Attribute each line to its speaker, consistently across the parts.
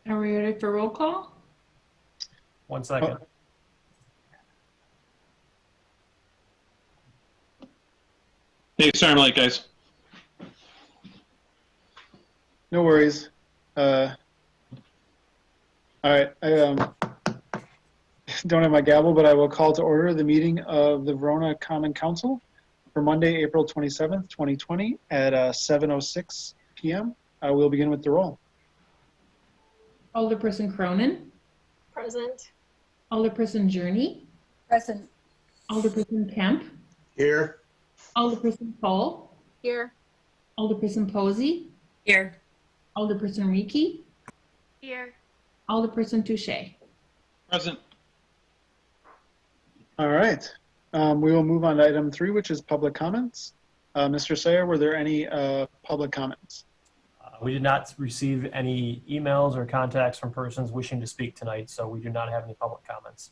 Speaker 1: Are we ready for roll call?
Speaker 2: 1 second.
Speaker 3: Hey, sorry I'm late, guys.
Speaker 4: No worries. All right, I don't have my gavel, but I will call to order the meeting of the Verona Common Council for Monday, April 27th, 2020 at 7:06 p.m. We'll begin with the roll.
Speaker 1: Alderperson Cronin,
Speaker 5: Present.
Speaker 1: Alderperson Journey,
Speaker 5: Present.
Speaker 1: Alderperson Kemp,
Speaker 6: Here.
Speaker 1: Alderperson Paul,
Speaker 5: Here.
Speaker 1: Alderperson Posey,
Speaker 5: Here.
Speaker 1: Alderperson Reiki,
Speaker 5: Here.
Speaker 1: Alderperson Touche.
Speaker 3: Present.
Speaker 4: All right, we will move on to item 3, which is public comments. Mr. Sayer, were there any public comments?
Speaker 2: We did not receive any emails or contacts from persons wishing to speak tonight, so we do not have any public comments.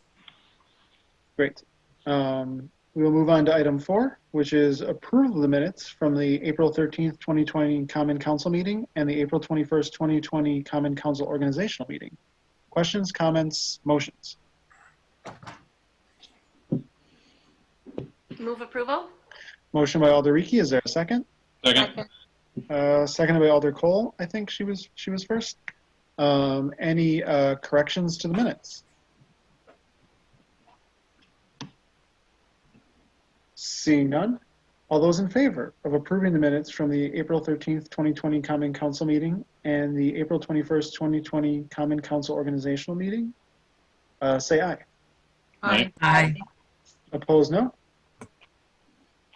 Speaker 4: Great. We will move on to item 4, which is approval of the minutes from the April 13th, 2020 Common Council meeting and the April 21st, 2020 Common Council organizational meeting. Questions, comments, motions?
Speaker 5: Move approval?
Speaker 4: Motion by Alder Reiki. Is there a second?
Speaker 3: Second.
Speaker 4: Seconded by Alder Cole. I think she was first. Any corrections to the minutes? Seeing none, all those in favor of approving the minutes from the April 13th, 2020 Common Council meeting and the April 21st, 2020 Common Council organizational meeting, say aye.
Speaker 3: Aye.
Speaker 5: Aye.
Speaker 4: Opposed, no.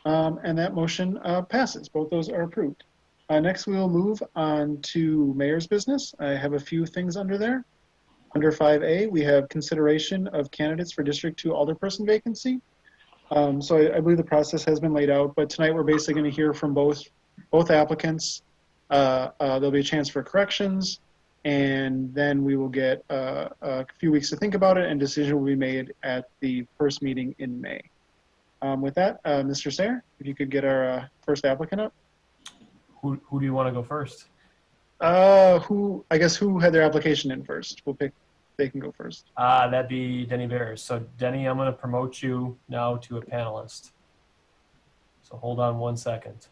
Speaker 4: And that motion passes. Both those are approved. Next, we will move on to mayor's business. I have a few things under there. Under 5A, we have consideration of candidates for District 2 alderperson vacancy. So I believe the process has been laid out, but tonight we're basically going to hear from both applicants. There'll be a chance for corrections, and then we will get a few weeks to think about it, and decision will be made at the first meeting in May. With that, Mr. Sayer, if you could get our first applicant up.
Speaker 2: Who do you want to go first?
Speaker 4: Who had their application in first? We'll pick. They can go first.
Speaker 2: That'd be Denny Bears. So Denny, I'm going to promote you now to a panelist. So hold on 1 second.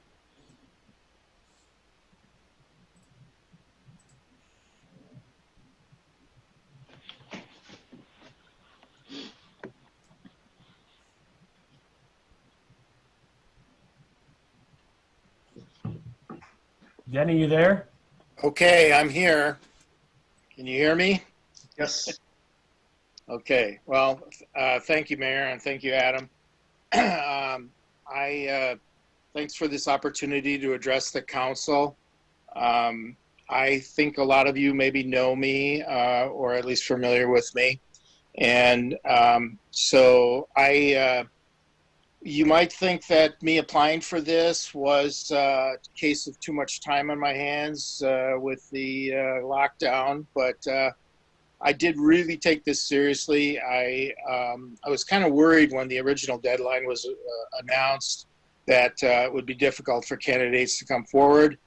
Speaker 2: Denny, you there?
Speaker 6: Okay, I'm here. Can you hear me?
Speaker 4: Yes.
Speaker 6: Okay, well, thank you, Mayor, and thank you, Adam. Thanks for this opportunity to address the council. I think a lot of you maybe know me or at least familiar with me. And you might think that me applying for this was a case of too much time on my hands with the lockdown, but I did really take this seriously. I was kind of worried when the original deadline was announced that it would be difficult for candidates to come forward.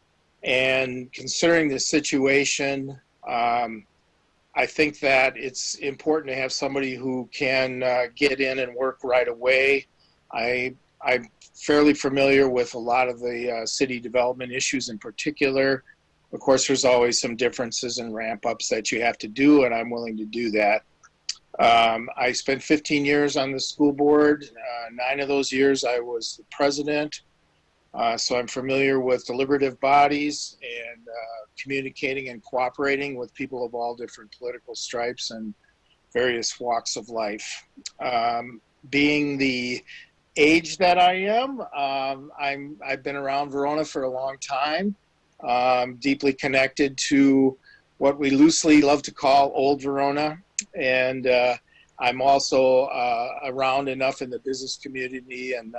Speaker 6: And considering the situation, I think that it's important to have somebody who can get in and work right away. I'm fairly familiar with a lot of the city development issues in particular. Of course, there's always some differences and ramp-ups that you have to do, and I'm willing to do that. I spent 15 years on the school board. 9 of those years I was the president. So I'm familiar with deliberative bodies and communicating and cooperating with people of all different political stripes and various walks of life. Being the age that I am, I've been around Verona for a long time. Deeply connected to what we loosely love to call Old Verona. And I'm also around enough in the business community and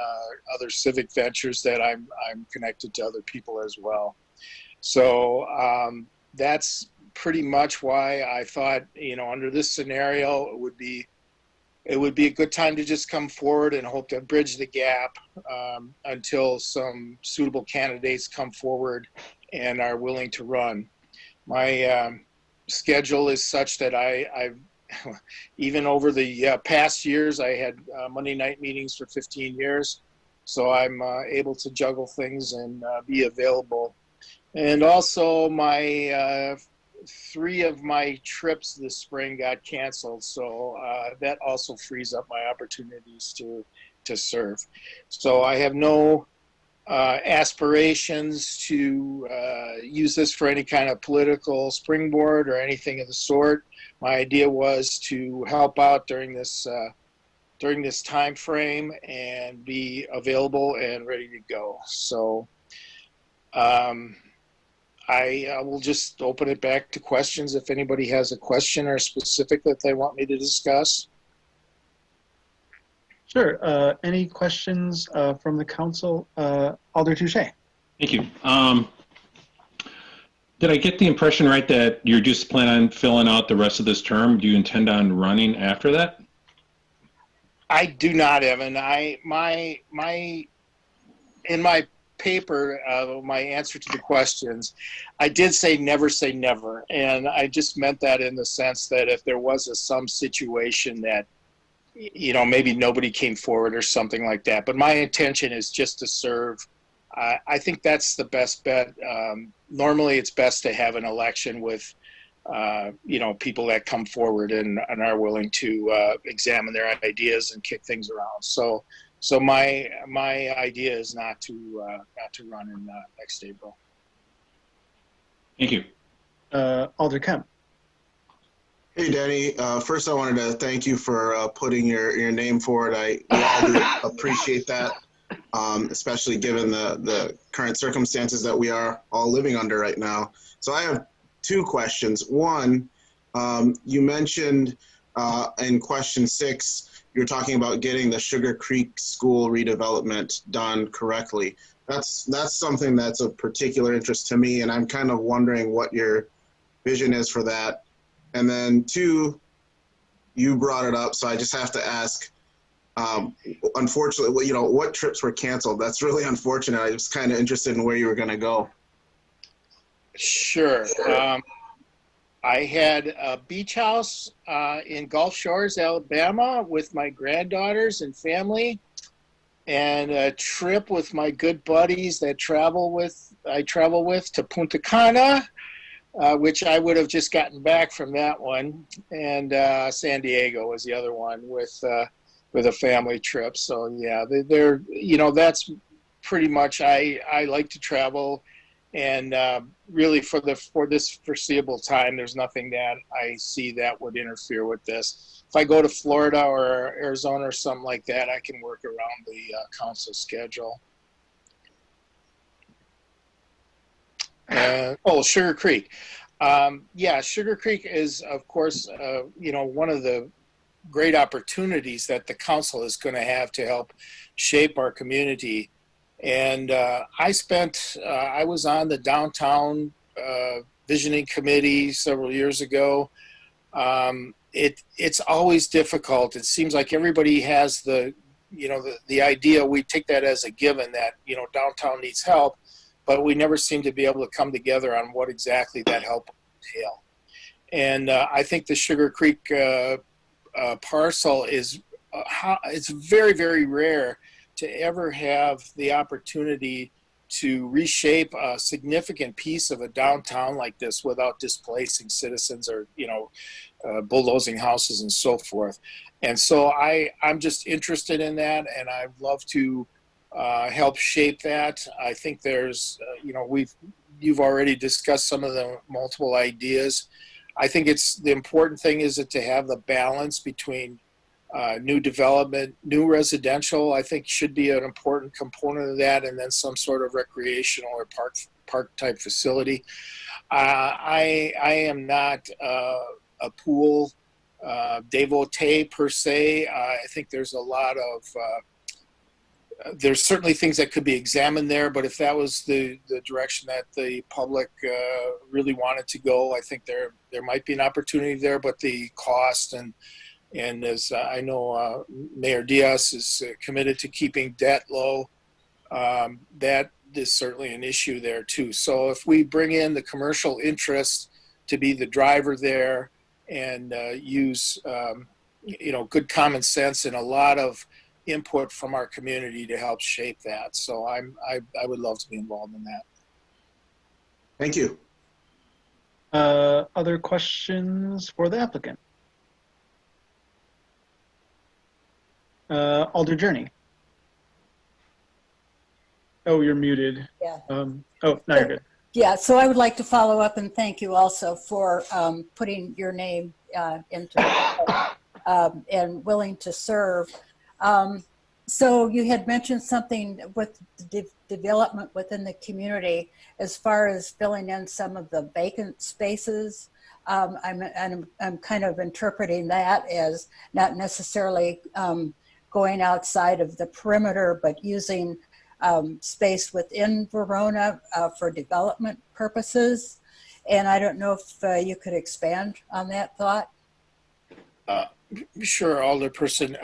Speaker 6: other civic ventures that I'm connected to other people as well. So that's pretty much why I thought, under this scenario, it would be a good time to just come forward and hope to bridge the gap until some suitable candidates come forward and are willing to run. My schedule is such that I even over the past years, I had Monday night meetings for 15 years. So I'm able to juggle things and be available. And also my 3 of my trips this spring got canceled. So that also frees up my opportunities to serve. So I have no aspirations to use this for any kind of political springboard or anything of the sort. My idea was to help out during this time frame and be available and ready to go. So I will just open it back to questions if anybody has a question or specific that they want me to discuss.
Speaker 4: Sure. Any questions from the council? Alder Touche.
Speaker 3: Thank you. Did I get the impression right that you're just planning on filling out the rest of this term? Do you intend on running after that?
Speaker 6: I do not, Evan. In my paper, my answer to the questions, I did say never, and I just meant that in the sense that if there was some situation that, you know, maybe nobody came forward or something like that. But my intention is just to serve. I think that's the best bet. Normally, it's best to have an election with, you know, people that come forward and are willing to examine their ideas and kick things around. So my idea is not to run in next April.
Speaker 3: Thank you.
Speaker 4: Alder Kemp.
Speaker 7: Hey, Denny. First, I wanted to thank you for putting your name forward. We all do appreciate that, especially given the current circumstances that we are all living under right now. So I have 2 questions. One, you mentioned in question 6, you're talking about getting the Sugar Creek School redevelopment done correctly. That's something that's of particular interest to me, and I'm kind of wondering what your vision is for that. And then 2, you brought it up, so I just have to ask, unfortunately, you know, what trips were canceled? That's really unfortunate. I was kind of interested in where you were going to go.
Speaker 6: Sure. I had a beach house in Gulf Shores, Alabama with my granddaughters and family, and a trip with my good buddies that I travel with to Punta Cana, which I would have just gotten back from that one. And San Diego was the other one with a family trip. So yeah, they're, you know, that's pretty much, I like to travel. And really for this foreseeable time, there's nothing that I see that would interfere with this. If I go to Florida or Arizona or something like that, I can work around the council schedule. Sugar Creek. Yeah, Sugar Creek is, of course, you know, one of the great opportunities that the council is going to have to help shape our community. And I was on the downtown visioning committee several years ago. It's always difficult. It seems like everybody has the idea. We take that as a given that, you know, downtown needs help, but we never seem to be able to come together on what exactly that help will entail. And I think the Sugar Creek parcel is, it's very, very rare to ever have the opportunity to reshape a significant piece of a downtown like this without displacing citizens or, you know, bulldozing houses and so forth. And so I'm just interested in that, and I'd love to help shape that. I think there's, you know, you've already discussed some of the multiple ideas. I think the important thing is to have the balance between new development, new residential, I think should be an important component of that, and then some sort of recreational or park type facility. I am not a pool devotee per se. I think there's a lot of there's certainly things that could be examined there, but if that was the direction that the public really wanted to go, I think there might be an opportunity there, but the cost and as I know Mayor Diaz is committed to keeping debt low, that is certainly an issue there too. So if we bring in the commercial interest to be the driver there and use good common sense and a lot of input from our community to help shape that. So I would love to be involved in that.
Speaker 7: Thank you.
Speaker 4: Other questions for the applicant? Alder Journey. Oh, you're muted.
Speaker 5: Yeah.
Speaker 4: Oh, now you're good.
Speaker 5: Yeah, so I would like to follow up and thank you also for putting your name into and willing to serve. So you had mentioned something with the development within the community as far as filling in some of the vacant spaces. I'm kind of interpreting that as not necessarily going outside of the perimeter, but using space within Verona for development purposes. And I don't know if you could expand on that thought.
Speaker 6: Sure, Alderperson.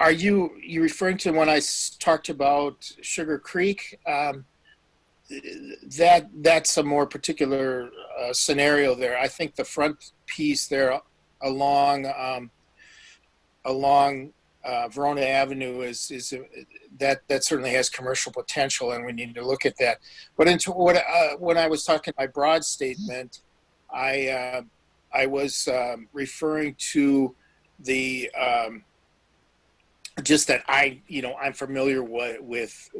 Speaker 6: Are you referring to when I talked about Sugar Creek? That's a more particular scenario there. I think the front piece there along Verona Avenue is that certainly has commercial potential, and we need to look at that. But into what when I was talking my broad statement, I was referring to the just that I'm familiar with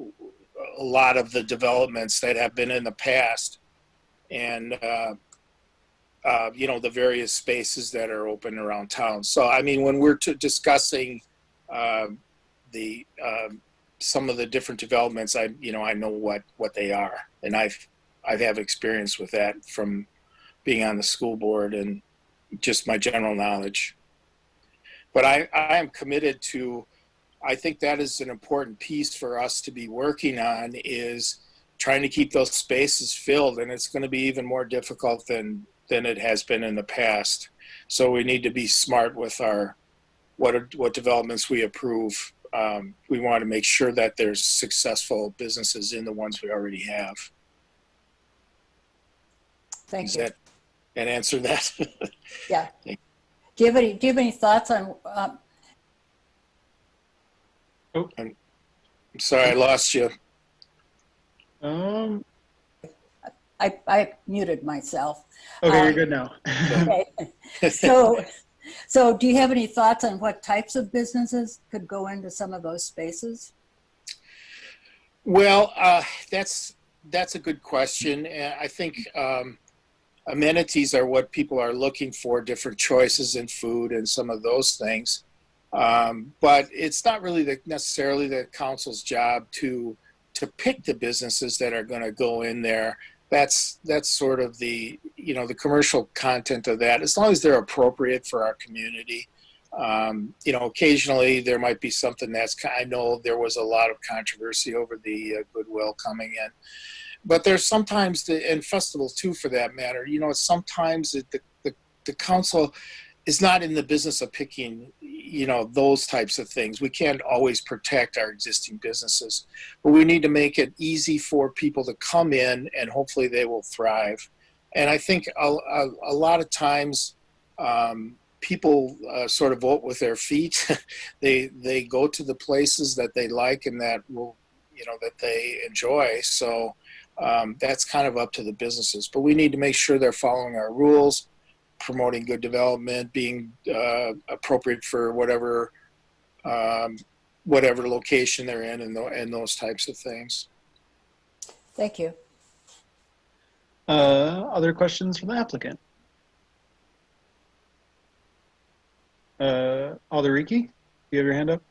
Speaker 6: a lot of the developments that have been in the past, and the various spaces that are open around town. So I mean, when we're discussing some of the different developments, I know what they are, and I have experience with that from being on the school board and just my general knowledge. But I am committed to, I think that is an important piece for us to be working on, is trying to keep those spaces filled, and it's going to be even more difficult than it has been in the past. So we need to be smart with our what developments we approve. We want to make sure that there's successful businesses in the ones we already have.
Speaker 5: Thank you.
Speaker 6: And answer that.
Speaker 5: Yeah. Do you have any thoughts on?
Speaker 6: I'm sorry, I lost you.
Speaker 5: I muted myself.
Speaker 4: Okay, you're good now.
Speaker 5: Okay. So do you have any thoughts on what types of businesses could go into some of those spaces?
Speaker 6: Well, that's a good question. I think amenities are what people are looking for, different choices in food and some of those things. But it's not really necessarily the council's job to pick the businesses that are going to go in there. That's sort of the commercial content of that, as long as they're appropriate for our community. Occasionally there might be something I know there was a lot of controversy over the Goodwill coming in, but there's sometimes and festivals too, for that matter. Sometimes the council is not in the business of picking, those types of things. We can't always protect our existing businesses, but we need to make it easy for people to come in, and hopefully they will thrive. And I think a lot of times people sort of vote with their feet. They go to the places that they like and that that they enjoy. So that's kind of up to the businesses, but we need to make sure they're following our rules, promoting good development, being appropriate for whatever location they're in, and those types of things.
Speaker 5: Thank you.
Speaker 4: Other questions from the applicant? Alderiki, do you have your hand up?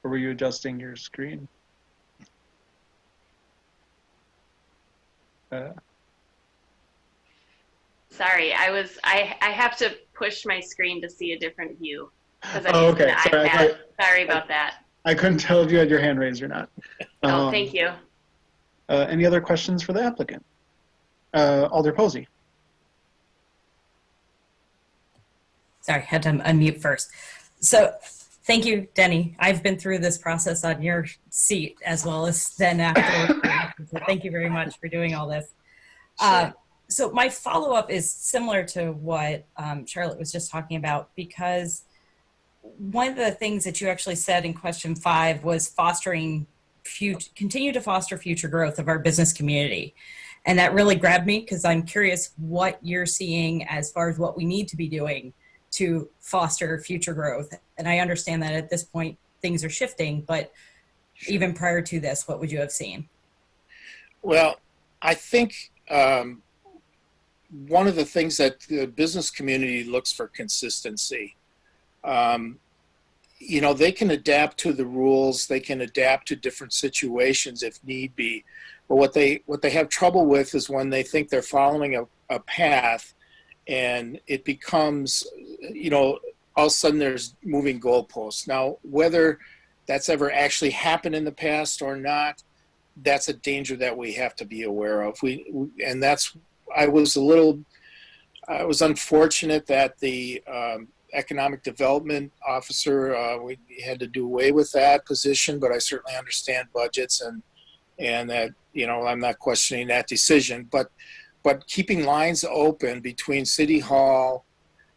Speaker 4: Or were you adjusting your screen?
Speaker 8: Sorry, I have to push my screen to see a different view.
Speaker 4: Oh, okay.
Speaker 8: Sorry about that.
Speaker 4: I couldn't tell if you had your hand raised or not.
Speaker 8: Oh, thank you.
Speaker 4: Any other questions for the applicant? Alder Posey.
Speaker 9: Sorry, had to unmute first. So thank you, Denny. I've been through this process on your seat as well as then after. So thank you very much for doing all this.
Speaker 6: Sure.
Speaker 9: So my follow-up is similar to what Charlotte was just talking about, because one of the things that you actually said in question 5 was continue to foster future growth of our business community. And that really grabbed me, because I'm curious what you're seeing as far as what we need to be doing to foster future growth. And I understand that at this point things are shifting, but even prior to this, what would you have seen?
Speaker 6: Well, I think one of the things that the business community looks for consistency. You know, they can adapt to the rules, they can adapt to different situations if need be. But what they have trouble with is when they think they're following a path and it becomes, you know, all of a sudden there's moving goalposts. Now, whether that's ever actually happened in the past or not, that's a danger that we have to be aware of. I was unfortunate that the economic development officer, we had to do away with that position, but I certainly understand budgets and that, you know, I'm not questioning that decision, but keeping lines open between City Hall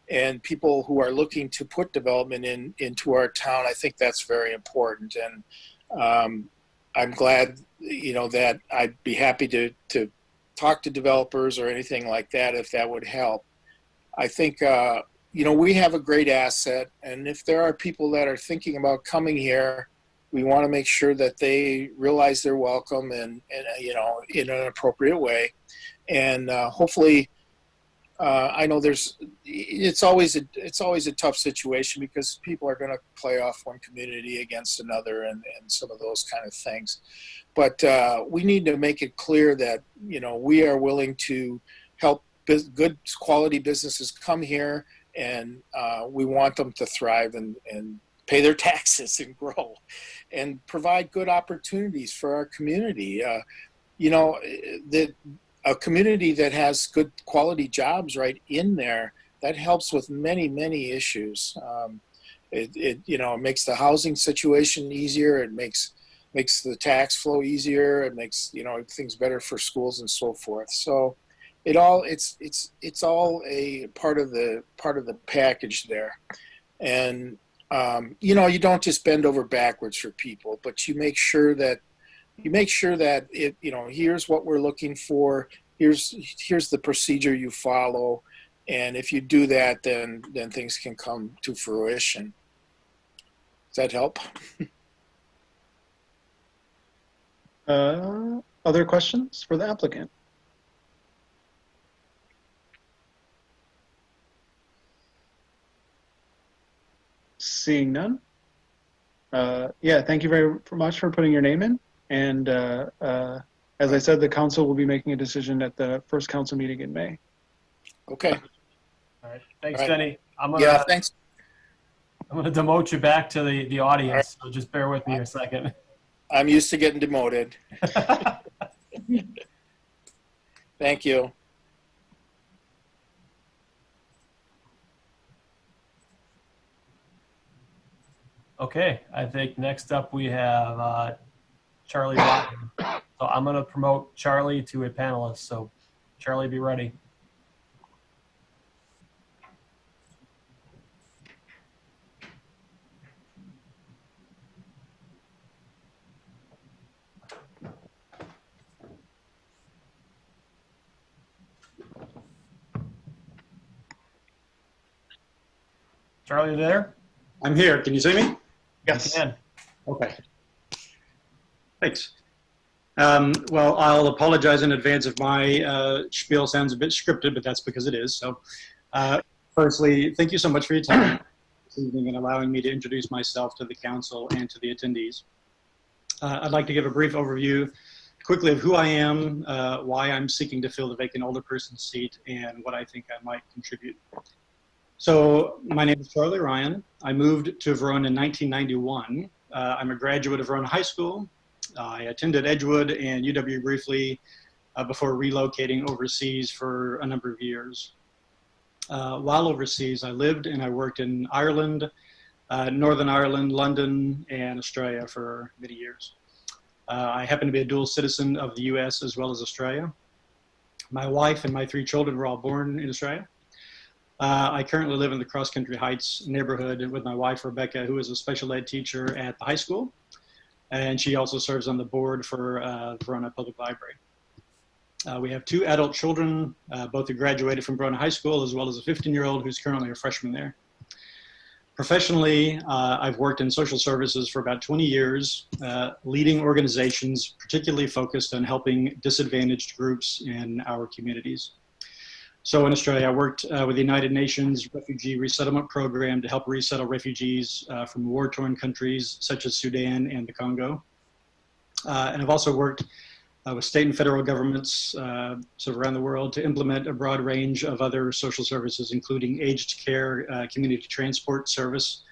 Speaker 6: and people who are looking to put development into our town, I think that's very important. And I'm glad, you know, that I'd be happy to talk to developers or anything like that if that would help. I think, you know, we have a great asset, and if there are people that are thinking about coming here, we want to make sure that they realize they're welcome and you know, in an appropriate way. And hopefully, I know it's always a tough situation because people are going to play off one community against another and some of those kind of things. But we need to make it clear that, you know, we are willing to help good quality businesses come here, and we want them to thrive and pay their taxes and grow and provide good opportunities for our community. You know, a community that has good quality jobs right in there, that helps with many, many issues. It you know, it makes the housing situation easier. It makes the tax flow easier. It makes, you know, things better for schools and so forth. So it's all a part of the package there. And you know, you don't just bend over backwards for people, but you make sure that it, you know, here's what we're looking for. Here's the procedure you follow. And if you do that, then things can come to fruition. Does that help?
Speaker 4: Other questions for the applicant? Seeing none. Yeah, thank you very much for putting your name in. And as I said, the council will be making a decision at the first council meeting in May.
Speaker 6: Okay.
Speaker 2: All right. Thanks,
Speaker 6: All right.
Speaker 2: Denny.
Speaker 6: Yeah, thanks.
Speaker 2: I'm going to demote you back to the audience, so just bear with me a second.
Speaker 6: I'm used to getting demoted. Thank you.
Speaker 2: Okay, I think next up we have Charlie Ryan. So I'm going to promote Charlie to a panelist. So Charlie, be ready. Charlie, you there?
Speaker 10: I'm here. Can you see me?
Speaker 2: Yes. You can.
Speaker 10: Okay. Thanks. Well, I'll apologize in advance if my spiel sounds a bit scripted, but that's because it is. So firstly, thank you so much for your time this evening and allowing me to introduce myself to the council and to the attendees. I'd like to give a brief overview quickly of who I am, why I'm seeking to fill the vacant alderperson seat, and what I think I might contribute. So my name is Charlie Ryan. I moved to Verona in 1991. I'm a graduate of Verona High School. I attended Edgewood and UW briefly before relocating overseas for a number of years. While overseas, I lived and I worked in Ireland, Northern Ireland, London, and Australia for many years. I happen to be a dual citizen of the US as well as Australia. My wife and my 3 children were all born in Australia. I currently live in the Cross Country Heights neighborhood with my wife, Rebecca, who is a special ed teacher at the high school. And she also serves on the board for Verona Public Library. We have 2 adult children, both who graduated from Verona High School, as well as a 15-year-old who's currently a freshman there. Professionally, I've worked in social services for about 20 years, leading organizations particularly focused on helping disadvantaged groups in our communities. So in Australia, I worked with the United Nations Refugee Resettlement Program to help resettle refugees from war-torn countries such as Sudan and the Congo. And I've also worked with state and federal governments sort of around the world to implement a broad range of other social services, including aged care, community transport service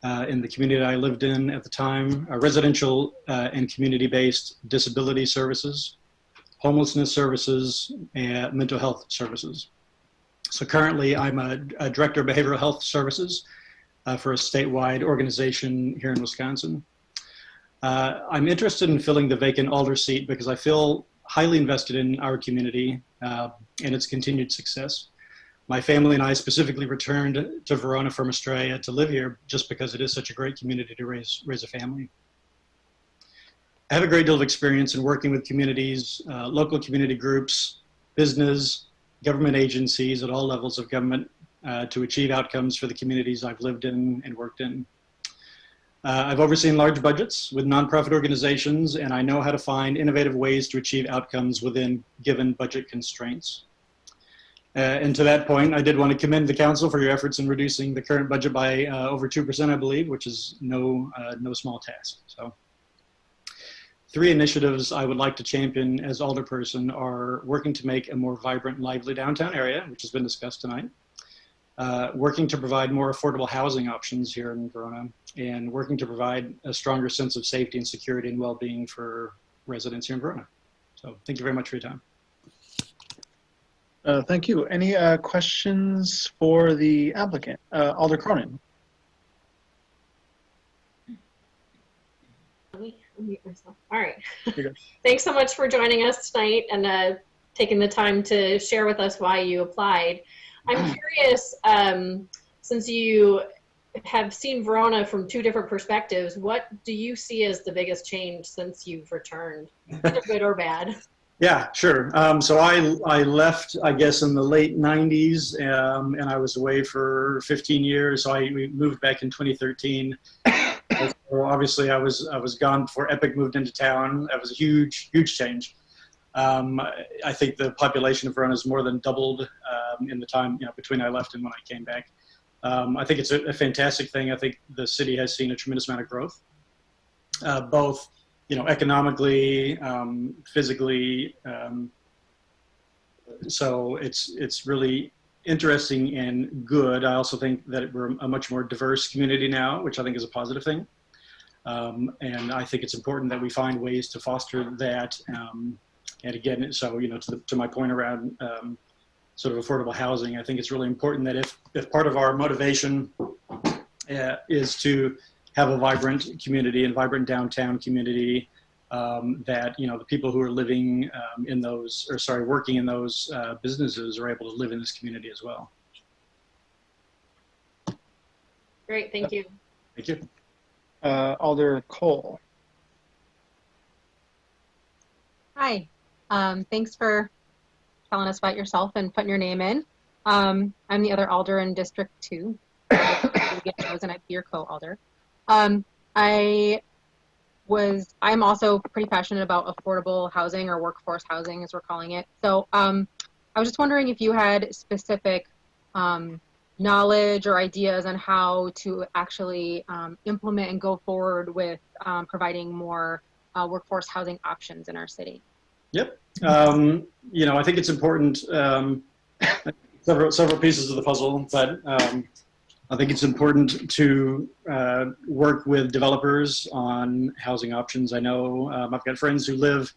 Speaker 10: in the community I lived in at the time, residential and community-based disability services, homelessness services, and mental health services. So currently I'm a director of behavioral health services for a statewide organization here in Wisconsin. I'm interested in filling the vacant alder seat because I feel highly invested in our community and its continued success. My family and I specifically returned to Verona from Australia to live here just because it is such a great community to raise a family. I have a great deal of experience in working with communities, local community groups, business, government agencies at all levels of government to achieve outcomes for the communities I've lived in and worked in. I've overseen large budgets with nonprofit organizations, and I know how to find innovative ways to achieve outcomes within given budget constraints. And to that point, I did want to commend the council for your efforts in reducing the current budget by over 2%, I believe, which is no small task. So, 3 initiatives I would like to champion as alderperson are working to make a more vibrant, lively downtown area, which has been discussed tonight, working to provide more affordable housing options here in Verona, and working to provide a stronger sense of safety and security and well-being for residents here in Verona. So thank you very much for your time.
Speaker 4: Thank you. Any questions for the applicant? Alder Cronin.
Speaker 11: Let me unmute myself. All right.
Speaker 4: You're good.
Speaker 11: Thanks so much for joining us tonight and taking the time to share with us why you applied. I'm curious, since you have seen Verona from 2 different perspectives, what do you see as the biggest change since you've returned, either good or bad?
Speaker 10: Yeah, sure. So I left, I guess, in the late 90s, and I was away for 15 years. So we moved back in 2013. So obviously, I was gone before Epic moved into town. That was a huge change. I think the population of Verona has more than doubled in the time between I left and when I came back. I think it's a fantastic thing. I think the city has seen a tremendous amount of growth, both economically, physically. So it's really interesting and good. I also think that we're a much more diverse community now, which I think is a positive thing. And I think it's important that we find ways to foster that. And again, so to my point around sort of affordable housing, I think it's really important that if part of our motivation is to have a vibrant community and vibrant downtown community, that the people who are living working in those businesses are able to live in this community as well.
Speaker 11: Great, thank you.
Speaker 10: Thank you.
Speaker 4: Alder Cole.
Speaker 12: Hi, thanks for telling us about yourself and putting your name in. I'm the other alder in District 2. You get chosen, I'd be your co-alder. I'm also pretty passionate about affordable housing, or workforce housing as we're calling it. So I was just wondering if you had specific knowledge or ideas on how to actually implement and go forward with providing more workforce housing options in our city.
Speaker 10: Yep. I think it's important, several pieces of the puzzle, but I think it's important to work with developers on housing options. I know I've got friends who live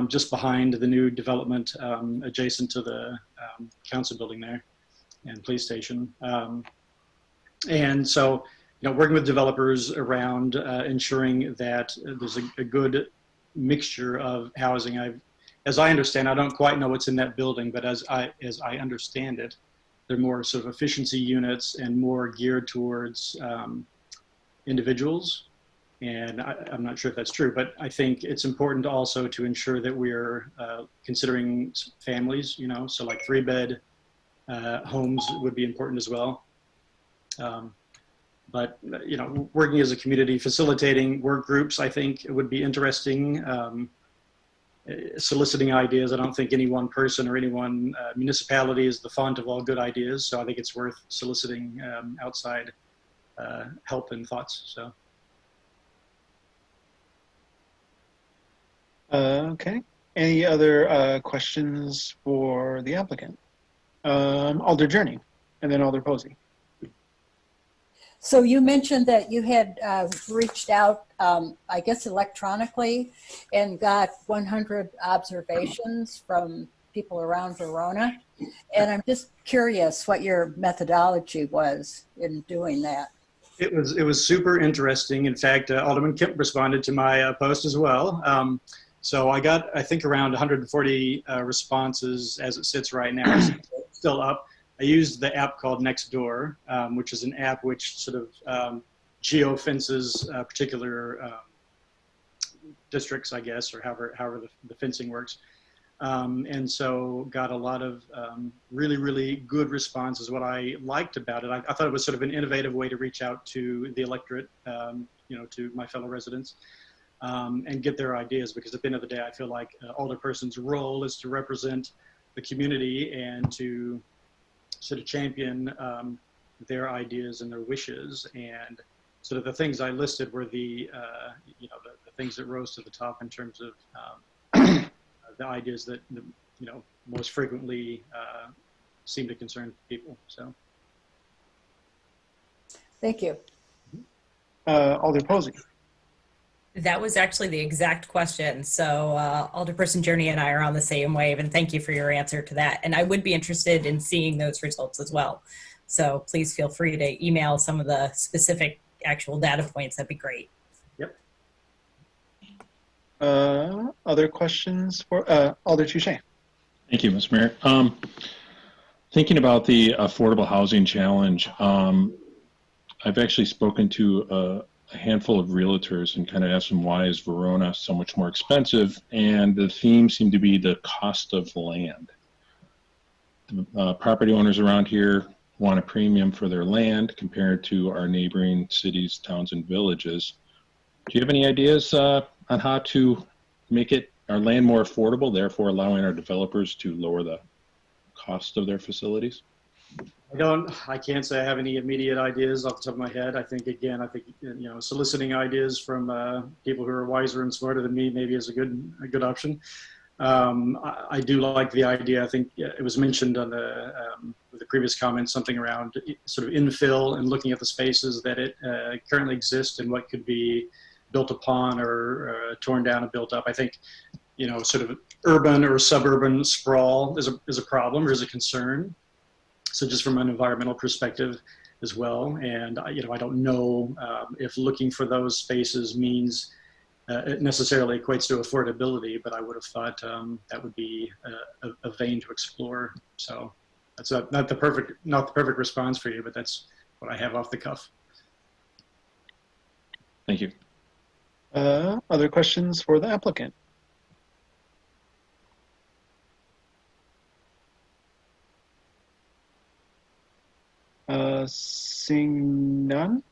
Speaker 10: just behind the new development adjacent to the council building there and police station. And so, working with developers around ensuring that there's a good mixture of housing. I've as I understand, I don't quite know what's in that building, but as I understand it, they're more sort of efficiency units and more geared towards individuals. And I'm not sure if that's true, but I think it's important also to ensure that we're considering families, you know, so like 3-bed homes would be important as well. But, you know, working as a community, facilitating work groups, I think it would be interesting. Soliciting ideas. I don't think any one person or any one municipality is the font of all good ideas. So I think it's worth soliciting outside help and thoughts. So.
Speaker 4: Okay. Any other questions for the applicant? Alder Journey, and then Alder Posey.
Speaker 5: So you mentioned that you had reached out, I guess electronically, and got 100 observations from people around Verona. And I'm just curious what your methodology was in doing that.
Speaker 10: It was super interesting. In fact, Alderman Kemp responded to my post as well. So I got, I think, around 140 responses as it sits right now. So it's still up. I used the app called Nextdoor, which is an app which sort of geo-fences particular districts, I guess, or however the fencing works. And so got a lot of really, really good responses. What I liked about it, I thought it was sort of an innovative way to reach out to the electorate, you know, to my fellow residents, and get their ideas, because at the end of the day, I feel like alderperson's role is to represent the community and to sort of champion their ideas and their wishes. And sort of the things I listed were the, you know, the things that rose to the top in terms of the ideas that, you know, most frequently seem to concern people. So.
Speaker 5: Thank you.
Speaker 4: Alder Posey.
Speaker 9: That was actually the exact question. So Alderperson Journey and I are on the same wave, and thank you for your answer to that. And I would be interested in seeing those results as well. So please feel free to email some of the specific actual data points. That'd be great.
Speaker 10: Yep.
Speaker 4: Other questions for Alder Touche?
Speaker 3: Thank you, Ms. Mayor. Thinking about the affordable housing challenge, I've actually spoken to a handful of realtors and kind of asked them, why is Verona so much more expensive? And the theme seemed to be the cost of land. The property owners around here want a premium for their land compared to our neighboring cities, towns, and villages. Do you have any ideas on how to make our land more affordable, therefore allowing our developers to lower the cost of their facilities?
Speaker 10: I can't say I have any immediate ideas off the top of my head. I think, you know, soliciting ideas from people who are wiser and smarter than me maybe is a good option. I do like the idea. I think it was mentioned on the previous comment, something around sort of infill and looking at the spaces that it currently exist and what could be built upon or torn down and built up. I think, you know, sort of urban or suburban sprawl is a problem or is a concern. So just from an environmental perspective as well. And, you know, I don't know if looking for those spaces means it necessarily equates to affordability, but I would have thought that would be a vein to explore. So that's not the perfect response for you, but that's what I have off the cuff.
Speaker 3: Thank you.
Speaker 4: Other questions for the applicant? Seeing none.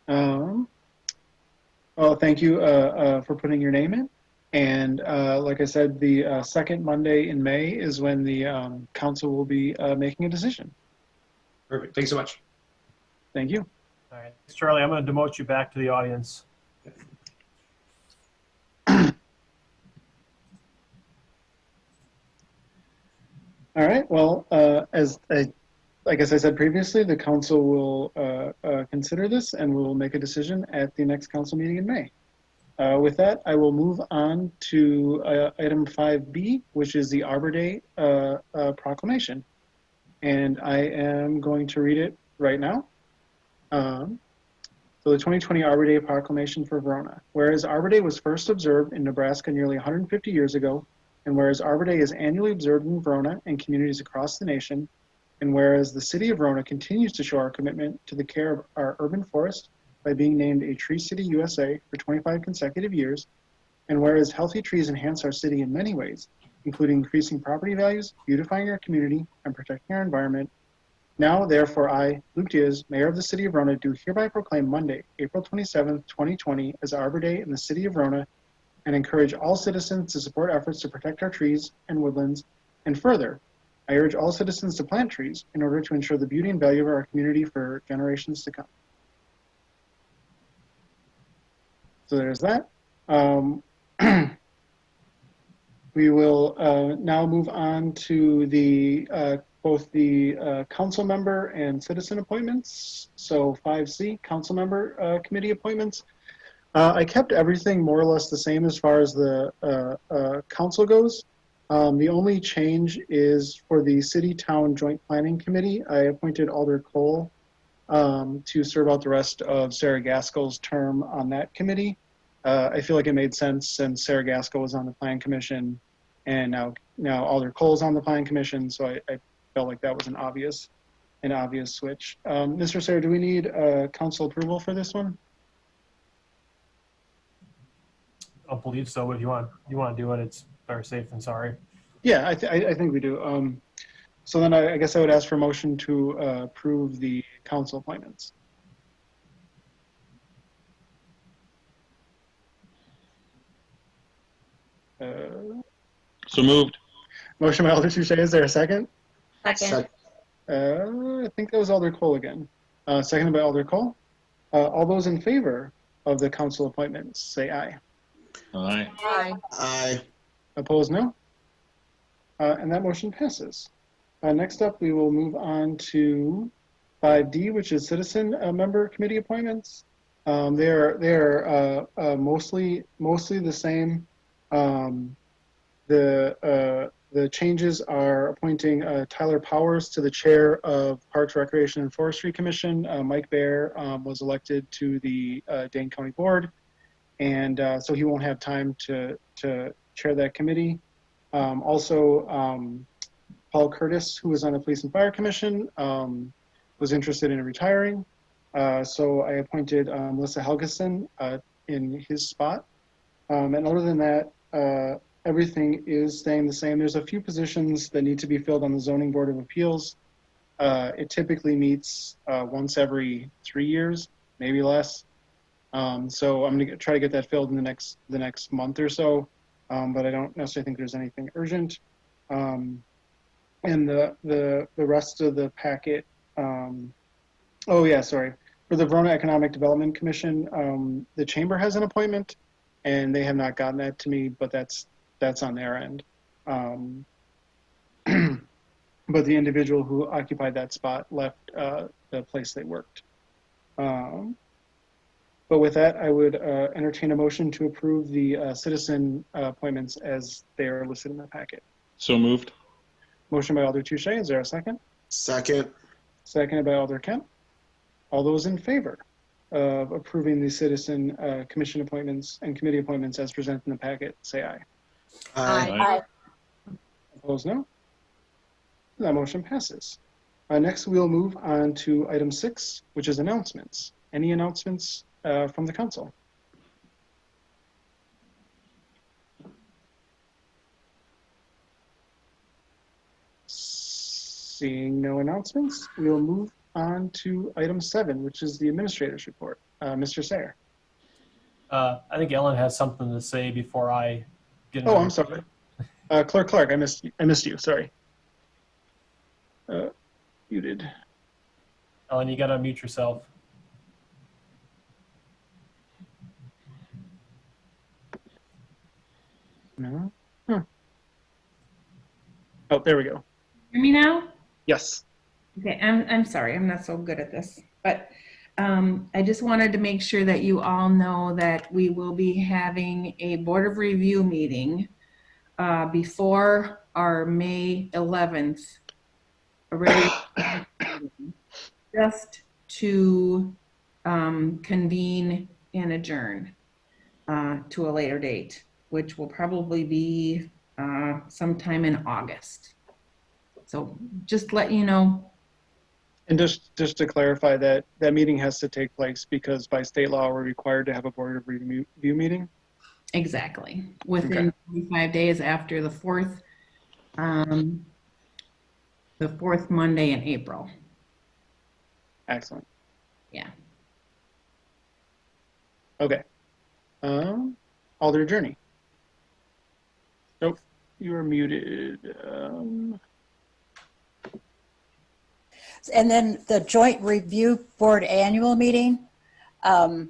Speaker 4: Well, thank you for putting your name in. And like I said, the second Monday in May is when the council will be making a decision.
Speaker 10: Perfect. Thanks so much.
Speaker 4: Thank you.
Speaker 2: All right, thanks, Charlie. I'm going to demote you back to the audience.
Speaker 4: All right. Well, I guess I said previously, the council will consider this and will make a decision at the next council meeting in May. With that, I will move on to item 5B, which is the Arbor Day proclamation. And I am going to read it right now. So the 2020 Arbor Day proclamation for Verona. Whereas Arbor Day was first observed in Nebraska nearly 150 years ago, And whereas Arbor Day is annually observed in Verona and communities across the nation, and whereas the city of Verona continues to show our commitment to the care of our urban forest by being named a Tree City USA for 25 consecutive years, and whereas healthy trees enhance our city in many ways, including increasing property values, beautifying our community, and protecting our environment, now, therefore, I, Luke Diaz, Mayor of the City of Verona, do hereby proclaim Monday, April 27th, 2020, as Arbor Day in the City of Verona, and encourage all citizens to support efforts to protect our trees and woodlands. And further, I urge all citizens to plant trees in order to ensure the beauty and value of our community for generations to come. So there's that. We will now move on to the both the council member and citizen appointments. So 5C, council member committee appointments. I kept everything more or less the same as far as the council goes. The only change is for the city-town joint planning committee. I appointed Alder Cole to serve out the rest of Sarah Gaskell's term on that committee. I feel like it made sense since Sarah Gaskell was on the plan commission, and now Alder Cole's on the plan commission, so I felt like that was an obvious switch. Mr. Sarah, do we need council approval for this one?
Speaker 2: I don't believe so. If you want to do it, it's better safe than sorry.
Speaker 4: Yeah, I think we do. So then I guess I would ask for a motion to approve the council appointments.
Speaker 3: So moved.
Speaker 4: Motion by Alder Touche. Is there a second?
Speaker 11: Second.
Speaker 4: I think that was Alder Cole again. Seconded by Alder Cole. All those in favor of the council appointments, say aye.
Speaker 3: Aye.
Speaker 12: Aye.
Speaker 7: Aye.
Speaker 4: Opposed, no. And that motion passes. Next up, we will move on to 5D, which is citizen member committee appointments. They're mostly the same. The changes are appointing Tyler Powers to the chair of Parks, Recreation, and Forestry Commission. Mike Baer was elected to the Dane County Board, and so he won't have time to chair that committee. Also, Paul Curtis, who was on the Police and Fire Commission, was interested in retiring. So I appointed Melissa Helgeson in his spot. And other than that, everything is staying the same. There's a few positions that need to be filled on the Zoning Board of Appeals. It typically meets once every 3 years, maybe less. So I'm going to try to get that filled in the next month or so. But I don't necessarily think there's anything urgent. And the rest of the packet. Oh yeah, sorry. For the Verona Economic Development Commission, the chamber has an appointment, and they have not gotten that to me, but that's on their end. But the individual who occupied that spot left the place they worked. But with that, I would entertain a motion to approve the citizen appointments as they are listed in the packet.
Speaker 3: So moved.
Speaker 4: Motion by Alder Touche. Is there a second?
Speaker 7: Second.
Speaker 4: Seconded by Alder Kemp. All those in favor of approving the citizen commission appointments and committee appointments as presented in the packet, say aye.
Speaker 7: Aye.
Speaker 4: Opposed, no. That motion passes. Next, we'll move on to item 6, which is announcements. Any announcements from the council? Seeing no announcements, we'll move on to item 7, which is the administrator's report. Mr. Sayer.
Speaker 2: I think Ellen has something to say before I get.
Speaker 4: Oh, I'm sorry. Clerk Clark, I missed you. Sorry. Muted.
Speaker 2: Ellen, you got to unmute yourself.
Speaker 4: No. Huh. Oh, there we go.
Speaker 1: Hear me now?
Speaker 4: Yes.
Speaker 1: Okay, I'm sorry, I'm not so good at this, but I just wanted to make sure that you all know that we will be having a Board of Review meeting before our May 11th, just to convene and adjourn to a later date, which will probably be sometime in August. So just let you know.
Speaker 4: And just to clarify, that meeting has to take place because by state law we're required to have a board of review meeting.
Speaker 1: Exactly. Within 25 days after the fourth Monday in April.
Speaker 4: Excellent.
Speaker 1: Yeah.
Speaker 4: Okay. Alder Journey. Nope, you are muted.
Speaker 5: And then the Joint Review Board annual meeting, how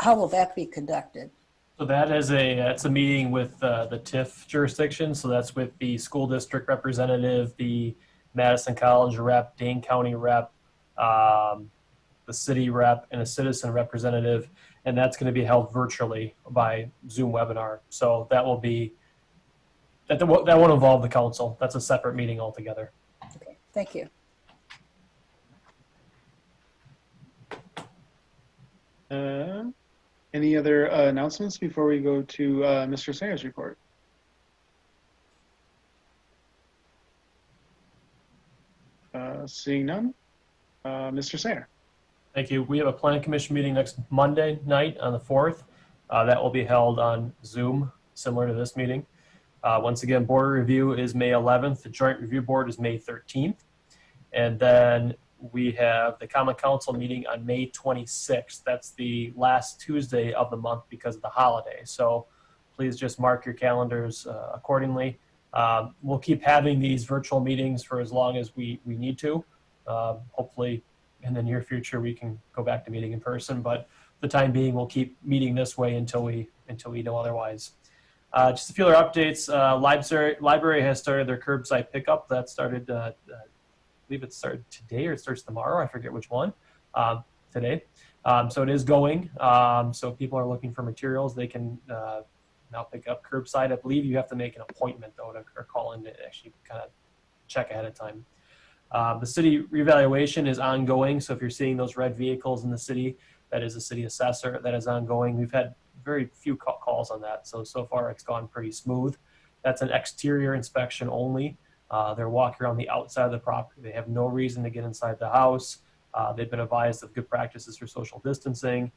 Speaker 5: will that be conducted?
Speaker 2: So that is it's a meeting with the TIF jurisdiction. So that's with the school district representative, the Madison College rep, Dane County rep, the city rep, and a citizen representative. And that's going to be held virtually by Zoom webinar. So that will be, that won't involve the council. That's a separate meeting altogether.
Speaker 5: Okay, thank you.
Speaker 4: Any other announcements before we go to Mr. Sayers' report? Seeing none, Mr. Sayer.
Speaker 2: Thank you. We have a planning commission meeting next Monday night on the 4th. That will be held on Zoom, similar to this meeting. Once again, board review is May 11th. The joint review board is May 13th. And then we have the common council meeting on May 26th. That's the last Tuesday of the month because of the holiday. So please just mark your calendars accordingly. We'll keep having these virtual meetings for as long as we need to. Hopefully in the near future we can go back to meeting in person, but for the time being we'll keep meeting this way until we know otherwise. Just a few other updates. Library has started their curbside pickup. That started I believe it started today or it starts tomorrow. I forget which one. Today. So it is going. So people are looking for materials. They can now pick up curbside. I believe you have to make an appointment though or call in to actually kind of check ahead of time. The city reevaluation is ongoing. So if you're seeing those red vehicles in the city, that is a city assessor. That is ongoing. We've had very few calls on that. So far it's gone pretty smooth. That's an exterior inspection only. They're walking around the outside of the property. They have no reason to get inside the house. They've been advised of good practices for social distancing.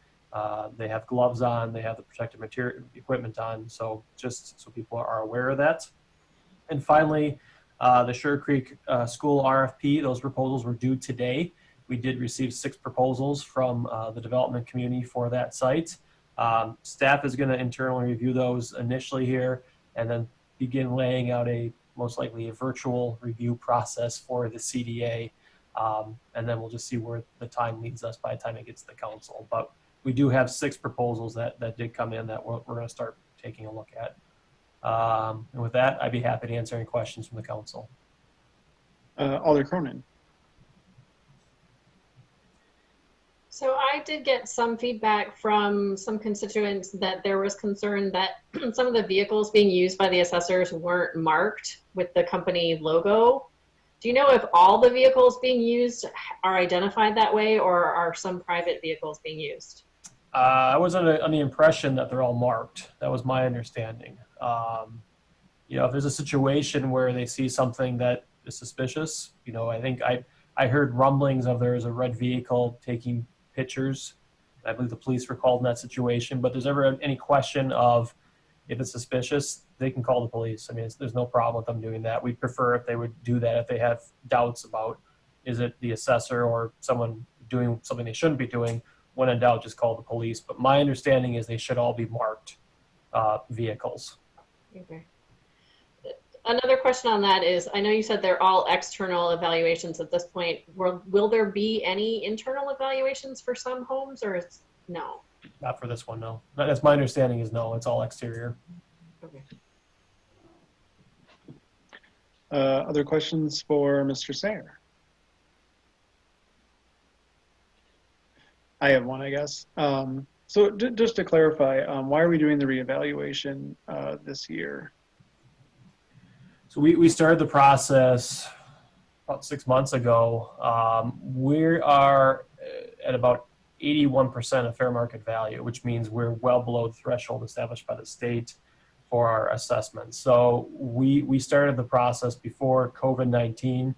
Speaker 2: They have gloves on. They have the protective material equipment on. So just so people are aware of that. And finally, the Sugar Creek School RFP, those proposals were due today. We did receive 6 proposals from the development community for that site. Staff is going to internally review those initially here and then begin laying out most likely a virtual review process for the CDA. And then we'll just see where the time leads us by the time it gets to the council. But we do have 6 proposals that did come in that we're going to start taking a look at. And with that, I'd be happy to answer any questions from the council.
Speaker 4: Alder Cronin.
Speaker 11: So I did get some feedback from some constituents that there was concern that some of the vehicles being used by the assessors weren't marked with the company logo. Do you know if all the vehicles being used are identified that way, or are some private vehicles being used?
Speaker 2: I was under the impression that they're all marked. That was my understanding. If there's a situation where they see something that is suspicious, I think I heard rumblings of there is a red vehicle taking pictures. I believe the police were called in that situation, but there's ever any question of if it's suspicious, they can call the police. I mean, there's no problem with them doing that. We'd prefer if they would do that if they have doubts about, is it the assessor or someone doing something they shouldn't be doing. When in doubt, just call the police. But my understanding is they should all be marked vehicles.
Speaker 11: Okay. Another question on that is, I know you said they're all external evaluations at this point. Will there be any internal evaluations for some homes, or no?
Speaker 2: Not for this one, no. That's my understanding is no, it's all exterior.
Speaker 11: Okay.
Speaker 4: Other questions for Mr. Sayer? I have one, I guess. So just to clarify, why are we doing the reevaluation this year?
Speaker 2: So we started the process about 6 months ago. We are at about 81% of fair market value, which means we're well below the threshold established by the state for our assessments. So we started the process before COVID-19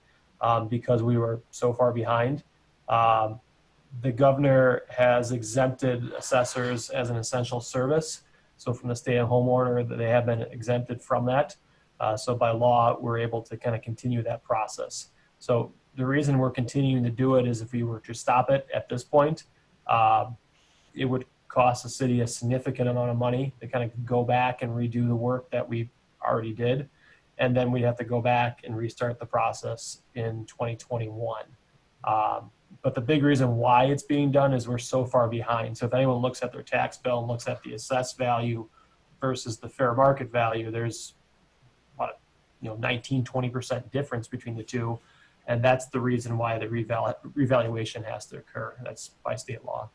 Speaker 2: because we were so far behind. The governor has exempted assessors as an essential service. So from the stay-at-home order, they have been exempted from that. So by law, we're able to kind of continue that process. So the reason we're continuing to do it is if we were to stop it at this point, it would cost the city a significant amount of money to kind of go back and redo the work that we already did. And then we'd have to go back and restart the process in 2021. But the big reason why it's being done is we're so far behind. So if anyone looks at their tax bill and looks at the assessed value versus the fair market value, there's what, 19, 20% difference between the two. And that's the reason why the revaluation has to occur. That's by state law.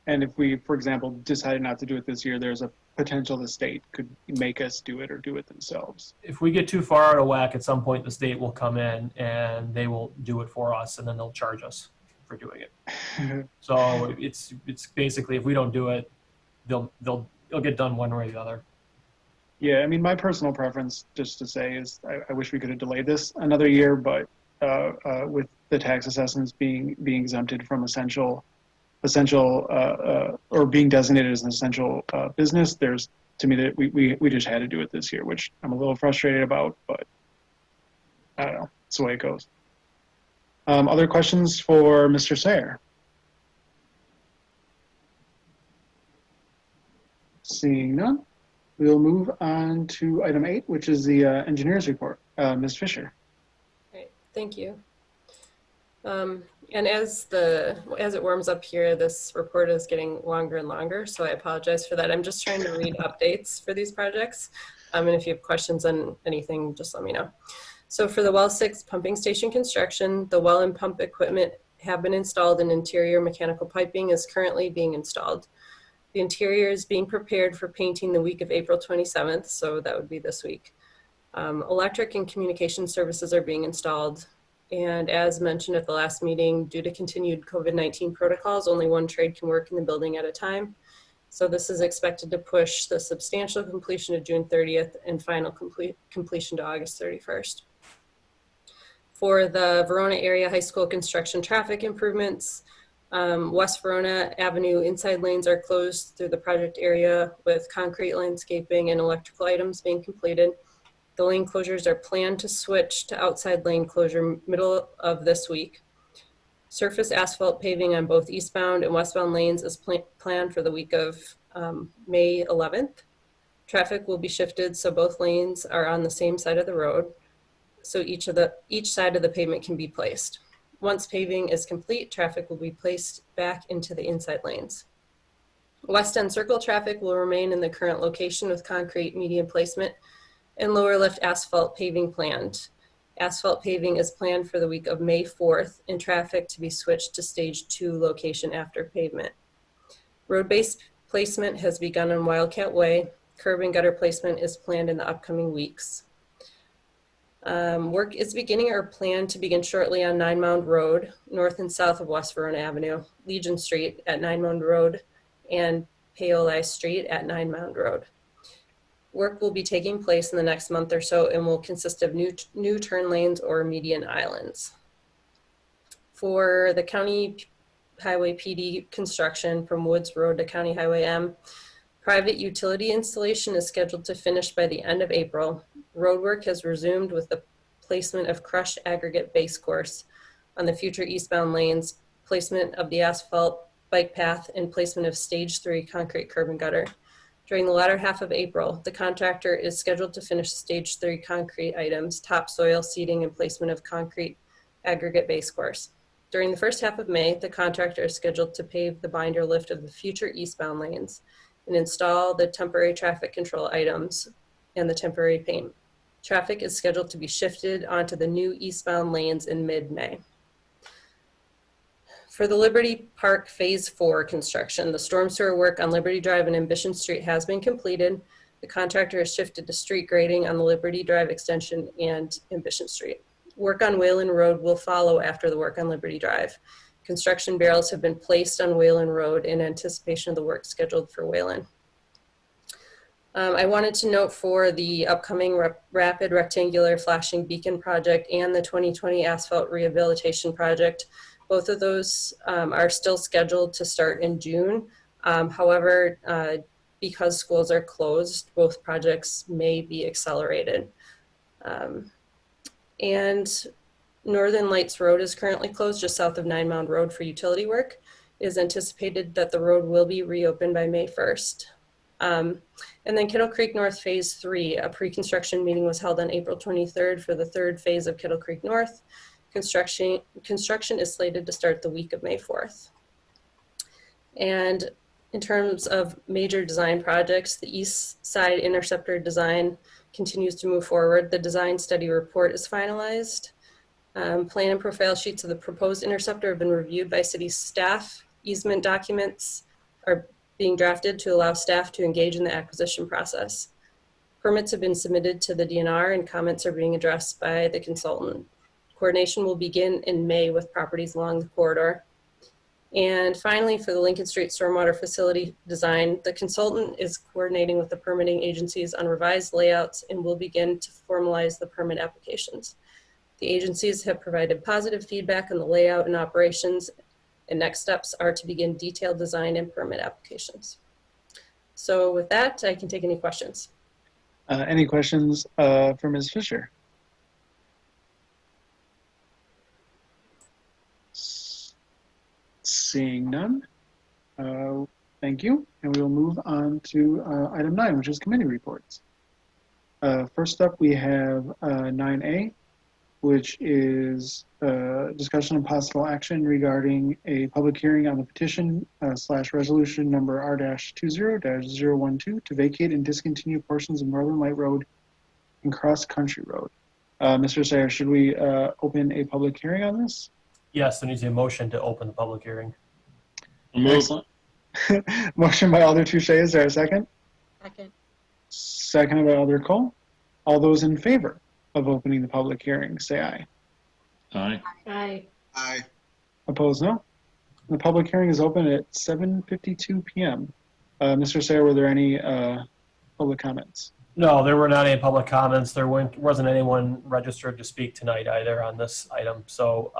Speaker 4: And if we, for example, decided not to do it this year, there's a potential the state could make us do it or do it themselves.
Speaker 2: If we get too far out of whack, at some point the state will come in and they will do it for us, and then they'll charge us for doing it. So it's basically, if we don't do it, they'll get done one way or the other.
Speaker 4: Yeah, I mean, my personal preference, just to say, is I wish we could have delayed this another year, but with the tax assessments being exempted from essential or being designated as an essential business, there's, to me, that we just had to do it this year, which I'm a little frustrated about, but I don't know, it's the way it goes. Other questions for Mr. Sayer? Seeing none, we'll move on to item 8, which is the engineer's report. Ms. Fisher.
Speaker 13: Great, thank you. And as it warms up here, this report is getting longer and longer, so I apologize for that. I'm just trying to read updates for these projects. And if you have questions on anything, just let me know. So for the Well 6 pumping station construction, the well and pump equipment have been installed and interior mechanical piping is currently being installed. The interior is being prepared for painting the week of April 27th, so that would be this week. Electric and communication services are being installed. And as mentioned at the last meeting, due to continued COVID-19 protocols, only one trade can work in the building at a time. So this is expected to push the substantial completion to June 30th and final completion to August 31st. For the Verona area high school construction traffic improvements, West Verona Avenue inside lanes are closed through the project area with concrete landscaping and electrical items being completed. The lane closures are planned to switch to outside lane closure middle of this week. Surface asphalt paving on both eastbound and westbound lanes is planned for the week of May 11th. Traffic will be shifted so both lanes are on the same side of the road, so each side of the pavement can be placed. Once paving is complete, traffic will be placed back into the inside lanes. West End Circle traffic will remain in the current location with concrete median placement and lower lift asphalt paving planned. Asphalt paving is planned for the week of May 4th and traffic to be switched to stage 2 location after pavement. Road-based placement has begun on Wildcat Way. Curb and gutter placement is planned in the upcoming weeks. Work is beginning or planned to begin shortly on Nine Mound Road, north and south of West Verona Avenue, Legion Street at Nine Mound Road, and Paoli Street at Nine Mound Road. Work will be taking place in the next month or so and will consist of new turn lanes or median islands. For the County Highway PD construction from Woods Road to County Highway M, private utility installation is scheduled to finish by the end of April. Roadwork has resumed with the placement of crushed aggregate base course on the future eastbound lanes, placement of the asphalt bike path, and placement of stage 3 concrete curb and gutter. During the latter half of April, the contractor is scheduled to finish stage 3 concrete items, topsoil, seeding, and placement of concrete aggregate base course. During the first half of May, the contractor is scheduled to pave the binder lift of the future eastbound lanes and install the temporary traffic control items and the temporary paint. Traffic is scheduled to be shifted onto the new eastbound lanes in mid-May. For the Liberty Park Phase 4 construction, the storm sewer work on Liberty Drive and Ambition Street has been completed. The contractor has shifted to street grading on the Liberty Drive extension and Ambition Street. Work on Whalen Road will follow after the work on Liberty Drive. Construction barrels have been placed on Whalen Road in anticipation of the work scheduled for Whalen. I wanted to note for the upcoming rapid rectangular flashing beacon project and the 2020 asphalt rehabilitation project, both of those are still scheduled to start in June. However, because schools are closed, both projects may be accelerated. And Northern Lights Road is currently closed just south of Nine Mound Road for utility work. It is anticipated that the road will be reopened by May 1st. And then Kittle Creek North Phase 3, a pre-construction meeting was held on April 23rd for the third phase of Kittle Creek North. Construction is slated to start the week of May 4th. And in terms of major design projects, the East Side Interceptor design continues to move forward. The design study report is finalized. Plan and profile sheets of the proposed interceptor have been reviewed by city staff. Easement documents are being drafted to allow staff to engage in the acquisition process. Permits have been submitted to the DNR and comments are being addressed by the consultant. Coordination will begin in May with properties along the corridor. And finally, for the Lincoln Street Stormwater Facility design, the consultant is coordinating with the permitting agencies on revised layouts and will begin to formalize the permit applications. The agencies have provided positive feedback on the layout and operations, and next steps are to begin detailed design and permit applications. So with that, I can take any questions.
Speaker 4: Any questions for Ms. Fisher? Seeing none, thank you. And we will move on to item 9, which is committee reports. First up, we have 9A, which is discussion and possible action regarding a public hearing on the petition / resolution number R-20-012 to vacate and discontinue portions of Northern Light Road and Cross Country Road. Mr. Sayer, should we open a public hearing on this?
Speaker 2: Yes, there needs to be a motion to open the public hearing.
Speaker 4: Excellent. Motion by Alder Touche. Is there a second?
Speaker 12: Second.
Speaker 4: Seconded by Alder Cole. All those in favor of opening the public hearing, say aye.
Speaker 3: Aye.
Speaker 11: Aye.
Speaker 7: Aye.
Speaker 4: Opposed, no. The public hearing is open at 7:52 p.m. Mr. Sayer, were there any public comments?
Speaker 2: No, there were not any public comments. There wasn't anyone registered to speak tonight either on this item. So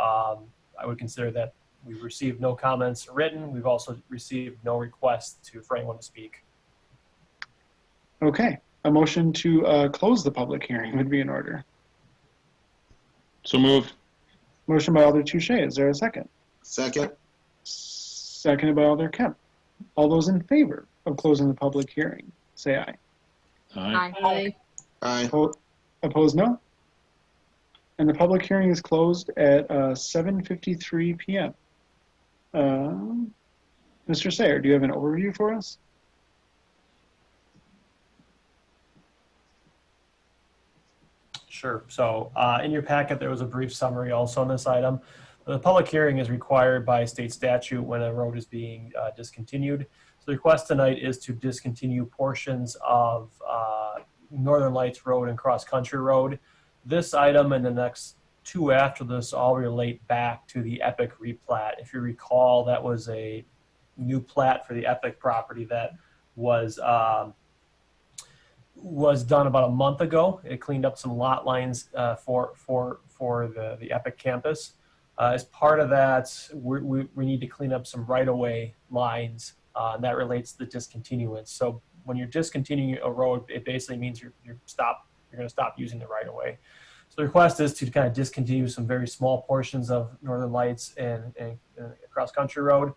Speaker 2: I would consider that we've received no comments written. We've also received no request for anyone to speak.
Speaker 4: Okay. A motion to close the public hearing would be in order.
Speaker 3: So moved.
Speaker 4: Motion by Alder Touche. Is there a second?
Speaker 7: Second.
Speaker 4: Seconded by Alder Kemp. All those in favor of closing the public hearing, say aye.
Speaker 3: Aye.
Speaker 11: Aye.
Speaker 7: Aye.
Speaker 4: Opposed, no. And the public hearing is closed at 7:53 p.m. Mr. Sayer, do you have an overview for us?
Speaker 2: Sure. So in your packet, there was a brief summary also on this item. The public hearing is required by state statute when a road is being discontinued. So the request tonight is to discontinue portions of Northern Lights Road and Cross Country Road. This item and the next two after this all relate back to the Epic replat. If you recall, that was a new plat for the Epic property that was done about a month ago. It cleaned up some lot lines for the Epic campus. As part of that, we need to clean up some right-of-way lines, and that relates to the discontinuance. So when you're discontinuing a road, it basically means you're going to stop using the right-of-way. So the request is to kind of discontinue some very small portions of Northern Lights and Cross Country Road.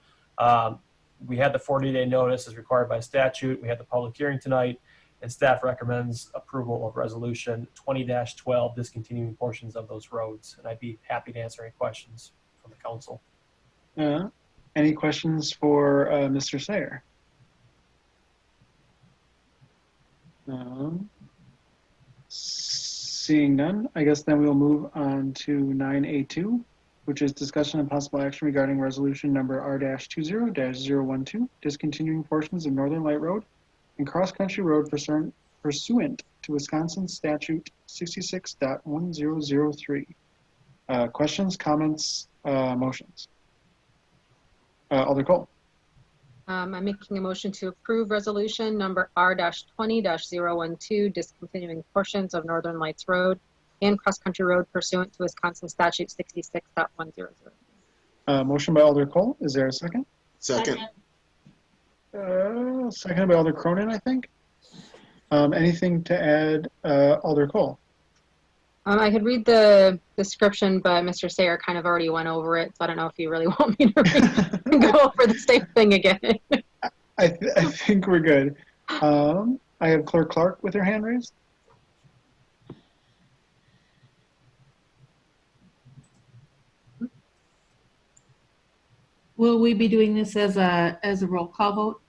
Speaker 2: We had the 40-day notice as required by statute. We had the public hearing tonight, and staff recommends approval of resolution 20-12 discontinuing portions of those roads. And I'd be happy to answer any questions from the council.
Speaker 4: Any questions for Mr. Sayer? Seeing none, I guess then we'll move on to 9A2, which is discussion and possible action regarding resolution number R-20-012, discontinuing portions of Northern Light Road and Cross Country Road pursuant to Wisconsin Statute 66.1003. Questions, comments, motions? Alder Cole.
Speaker 12: I'm making a motion to approve resolution number R-20-012, discontinuing portions of Northern Lights Road and Cross Country Road pursuant to Wisconsin Statute 66.100.
Speaker 4: Motion by Alder Cole. Is there a second?
Speaker 7: Second.
Speaker 4: Seconded by Alder Cronin, I think. Anything to add, Alder Cole?
Speaker 12: I could read the description, but Mr. Sayer kind of already went over it, so I don't know if you really want me to go over the same thing again.
Speaker 4: I think we're good. I have Clerk Clark with her hand raised.
Speaker 1: Will we be doing this as a roll call vote?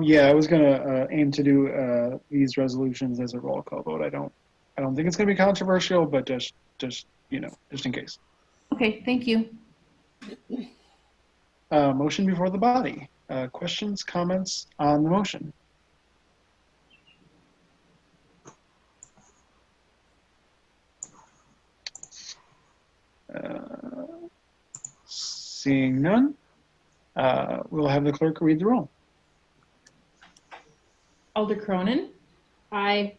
Speaker 4: Yeah, I was gonna aim to do these resolutions as a roll call vote. I don't think it's gonna be controversial, but just in case.
Speaker 1: Okay, thank you.
Speaker 4: Motion before the body. Questions, comments on the motion? Seeing none, we'll have the clerk read the roll.
Speaker 1: Alder Cronin,
Speaker 11: Aye.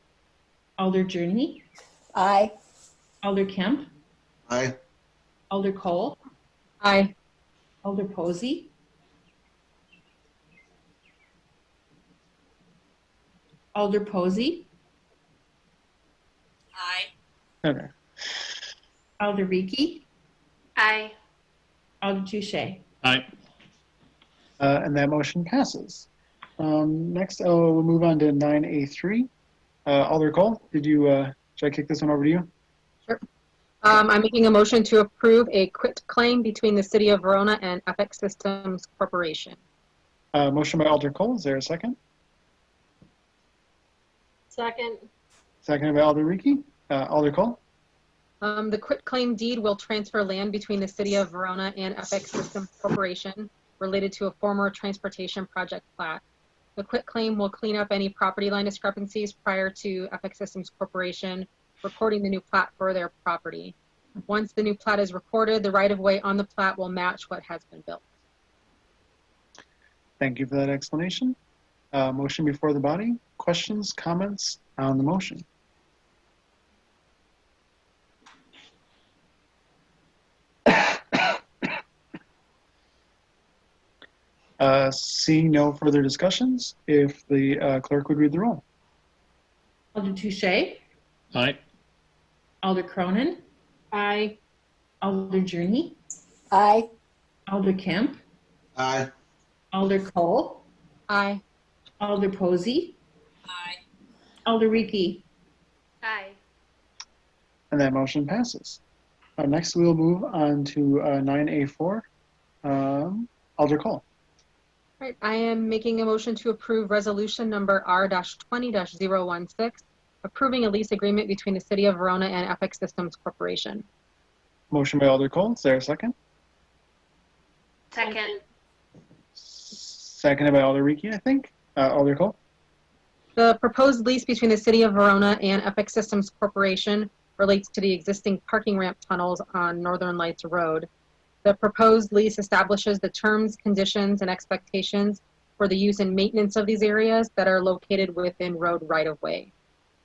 Speaker 1: Alder Journey,
Speaker 5: Aye.
Speaker 1: Alder Kemp,
Speaker 7: Aye.
Speaker 1: Alder Cole,
Speaker 12: Aye.
Speaker 1: Alder Posey, Alder Posey,
Speaker 9: Aye.
Speaker 4: Okay.
Speaker 1: Alder Ricky,
Speaker 8: Aye.
Speaker 1: Alder Touche.
Speaker 3: Aye.
Speaker 4: And that motion passes. Next, we'll move on to 9A3. Alder Cole, should I kick this one over to you?
Speaker 12: Sure. I'm making a motion to approve a quit claim between the City of Verona and FX Systems Corporation.
Speaker 4: Motion by Alder Cole. Is there a second?
Speaker 11: Second.
Speaker 4: Seconded by Alder Ricky. Alder Cole.
Speaker 12: The quit claim deed will transfer land between the City of Verona and FX Systems Corporation related to a former transportation project plat. The quit claim will clean up any property line discrepancies prior to FX Systems Corporation recording the new plat for their property. Once the new plat is recorded, the right-of-way on the plat will match what has been built.
Speaker 4: Thank you for that explanation. Motion before the body. Questions, comments on the motion? Seeing no further discussions, if the clerk would read the roll.
Speaker 1: Alder Touche,
Speaker 3: Aye.
Speaker 1: Alder Cronin,
Speaker 11: Aye.
Speaker 1: Alder Journey,
Speaker 5: Aye.
Speaker 1: Alder Kemp,
Speaker 7: Aye.
Speaker 1: Alder Cole,
Speaker 12: Aye.
Speaker 1: Alder Posey,
Speaker 9: Aye.
Speaker 1: Alder Ricky.
Speaker 8: Aye.
Speaker 4: And that motion passes. Next, we'll move on to 9A4. Alder Cole.
Speaker 12: Right. I am making a motion to approve resolution number R-20-016, approving a lease agreement between the City of Verona and FX Systems Corporation.
Speaker 4: Motion by Alder Cole. Is there a second?
Speaker 8: Second.
Speaker 4: Seconded by Alder Ricky, I think. Alder Cole.
Speaker 12: The proposed lease between the City of Verona and FX Systems Corporation relates to the existing parking ramp tunnels on Northern Lights Road. The proposed lease establishes the terms, conditions, and expectations for the use and maintenance of these areas that are located within road right-of-way.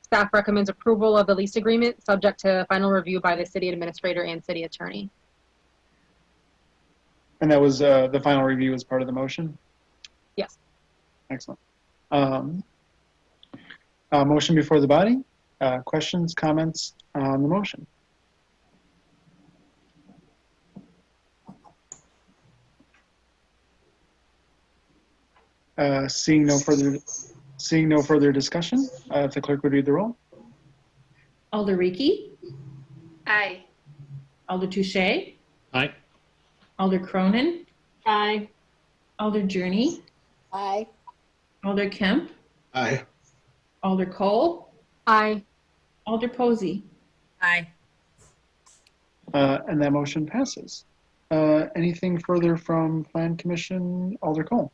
Speaker 12: Staff recommends approval of the lease agreement, subject to final review by the city administrator and city attorney.
Speaker 4: And that was the final review as part of the motion?
Speaker 12: Yes.
Speaker 4: Excellent. Motion before the body. Questions, comments on the motion? Seeing no further discussion, if the clerk would read the roll.
Speaker 1: Alder Ricky,
Speaker 8: Aye.
Speaker 1: Alder Touche,
Speaker 3: Aye.
Speaker 1: Alder Cronin,
Speaker 11: Aye.
Speaker 1: Alder Journey,
Speaker 5: Aye.
Speaker 1: Alder Kemp,
Speaker 7: Aye.
Speaker 1: Alder Cole,
Speaker 12: Aye.
Speaker 1: Alder Posey.
Speaker 9: Aye.
Speaker 4: And that motion passes. Anything further from Plan Commission, Alder Cole?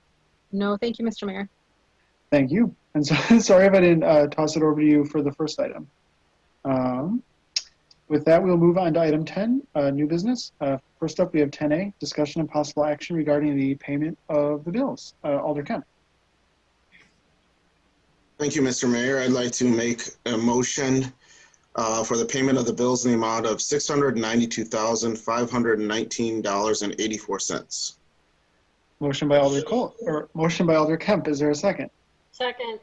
Speaker 12: No, thank you, Mr. Mayor.
Speaker 4: Thank you. And so, sorry if I didn't toss it over to you for the first item. With that, we'll move on to item 10, new business. First up, we have 10A, discussion and possible action regarding the payment of the bills. Alder Kemp.
Speaker 7: Thank you, Mr. Mayor. I'd like to make a motion for the payment of the bills in the amount of $692,519.84.
Speaker 4: Motion by Alder Cole, or motion by Alder Kemp. Is there a second?
Speaker 11: Second.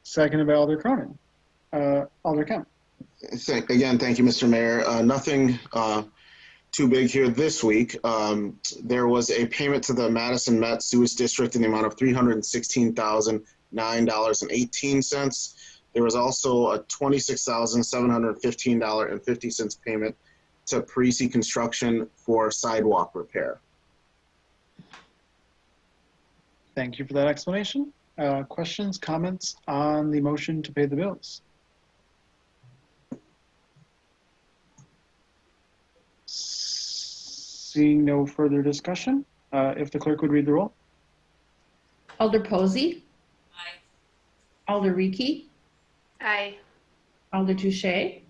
Speaker 4: Seconded by Alder Cronin. Alder Kemp.
Speaker 7: Thank you, Mr. Mayor. Nothing too big here this week. There was a payment to the Madison Met Sewage District in the amount of $316,009.18. There was also a $26,715.50 payment to Parisi Construction for sidewalk repair.
Speaker 4: Thank you for that explanation. Questions, comments on the motion to pay the bills? Seeing no further discussion, if the clerk would read the roll.
Speaker 1: Alder Posey,
Speaker 9: Aye.
Speaker 1: Alder Rieke,
Speaker 8: Aye.
Speaker 1: Alder Touche,
Speaker 3: Aye.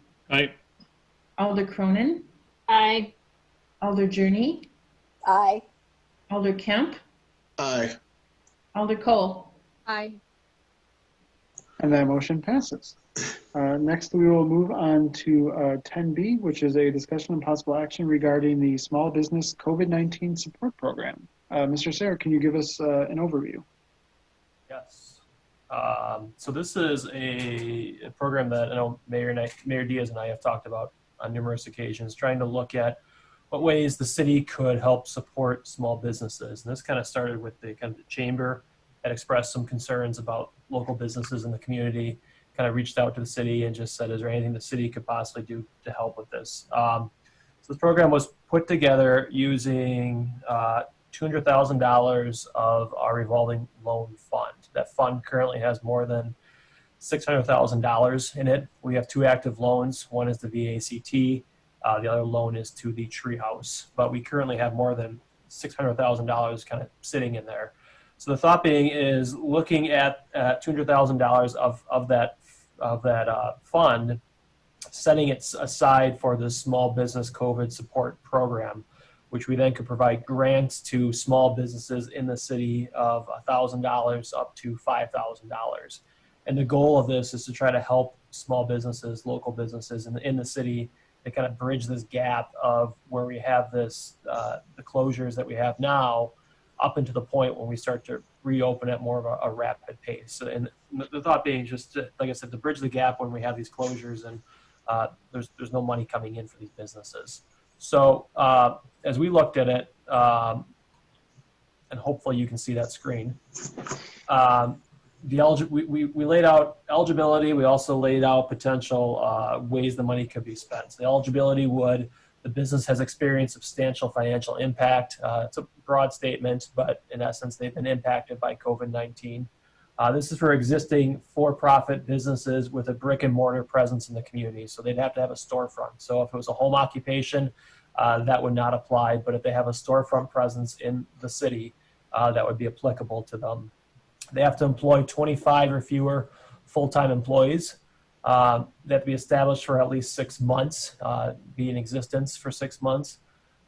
Speaker 1: Alder Cronin,
Speaker 11: Aye.
Speaker 1: Alder Journey,
Speaker 5: Aye.
Speaker 1: Alder Kemp,
Speaker 7: Aye.
Speaker 1: Alder Cole.
Speaker 12: Aye.
Speaker 4: And that motion passes. Next, we will move on to 10B, which is a discussion and possible action regarding the Small Business COVID-19 Support Program. Mr. Sayre, can you give us an overview?
Speaker 2: Yes. So this is a program that I know Mayor Diaz and I have talked about on numerous occasions, trying to look at what ways the city could help support small businesses. And this kind of started with the chamber that expressed some concerns about local businesses in the community, kind of reached out to the city and just said, is there anything the city could possibly do to help with this? So this program was put together using $200,000 of our revolving loan fund. That fund currently has more than $600,000 in it. We have two active loans. One is the VACT. The other loan is to the Treehouse. But we currently have more than $600,000 kind of sitting in there. So the thought being is looking at $200,000 of that fund, setting it aside for the small business COVID support program, which we then could provide grants to small businesses in the city of $1,000 up to $5,000. And the goal of this is to try to help small businesses, local businesses in the city to kind of bridge this gap of where we have this, the closures that we have now, up into the point when we start to reopen at more of a rapid pace. And the thought being just, like I said, to bridge the gap when we have these closures and there's no money coming in for these businesses. So as we looked at it, and hopefully you can see that screen, we laid out eligibility. We also laid out potential ways the money could be spent. So the eligibility the business has experienced substantial financial impact. It's a broad statement, but in essence, they've been impacted by COVID-19. This is for existing for-profit businesses with a brick and mortar presence in the community. So they'd have to have a storefront. So if it was a home occupation, that would not apply. But if they have a storefront presence in the city, that would be applicable to them. They have to employ 25 or fewer full-time employees. They have to be established for at least 6 months, be in existence for 6 months,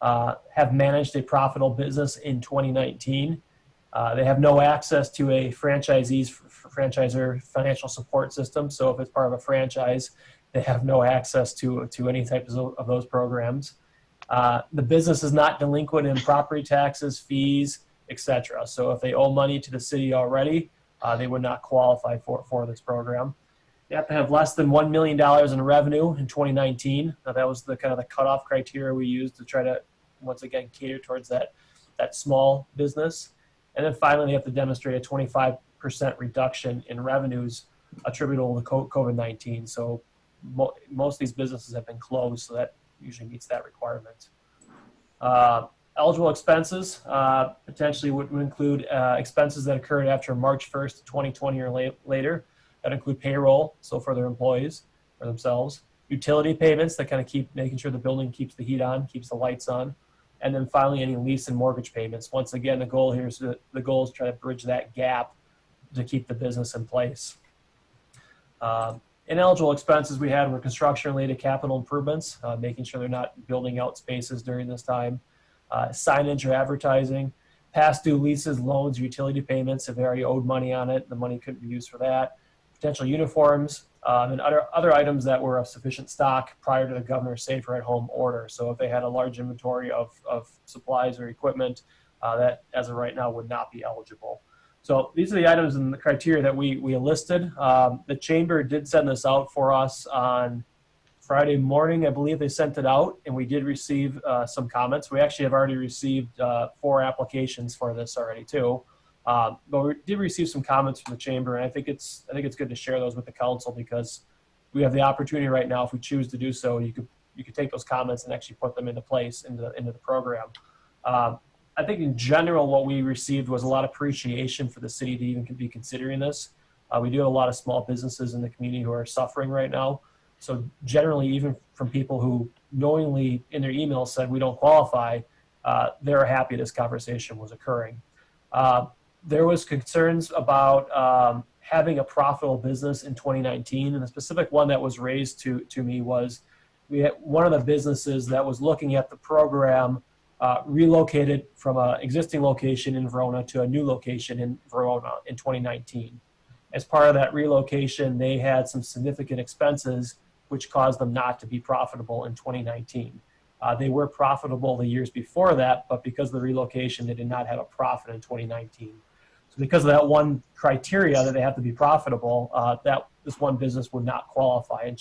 Speaker 2: have managed a profitable business in 2019. They have no access to a franchisor financial support system. So if it's part of a franchise, they have no access to any types of those programs. The business is not delinquent in property taxes, fees, etc. So if they owe money to the city already, they would not qualify for this program. They have to have less than $1 million in revenue in 2019. Now, that was the kind of the cutoff criteria we used to try to, once again, cater towards that small business. And then finally, they have to demonstrate a 25% reduction in revenues attributable to COVID-19. So most of these businesses have been closed, so that usually meets that requirement. Eligible expenses potentially would include expenses that occurred after March 1st, 2020 or later. That include payroll, so for their employees or themselves, utility payments that kind of keep making sure the building keeps the heat on, keeps the lights on, and then finally any lease and mortgage payments. Once again, the goal here is to try to bridge that gap to keep the business in place. Ineligible expenses we had were construction-related capital improvements, making sure they're not building out spaces during this time, signage or advertising, past due leases, loans, utility payments. If they already owed money on it, the money couldn't be used for that. Potential uniforms, and other items that were of sufficient stock prior to the governor's safer at home order. So if they had a large inventory of supplies or equipment, that as of right now would not be eligible. So these are the items and the criteria that we enlisted. The chamber did send this out for us on Friday morning. I believe they sent it out, and we did receive some comments. We actually have already received 4 applications for this already too. But we did receive some comments from the chamber, and I think it's good to share those with the council, because we have the opportunity right now, if we choose to do so, you could take those comments and actually put them into place into the program. I think in general, what we received was a lot of appreciation for the city to even be considering this. We do have a lot of small businesses in the community who are suffering right now. So generally, even from people who knowingly in their emails said we don't qualify, they're happy this conversation was occurring. There was concerns about having a profitable business in 2019, and the specific one that was raised to me was we had one of the businesses that was looking at the program relocated from an existing location in Verona to a new location in Verona in 2019. As part of that relocation, they had some significant expenses which caused them not to be profitable in 2019. They were profitable the years before that, but because of the relocation, they did not have a profit in 2019. So because of that one criteria that they have to be profitable, that this one business would not qualify. And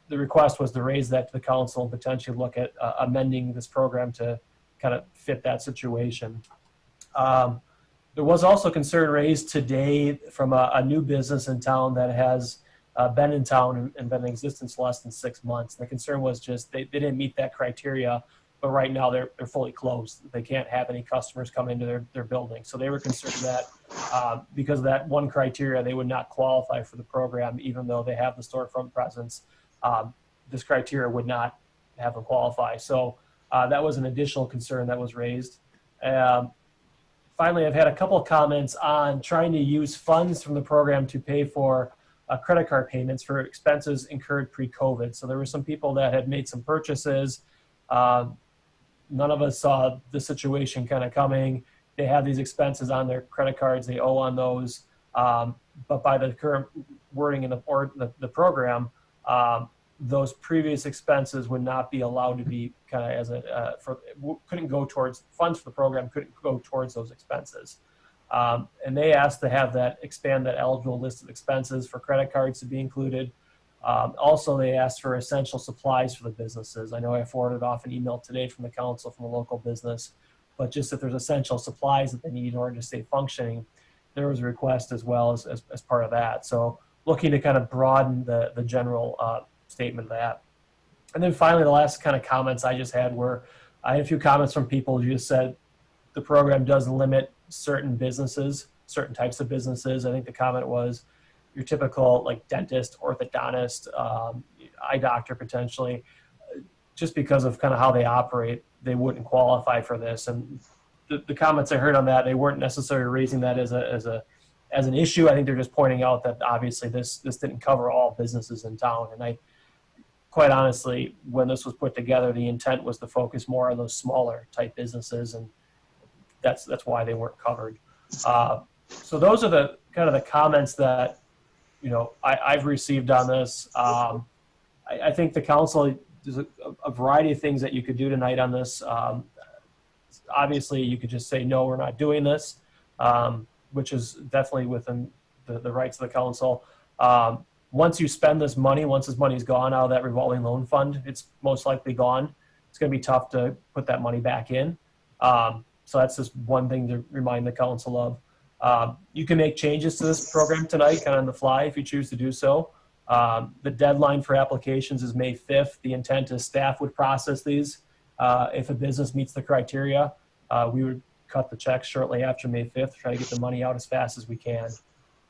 Speaker 2: the request was to raise that to the council and potentially look at amending this program to kind of fit that situation. There was also concern raised today from a new business in town that has been in town and been in existence less than 6 months. The concern was just they didn't meet that criteria, but right now they're fully closed. They can't have any customers come into their building. So they were concerned that because of that one criteria, they would not qualify for the program, even though they have the storefront presence. This criteria would not have them qualify. So that was an additional concern that was raised. Finally, I've had a couple of comments on trying to use funds from the program to pay for credit card payments for expenses incurred pre-COVID. So there were some people that had made some purchases. None of us saw the situation kind of coming. They have these expenses on their credit cards. They owe on those. But by the current wording in the program, those previous expenses would not be allowed to be kind of couldn't go towards funds for the program, couldn't go towards those expenses. And they asked to expand that eligible list of expenses for credit cards to be included. Also, they asked for essential supplies for the businesses. I know I forwarded off an email today from the council from a local business, but just if there's essential supplies that they need in order to stay functioning, there was a request as well as part of that. So looking to kind of broaden the general statement of that. And then finally, the last kind of comments I just had were, I had a few comments from people who just said the program does limit certain businesses, certain types of businesses. I think the comment was your typical like dentist, orthodontist, eye doctor potentially, just because of kind of how they operate, they wouldn't qualify for this. And the comments I heard on that, they weren't necessarily raising that as an issue. I think they're just pointing out that obviously this didn't cover all businesses in town. And quite honestly, when this was put together, the intent was to focus more on those smaller type businesses, and that's why they weren't covered. So those are the kind of the comments that I've received on this. I think the council, there's a variety of things that you could do tonight on this. Obviously, you could just say, no, we're not doing this, which is definitely within the rights of the council. Once you spend this money, once this money's gone out of that revolving loan fund, it's most likely gone. It's going to be tough to put that money back in. So that's just one thing to remind the council of. You can make changes to this program tonight, kind of on the fly, if you choose to do so. The deadline for applications is May 5th. The intent is staff would process these. If a business meets the criteria, we would cut the checks shortly after May 5th, try to get the money out as fast as we can.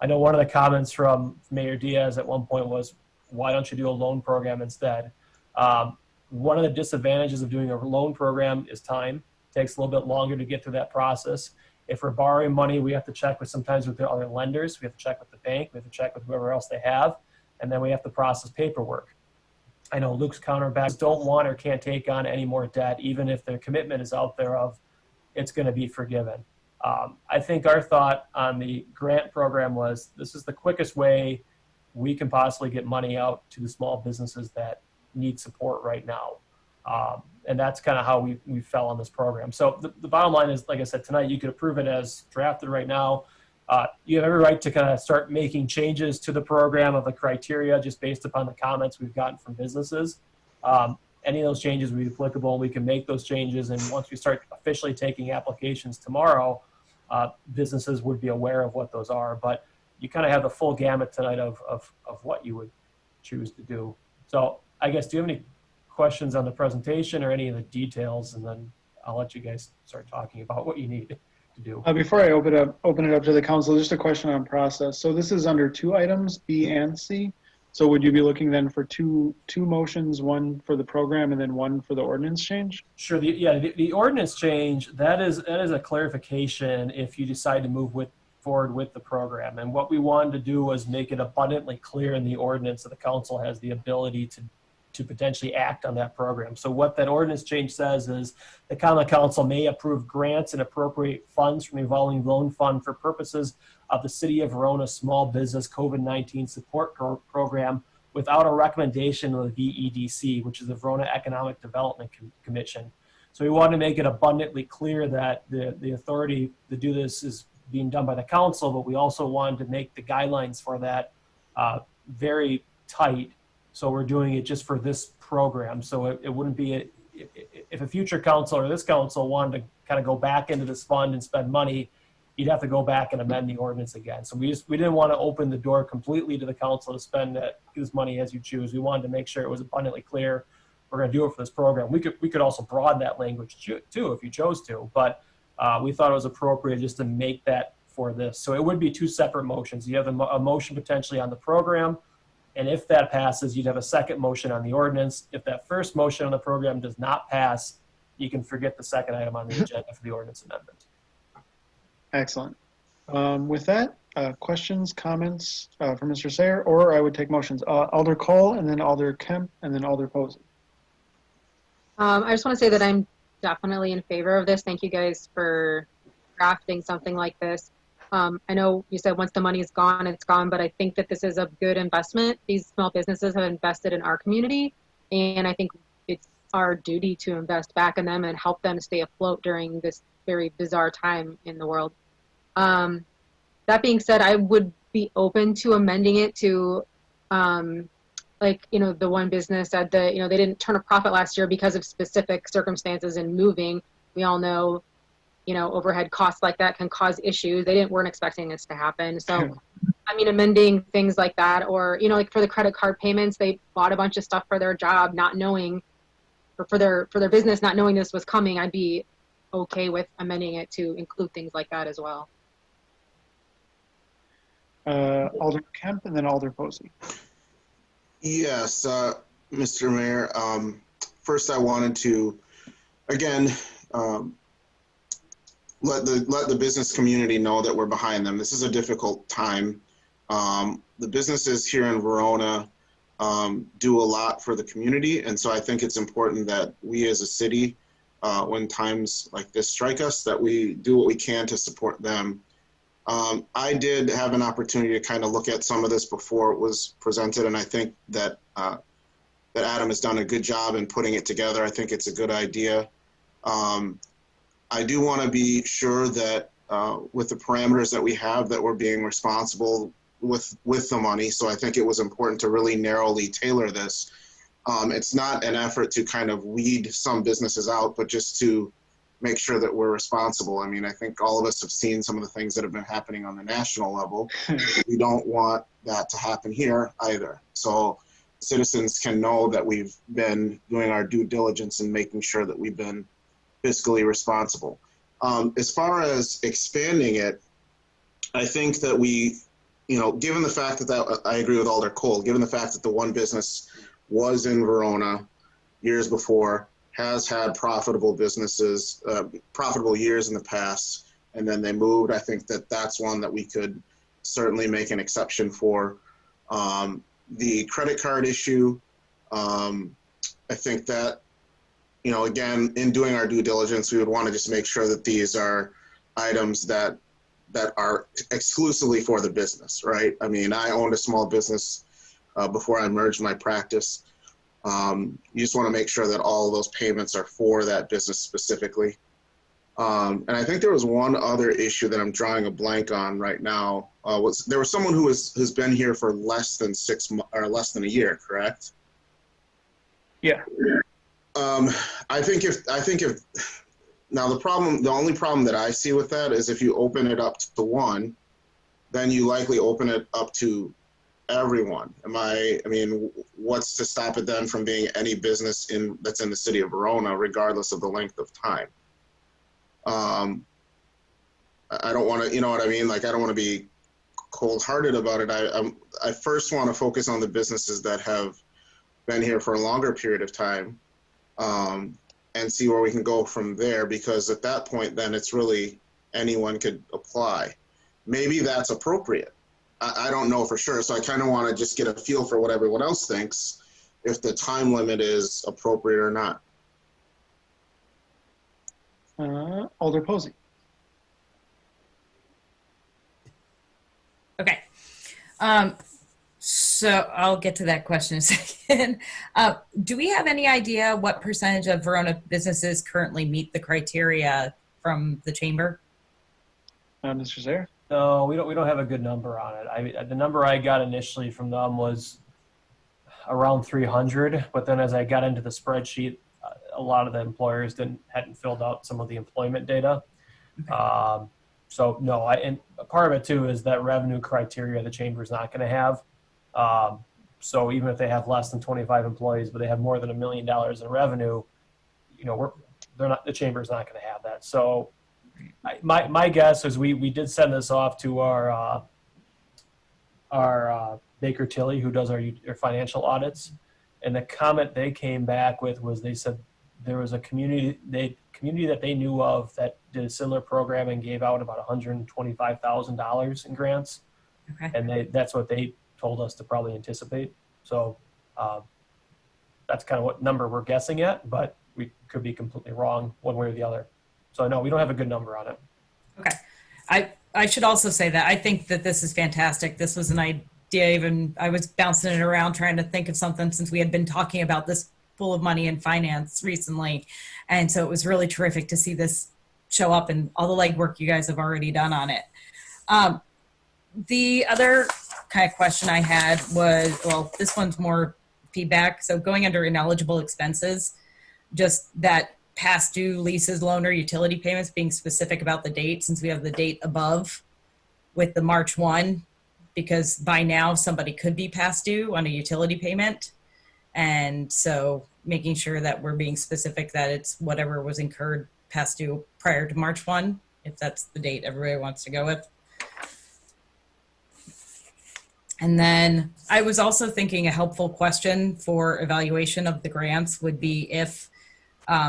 Speaker 2: I know one of the comments from Mayor Diaz at one point was, why don't you do a loan program instead? One of the disadvantages of doing a loan program is time. It takes a little bit longer to get through that process. If we're borrowing money, we have to check sometimes with the other lenders. We have to check with the bank. We have to check with whoever else they have. and then we have to process paperwork. I know Luke's counterbacks don't want or can't take on any more debt, even if their commitment is out there of it's going to be forgiven. I think our thought on the grant program was this is the quickest way we can possibly get money out to the small businesses that need support right now. And that's kind of how we fell on this program. So the bottom line is, like I said, tonight you could approve it as drafted right now. You have every right to kind of start making changes to the program of the criteria just based upon the comments we've gotten from businesses. Any of those changes would be applicable. We can make those changes. And once we start officially taking applications tomorrow, businesses would be aware of what those are. But you kind of have the full gamut tonight of what you would choose to do. So I guess, do you have any questions on the presentation or any of the details? And then I'll let you guys start talking about what you need to do.
Speaker 4: Before I open it up to the council, just a question on process. So this is under 2 items, B and C. So would you be looking then for two motions, one for the program and then one for the ordinance change?
Speaker 2: Sure. The ordinance change, that is a clarification if you decide to move forward with the program. And what we wanted to do was make it abundantly clear in the ordinance that the council has the ability to potentially act on that program. So what that ordinance change says is the common council may approve grants and appropriate funds from the revolving loan fund for purposes of the City of Verona Small Business COVID-19 Support Program without a recommendation of the VEDC, which is the Verona Economic Development Commission. So we want to make it abundantly clear that the authority to do this is being done by the council, but we also wanted to make the guidelines for that very tight. So we're doing it just for this program. So it wouldn't be, if a future council or this council wanted to kind of go back into this fund and spend money, you'd have to go back and amend the ordinance again. So we didn't want to open the door completely to the council to spend this money as you choose. We wanted to make sure it was abundantly clear we're going to do it for this program. We could also broaden that language too if you chose to, but we thought it was appropriate just to make that for this. So it would be 2 separate motions. You have a motion potentially on the program, and if that passes, you'd have a second motion on the ordinance. If that first motion on the program does not pass, you can forget the second item on the agenda for the ordinance amendment.
Speaker 4: Excellent. With that, questions, comments from Mr. Sayer, or I would take motions. Alder Cole, and then Alder Kemp, and then Alder Posey.
Speaker 12: I just want to say that I'm definitely in favor of this. Thank you guys for drafting something like this. I know you said once the money is gone, it's gone, but I think that this is a good investment. These small businesses have invested in our community, and I think it's our duty to invest back in them and help them stay afloat during this very bizarre time in the world. That being said, I would be open to amending it to, the one business said that, they didn't turn a profit last year because of specific circumstances in moving. We all know, overhead costs like that can cause issues. They weren't expecting this to happen. So, amending things like that, or, like for the credit card payments, they bought a bunch of stuff for their job, not knowing, or for their business, not knowing this was coming. I'd be okay with amending it to include things like that as well.
Speaker 4: Alder Kemp, and then Alder Posey.
Speaker 7: Yes, Mr. Mayor. First, I wanted to, again, let the business community know that we're behind them. This is a difficult time. The businesses here in Verona do a lot for the community, and so I think it's important that we as a city, when times like this strike us, that we do what we can to support them. I did have an opportunity to kind of look at some of this before it was presented, and I think that that Adam has done a good job in putting it together. I think it's a good idea. I do want to be sure that with the parameters that we have, that we're being responsible with the money. So I think it was important to really narrowly tailor this. It's not an effort to kind of weed some businesses out, but just to make sure that we're responsible. I mean, I think all of us have seen some of the things that have been happening on the national level. We don't want that to happen here either. So citizens can know that we've been doing our due diligence and making sure that we've been fiscally responsible. As far as expanding it, I think that we, given the fact that I agree with Alder Cole, given the fact that the one business was in Verona years before, has had profitable businesses, profitable years in the past, and then they moved. I think that that's one that we could certainly make an exception for. the credit card issue, I think that, you know, again, in doing our due diligence, we would want to just make sure that these are items that are exclusively for the business, right? I mean, I owned a small business before I merged my practice. You just want to make sure that all of those payments are for that business specifically. And I think there was one other issue that I'm drawing a blank on right now. There was someone who's been here for less than 6 months or less than a year, correct?
Speaker 4: Yeah.
Speaker 7: I think if now the only problem that I see with that is if you open it up to one, then you likely open it up to everyone. I mean, what's to stop it then from being any business that's in the city of Verona, regardless of the length of time? I don't want to, you know what I mean? Like, I don't want to be cold-hearted about it. I first want to focus on the businesses that have been here for a longer period of time, and see where we can go from there, because at that point, then it's really anyone could apply. Maybe that's appropriate. I don't know for sure. So I kind of want to just get a feel for what everyone else thinks, if the time limit is appropriate or not.
Speaker 4: Alder Posey.
Speaker 9: Okay. So I'll get to that question in a second. Do we have any idea what percentage of Verona businesses currently meet the criteria from the chamber?
Speaker 4: Mr. Zaire?
Speaker 2: No, we don't have a good number on it. The number I got initially from them was around 300, but then as I got into the spreadsheet, a lot of the employers hadn't filled out some of the employment data. Okay. So no, and part of it too is that revenue criteria the chamber's not going to have. So even if they have less than 25 employees, but they have more than $1 million in revenue, you know, the chamber's not going to have that. So my guess is we did send this off to our Baker Tilly, who does our financial audits, and the comment they came back with was they said there was a community that they knew of that did a similar program and gave out about $125,000 in grants.
Speaker 9: Okay.
Speaker 2: And that's what they told us to probably anticipate. So that's kind of what number we're guessing at, but we could be completely wrong one way or the other. So no, we don't have a good number on it.
Speaker 9: Okay. I should also say that I think that this is fantastic. This was an idea, I was bouncing it around trying to think of something since we had been talking about this pool of money in finance recently. And so it was really terrific to see this show up and all the legwork you guys have already done on it. The other kind of question I had was, well, this one's more feedback. So going under ineligible expenses, just that past due leases, loan, or utility payments, being specific about the date, since we have the date above with the March 1, because by now somebody could be past due on a utility payment. And so making sure that we're being specific that it's whatever was incurred past due prior to March 1, if that's the date everybody wants to go with. And then I was also thinking a helpful question for evaluation of the grants would be if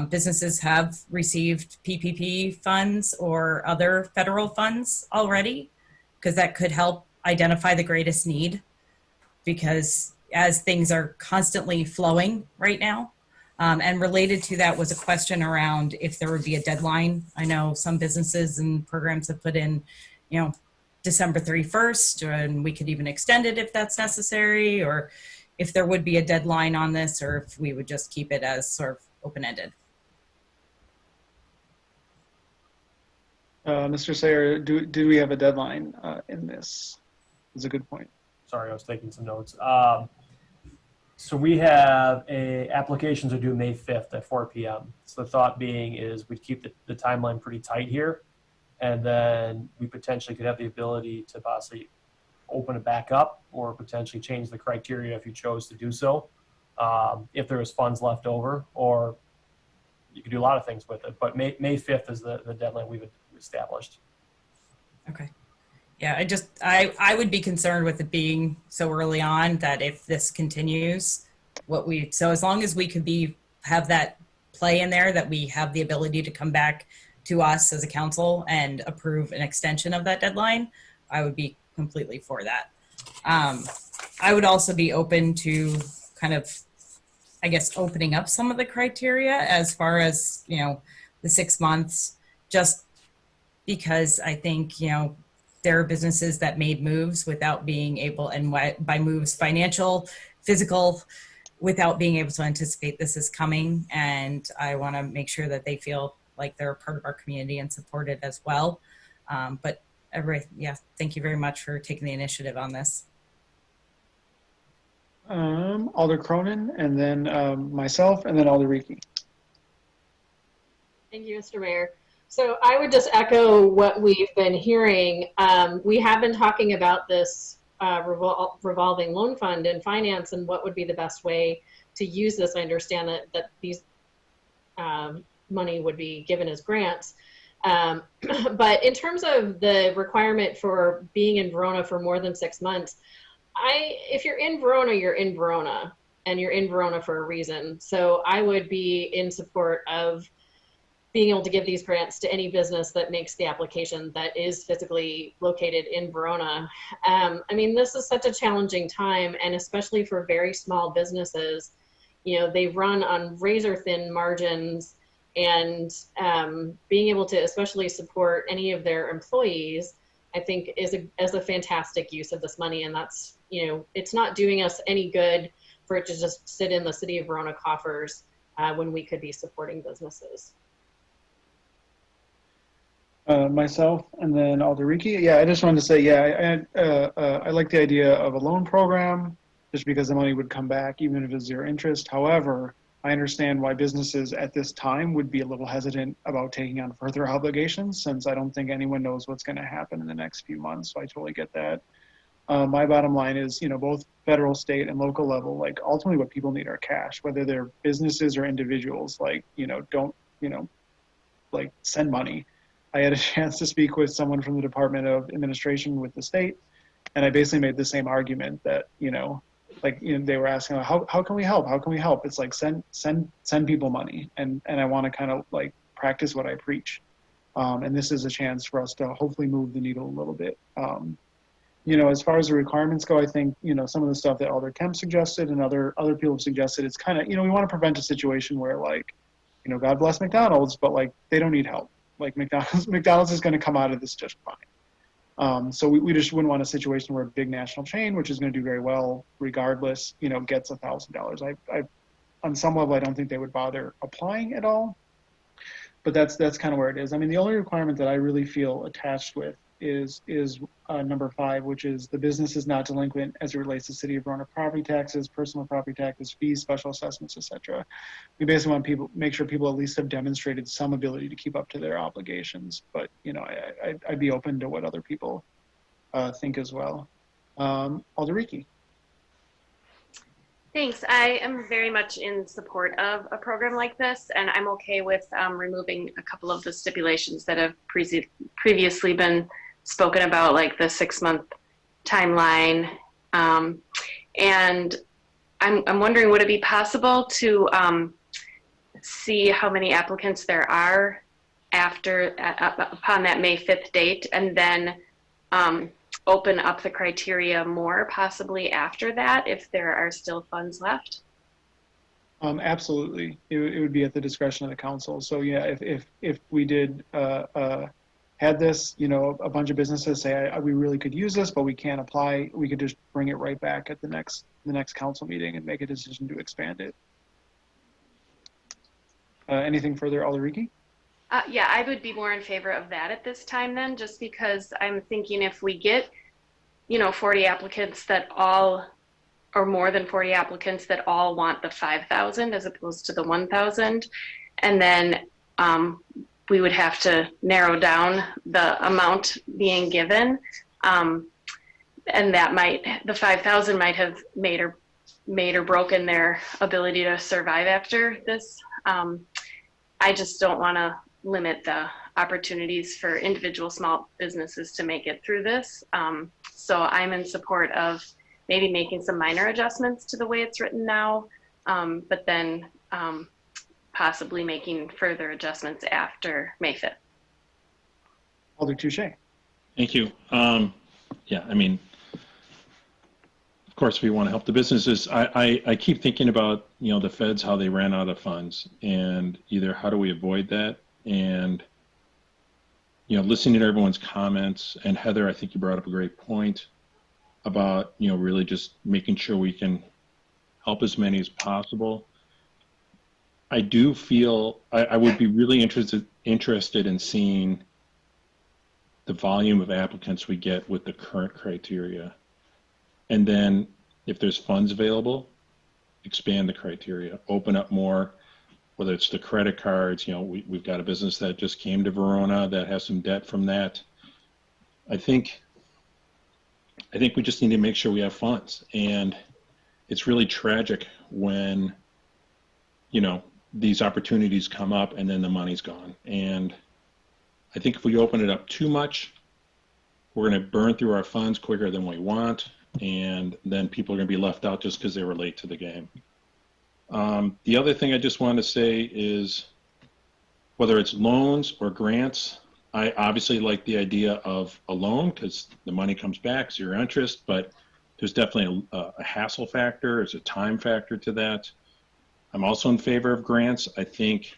Speaker 9: businesses have received PPP funds or other federal funds already, because that could help identify the greatest need, because as things are constantly flowing right now. And related to that was a question around if there would be a deadline. I know some businesses and programs have put in, you know, December 31st, and we could even extend it if that's necessary, or if there would be a deadline on this, or if we would just keep it as sort of open-ended.
Speaker 4: Mr. Sayer, do we have a deadline in this? That's a good point.
Speaker 2: Sorry, I was taking some notes. So we have applications are due May 5th at 4 p.m. So the thought being is we keep the timeline pretty tight here, and then we potentially could have the ability to possibly open it back up or potentially change the criteria if you chose to do so, if there was funds left over, or you could do a lot of things with it. But May 5th is the deadline we've established.
Speaker 9: Okay. Yeah, I would be concerned with it being so early on that if this continues, so as long as we could have that play in there, that we have the ability to come back to us as a council and approve an extension of that deadline, I would be completely for that. I would also be open to kind of, I guess, opening up some of the criteria as far as, the 6 months, just because I think, there are businesses that made moves without being able, and by moves, financial, physical, without being able to anticipate this is coming. And I want to make sure that they feel like they're a part of our community and supported as well. Thank you very much for taking the initiative on this.
Speaker 4: Alder Cronin, and then myself, and then Alder Rieke.
Speaker 11: Thank you, Mr. Mayor. So I would just echo what we've been hearing. We have been talking about this revolving loan fund and finance and what would be the best way to use this. I understand that these money would be given as grants. But in terms of the requirement for being in Verona for more than 6 months, if you're in Verona, you're in Verona, and you're in Verona for a reason. So I would be in support of being able to give these grants to any business that makes the application that is physically located in Verona. This is such a challenging time, and especially for very small businesses, they run on razor thin margins, and being able to especially support any of their employees, I think is a fantastic use of this money. And that's, it's not doing us any good for it to just sit in the city of Verona coffers when we could be supporting businesses.
Speaker 4: Myself, and then Alder Rieke. Yeah, I just wanted to say, I like the idea of a loan program just because the money would come back even if it's zero interest. However, I understand why businesses at this time would be a little hesitant about taking on further obligations, since I don't think anyone knows what's going to happen in the next few months. So I totally get that. My bottom line is, both federal, state, and local level, like ultimately what people need are cash, whether they're businesses or individuals. Send money. I had a chance to speak with someone from the Department of Administration with the state, and I basically made the same argument that, they were asking, how can we help? How can we help? It's like, send people money. And I want to kind of practice what I preach. And this is a chance for us to hopefully move the needle a little bit. As far as the requirements go, I think, some of the stuff that Alder Kemp suggested and other people have suggested, it's kind of, we want to prevent a situation where God bless McDonald's, but they don't need help. McDonald's is going to come out of this just fine. So we just wouldn't want a situation where a big national chain, which is going to do very well regardless, gets $1,000. On some level, I don't think they would bother applying at all. But that's kind of where it is. The only requirement that I really feel attached with is number 5, which is the business is not delinquent as it relates to city of Verona property taxes, personal property taxes, fees, special assessments, etc. We basically want make sure people at least have demonstrated some ability to keep up to their obligations. But I'd be open to what other people think as well. Alder Rieke.
Speaker 8: Thanks. I am very much in support of a program like this, and I'm okay with removing a couple of the stipulations that have previously been spoken about, like the 6-month timeline. And I'm wondering, would it be possible to see how many applicants there are upon that May 5th date, and then open up the criteria more possibly after that if there are still funds left?
Speaker 4: Absolutely. It would be at the discretion of the council. So yeah, if we did had this, a bunch of businesses say, we really could use this, but we can't apply, we could just bring it right back at the next council meeting and make a decision to expand it. Anything further, Alder Rieke?
Speaker 8: Yeah, I would be more in favor of that at this time then, just because I'm thinking if we get, 40 applicants that all, or more than 40 applicants that all want the 5,000 as opposed to the 1,000, and then we would have to narrow down the amount being given, and that the 5,000 might have made or broken their ability to survive after this. I just don't want to limit the opportunities for individual small businesses to make it through this. So I'm in support of maybe making some minor adjustments to the way it's written now, but then possibly making further adjustments after May 5th.
Speaker 4: Alder Touche.
Speaker 3: Thank you. of course, we want to help the businesses. I keep thinking about, the feds, how they ran out of funds, and either how do we avoid that, and listening to everyone's comments. And Heather, I think you brought up a great point about, really just making sure we can help as many as possible. I do feel I would be really interested in seeing the volume of applicants we get with the current criteria. And then if there's funds available, expand the criteria, open up more, whether it's the credit cards. We've got a business that just came to Verona that has some debt from that. I think we just need to make sure we have funds. And it's really tragic when, these opportunities come up and then the money's gone. And I think if we open it up too much, we're going to burn through our funds quicker than we want. And then people are going to be left out just because they were late to the game. The other thing I just want to say is, whether it's loans or grants, I obviously like the idea of a loan because the money comes back, zero interest, but there's definitely a hassle factor, there's a time factor to that. I'm also in favor of grants. I think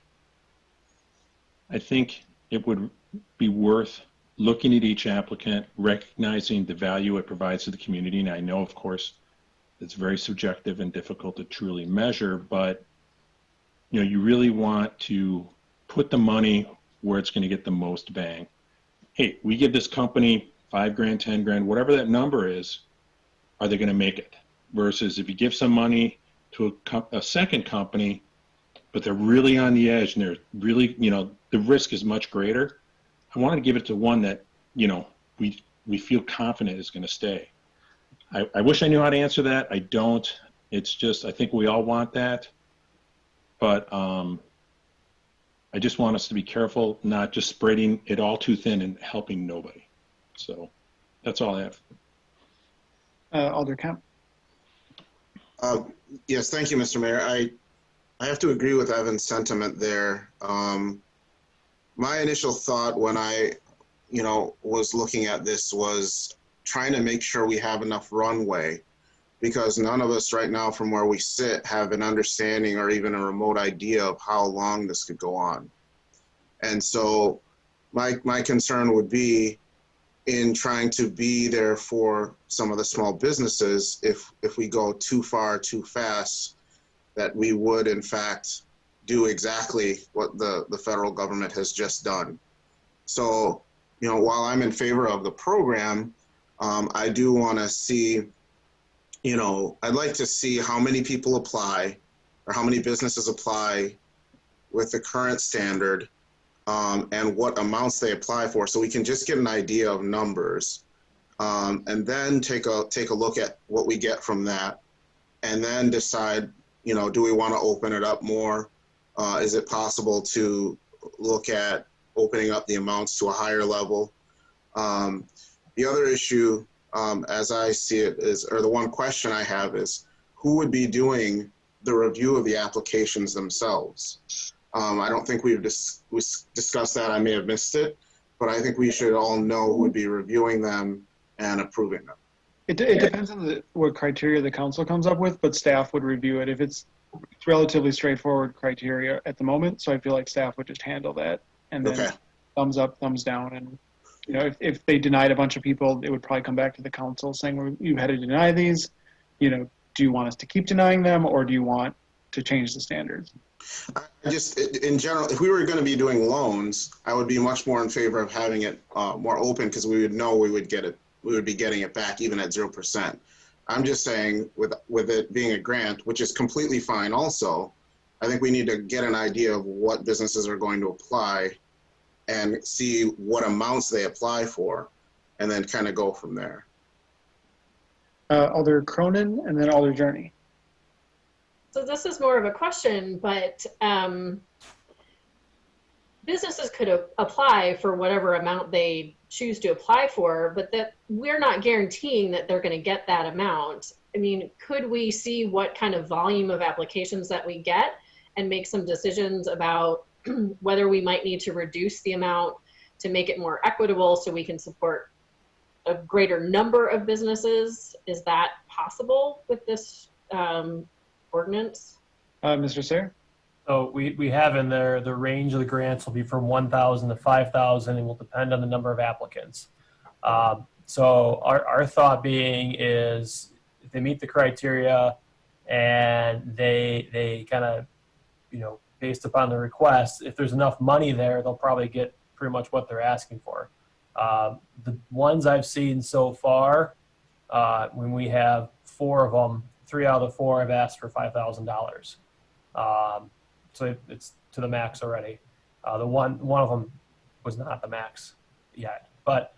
Speaker 3: it would be worth looking at each applicant, recognizing the value it provides to the community. And I know, of course, it's very subjective and difficult to truly measure, but you really want to put the money where it's going to get the most bang. Hey, we give this company $5,000, $10,000, whatever that number is, are they going to make it? Versus if you give some money to a second company, but they're really on the edge and they're really, the risk is much greater. I want to give it to one that, we feel confident is going to stay. I wish I knew how to answer that. I don't. It's just, I think we all want that. But I just want us to be careful, not just spreading it all too thin and helping nobody. So that's all I have.
Speaker 4: Alder Kemp.
Speaker 7: Yes, thank you, Mr. Mayor. I have to agree with Evan's sentiment there. My initial thought when I, was looking at this was trying to make sure we have enough runway, because none of us right now from where we sit have an understanding or even a remote idea of how long this could go on. And so my concern would be in trying to be there for some of the small businesses, if we go too far, too fast, that we would in fact do exactly what the federal government has just done. So, while I'm in favor of the program, I do want to see, I'd like to see how many people apply or how many businesses apply with the current standard, and what amounts they apply for, so we can just get an idea of numbers, and then take a look at what we get from that, and then decide, do we want to open it up more? Is it possible to look at opening up the amounts to a higher level? The other issue, as I see it, or the one question I have is, who would be doing the review of the applications themselves? I don't think we've discussed that. I may have missed it, but I think we should all know who would be reviewing them and approving them.
Speaker 4: It depends on what criteria the council comes up with, but staff would review it. If it's relatively straightforward criteria at the moment, so I feel like staff would just handle that, and then thumbs up, thumbs down. And if they denied a bunch of people, it would probably come back to the council saying, you had to deny these. Do you want us to keep denying them, or do you want to change the standards?
Speaker 7: Just in general, if we were going to be doing loans, I would be much more in favor of having it more open, because we would know we would be getting it back even at 0%. I'm just saying with it being a grant, which is completely fine also, I think we need to get an idea of what businesses are going to apply and see what amounts they apply for, and then kind of go from there.
Speaker 4: Alder Cronin, and then Alder Journey.
Speaker 11: So this is more of a question, but businesses could apply for whatever amount they choose to apply for, but that we're not guaranteeing that they're going to get that amount. I mean, could we see what kind of volume of applications that we get and make some decisions about whether we might need to reduce the amount to make it more equitable so we can support a greater number of businesses. Is that possible with this ordinance?
Speaker 4: Mr. Sayre?
Speaker 2: So we have in there, the range of the grants will be from 1,000 to 5,000 and will depend on the number of applicants. So our thought being is if they meet the criteria and they kind of, based upon the request, if there's enough money there, they'll probably get pretty much what they're asking for. The ones I've seen so far, when we have 4 of them, 3 out of the 4 have asked for $5,000. So it's to the max already. The one of them was not the max yet. But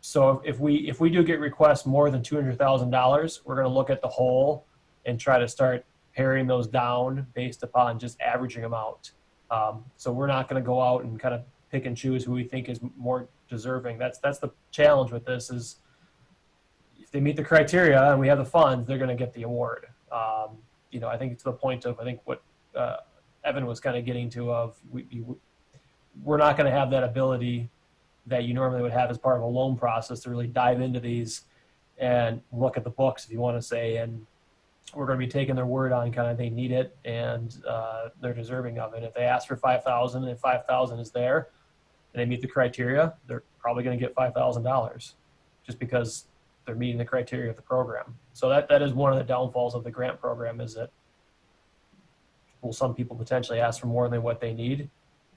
Speaker 2: so if we do get requests more than $200,000, we're going to look at the whole and try to start paring those down based upon just averaging them out. So we're not going to go out and kind of pick and choose who we think is more deserving. That's the challenge with this is if they meet the criteria and we have the funds, they're going to get the award. I think to the point of, I think what Evan was kind of getting to of we're not going to have that ability that you normally would have as part of a loan process to really dive into these and look at the books, if you want to say, and we're going to be taking their word on kind of they need it and they're deserving of it. If they ask for 5,000 and 5,000 is there and they meet the criteria, they're probably going to get $5,000 just because they're meeting the criteria of the program. So that is one of the downfalls of the grant program is that will some people potentially ask for more than what they need?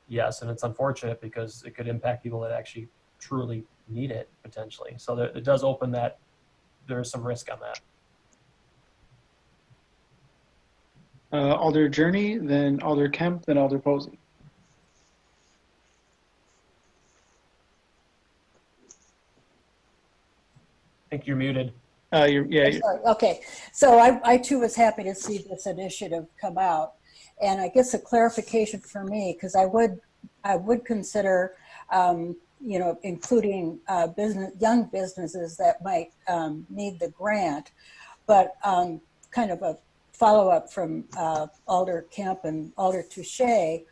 Speaker 2: Yes, and it's unfortunate because it could impact people that actually truly need it potentially. So it does open that there is some risk on that.
Speaker 4: Alder Journey, then Alder Kemp, then Alder Posey.
Speaker 2: I think you're muted.
Speaker 4: You're
Speaker 5: Sorry. Okay, so I too was happy to see this initiative come out, and I guess a clarification for me because I would consider including young businesses that might need the grant, but kind of a follow up from Alder Kemp and Alder Touche.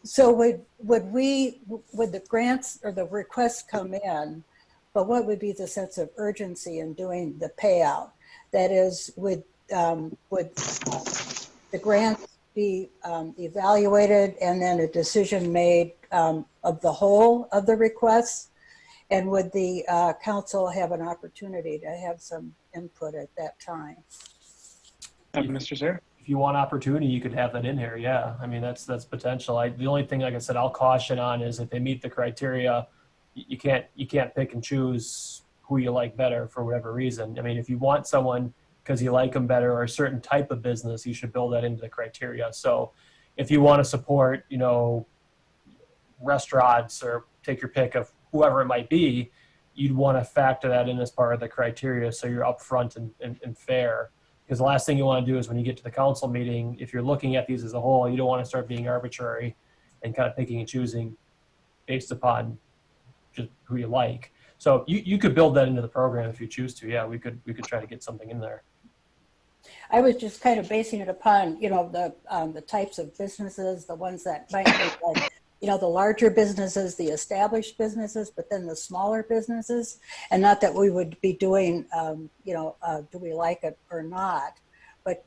Speaker 5: So would the grants or the requests come in? But what would be the sense of urgency in doing the payout? That is, would the grants be evaluated and then a decision made of the whole of the requests? And would the council have an opportunity to have some input at that time?
Speaker 4: Mr. Sayre?
Speaker 2: If you want opportunity, you could have that in here. Yeah, I mean that's potential. The only thing, like I said, I'll caution on is if they meet the criteria. You can't pick and choose who you like better for whatever reason. I mean, if you want someone because you like them better or a certain type of business, you should build that into the criteria. So if you want to support, restaurants or take your pick of whoever it might be, you'd want to factor that in as part of the criteria so you're upfront and fair. Because the last thing you want to do is when you get to the council meeting, if you're looking at these as a whole, you don't want to start being arbitrary and kind of picking and choosing based upon just who you like. So you could build that into the program if you choose to. Yeah, we could try to get something in there.
Speaker 5: I was just kind of basing it upon, the types of businesses, the ones that might be like, the larger businesses, the established businesses, but then the smaller businesses, and not that we would be doing, do we like it or not, but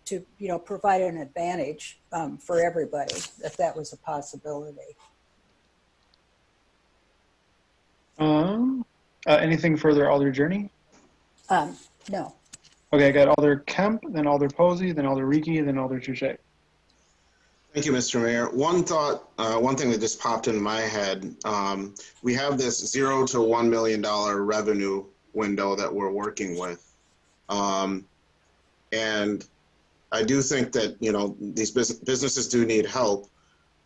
Speaker 5: to, provide an advantage for everybody, if that was a possibility.
Speaker 4: Anything further, Alder Journey?
Speaker 5: No.
Speaker 4: Okay, I got Alder Kemp, then Alder Posey, then Alder Rieke, then Alder Touche.
Speaker 7: Thank you, Mr. Mayor. One thing that just popped into my head, we have this $0 to $1 million revenue window that we're working with. And I do think that, these businesses do need help.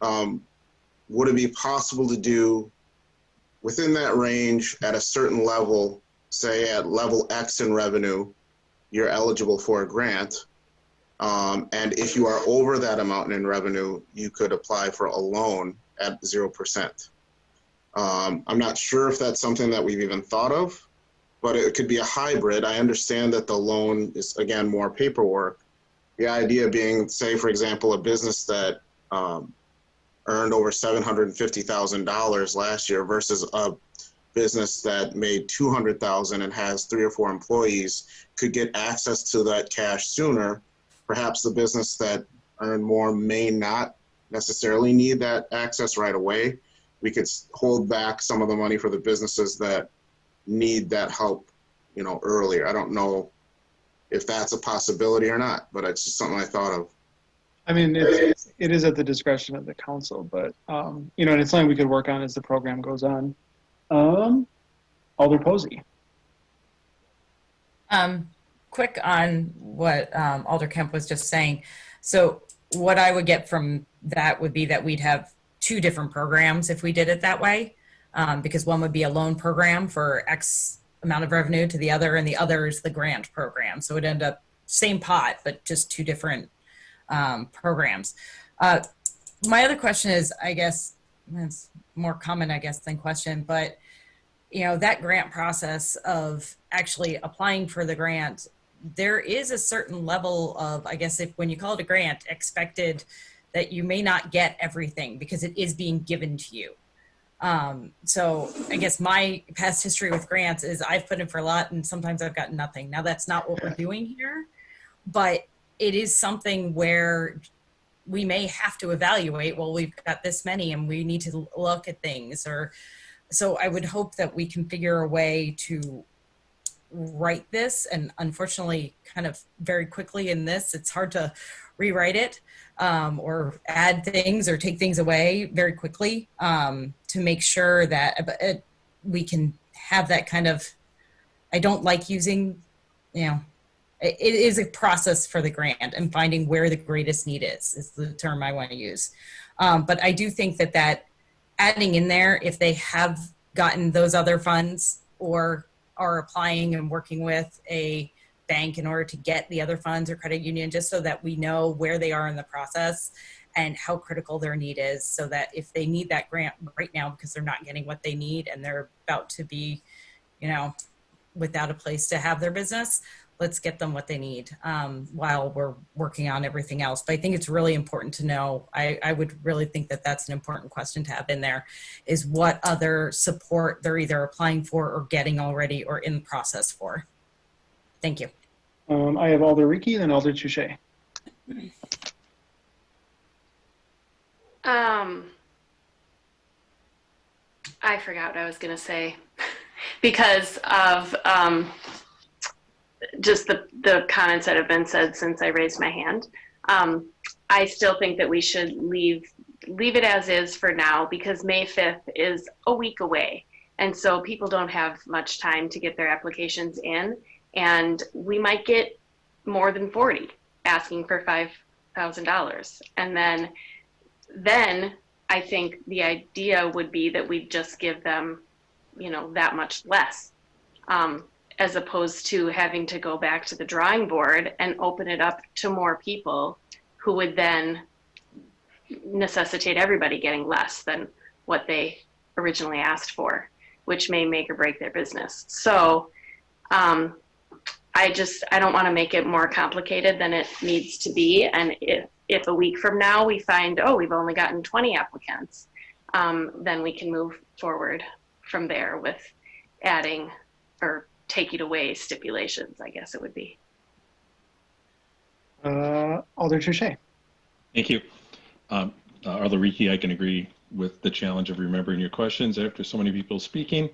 Speaker 7: Would it be possible to do within that range at a certain level, say at level X in revenue, you're eligible for a grant. And if you are over that amount in revenue, you could apply for a loan at 0%. I'm not sure if that's something that we've even thought of, but it could be a hybrid. I understand that the loan is, again, more paperwork. The idea being, say, for example, a business that earned over $750,000 last year versus a business that made 200,000 and has 3 or 4 employees could get access to that cash sooner. Perhaps the business that earned more may not necessarily need that access right away. We could hold back some of the money for the businesses that need that help, you know, earlier. I don't know if that's a possibility or not, but it's just something I thought of.
Speaker 4: I mean, it is at the discretion of the council, but, you know, and it's something we could work on as the program goes on. Alder Posey.
Speaker 9: Quick on what Alder Kemp was just saying. So what I would get from that would be that we'd have 2 different programs if we did it that way, because one would be a loan program for X amount of revenue to the other, and the other is the grant program. So it'd end up same pot, but just 2 different programs. My other question is, I guess, it's more comment, I guess, than question, but you know, that grant process of actually applying for the grant, there is a certain level of, I guess, if when you call it a grant, expected that you may not get everything because it is being given to you. So I guess my past history with grants is I've put in for a lot and sometimes I've gotten nothing. Now that's not what we're doing here, but it is something where we may have to evaluate, well, we've got this many and we need to look at things, or so I would hope that we can figure a way to write this, and unfortunately kind of very quickly in this, it's hard to rewrite it or add things or take things away very quickly to make sure that we can have that kind of, I don't like using, you know, it is a process for the grant and finding where the greatest need is the term I want to use. But I do think that adding in there, if they have gotten those other funds or are applying and working with a bank in order to get the other funds or credit union, just so that we know where they are in the process and how critical their need is, so that if they need that grant right now because they're not getting what they need and they're about to be, you know, without a place to have their business, let's get them what they need while we're working on everything else. But I think it's really important to know, I would really think that that's an important question to have in there, is what other support they're either applying for or getting already or in the process for. Thank you.
Speaker 4: I have Alder Ricky, then Alder Touche.
Speaker 8: I forgot what I was going to say because of just the comments that have been said since I raised my hand. I still think that we should leave it as is for now, because May 5th is a week away. And so people don't have much time to get their applications in, and we might get more than 40 asking for $5,000. And then I think the idea would be that we just give them, you know, that much less, as opposed to having to go back to the drawing board and open it up to more people who would then necessitate everybody getting less than what they originally asked for, which may make or break their business. So I don't want to make it more complicated than it needs to be. And if a week from now we find, oh, we've only gotten 20 applicants, then we can move forward from there with adding or taking away stipulations, I guess it would be.
Speaker 4: Alder Touche.
Speaker 3: Thank you. Alder Ricky, I can agree with the challenge of remembering your questions after so many people speaking.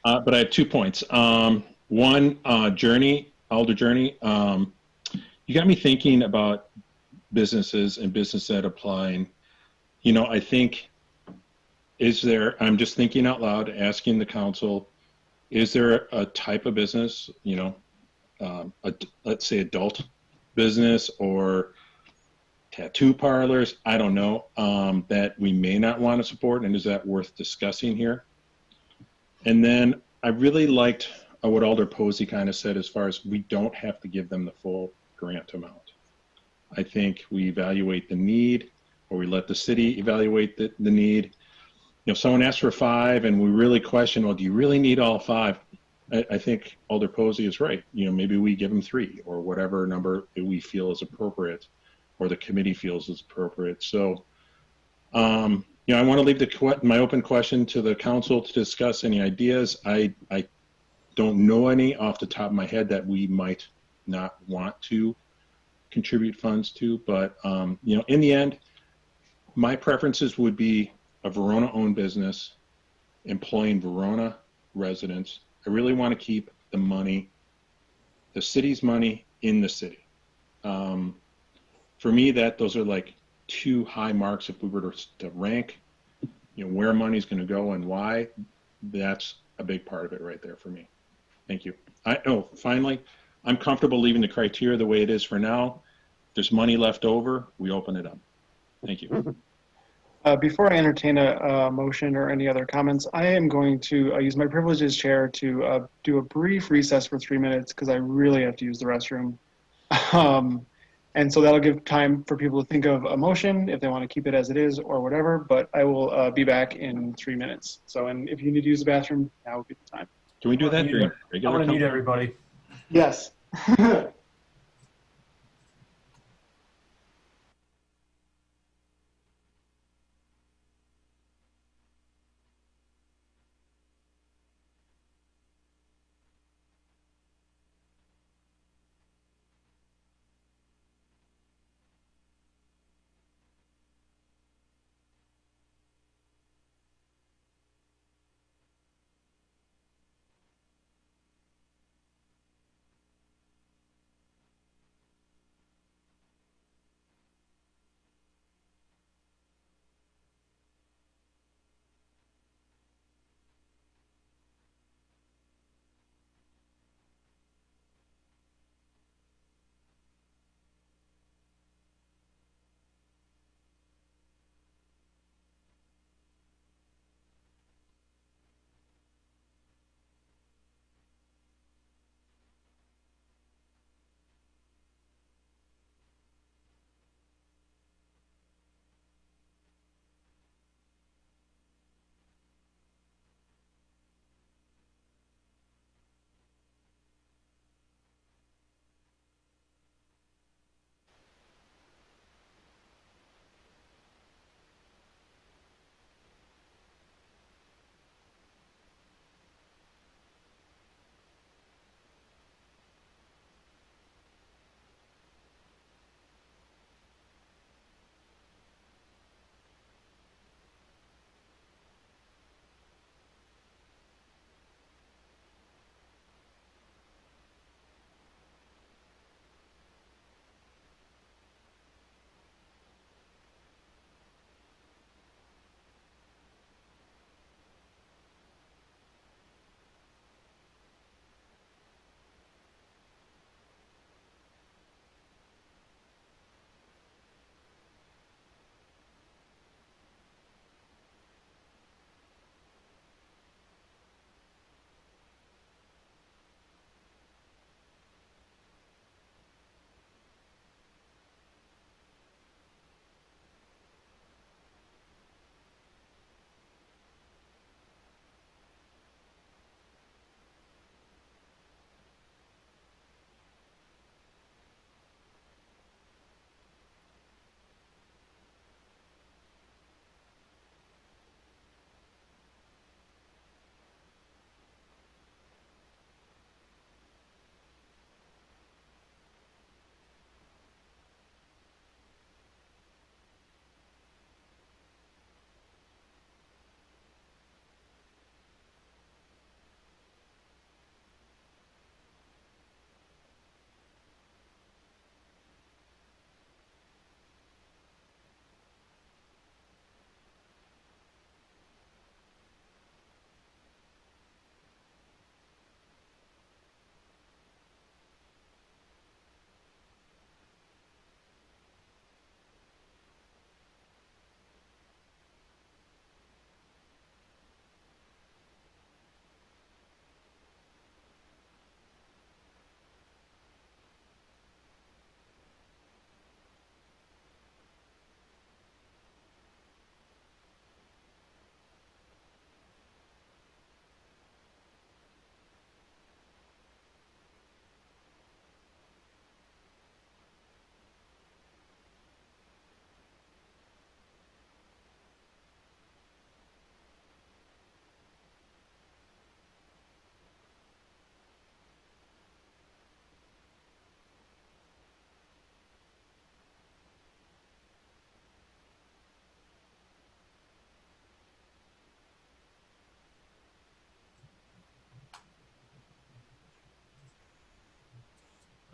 Speaker 3: But I have 2 points. One, Alder Journey, you got me thinking about businesses and business that applying. You know, I think, I'm just thinking out loud, asking the council, is there a type of business, you know, let's say adult business or tattoo parlors, I don't know, that we may not want to support, and is that worth discussing here? And then I really liked what Alder Posey kind of said as far as we don't have to give them the full grant amount. I think we evaluate the need, or we let the city evaluate the need. You know, if someone asks for 5 and we really question, well, do you really need all 5? I think Alder Posey is right. You know, maybe we give them 3 or whatever number that we feel is appropriate or the committee feels is appropriate. So I want to leave my open question to the council to discuss any ideas. I don't know any off the top of my head that we might not want to contribute funds to, but in the end, my preferences would be a Verona-owned business employing Verona residents. I really want to keep the money, the city's money, in the city. For me, those are like two high marks. If we were to rank, where money's going to go and why, that's a big part of it right there for me. Thank you. Finally, I'm comfortable leaving the criteria the way it is for now. If there's money left over, we open it up. Thank you.
Speaker 4: Before I entertain a motion or any other comments, I am going to use my privilege as chair to do a brief recess for 3 minutes because I really have to use the restroom. And so that'll give time for people to think of a motion if they want to keep it as it is or whatever, but I will be back in 3 minutes. So, and if you need to use the bathroom, now would be the time.
Speaker 3: Can we do that during regular?
Speaker 2: I'm going to need everybody.
Speaker 4: Yes.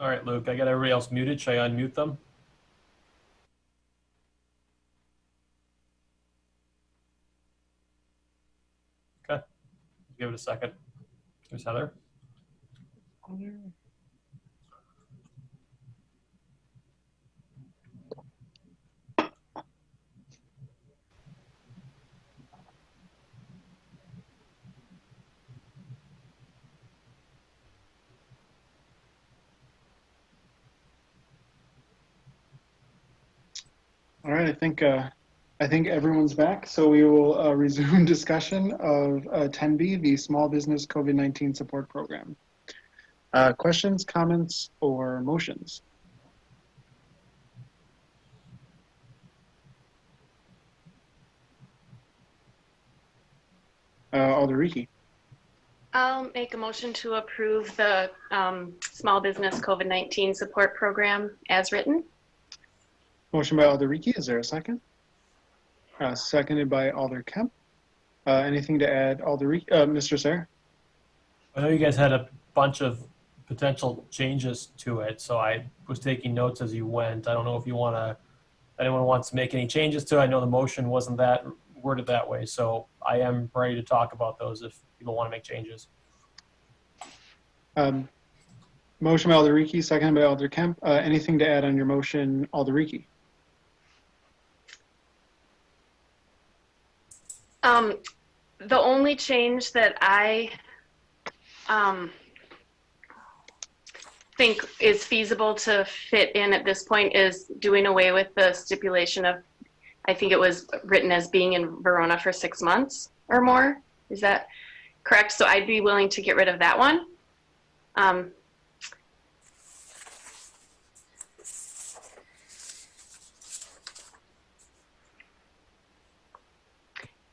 Speaker 2: All right, Luke, I got everybody else muted. Should I unmute them? Okay, give it a second. There's Heather.
Speaker 4: All right, I think everyone's back, so we will resume discussion of 10B, the Small Business COVID-19 Support Program. Questions, comments, or motions? Alderiki.
Speaker 8: I'll make a motion to approve the Small Business COVID-19 Support Program as written.
Speaker 4: Motion by Alderiki. Is there a second? Seconded by Alder Kemp. Anything to add, Alderiki? Mr. Sayre?
Speaker 2: I know you guys had a bunch of potential changes to it, so I was taking notes as you went. I don't know if anyone wants to make any changes to it. I know the motion wasn't that worded that way, so I am ready to talk about those if people want to make changes.
Speaker 4: Motion by Alderiki, seconded by Alder Kemp. Anything to add on your motion, Alderiki?
Speaker 8: The only change that I think is feasible to fit in at this point is doing away with the stipulation of, I think it was written as being in Verona for 6 months or more. Is that correct? So I'd be willing to get rid of that one.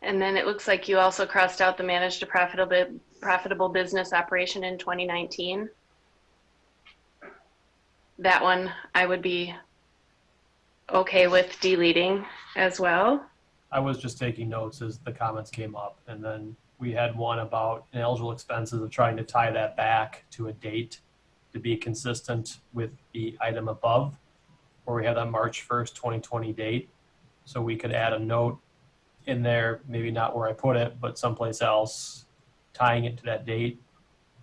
Speaker 8: And then it looks like you also crossed out the managed a profitable business operation in 2019. That one I would be okay with deleting as well.
Speaker 2: I was just taking notes as the comments came up, and then we had one about ineligible expenses of trying to tie that back to a date to be consistent with the item above, where we had that March 1st, 2020 date. So we could add a note in there, maybe not where I put it, but someplace else, tying it to that date.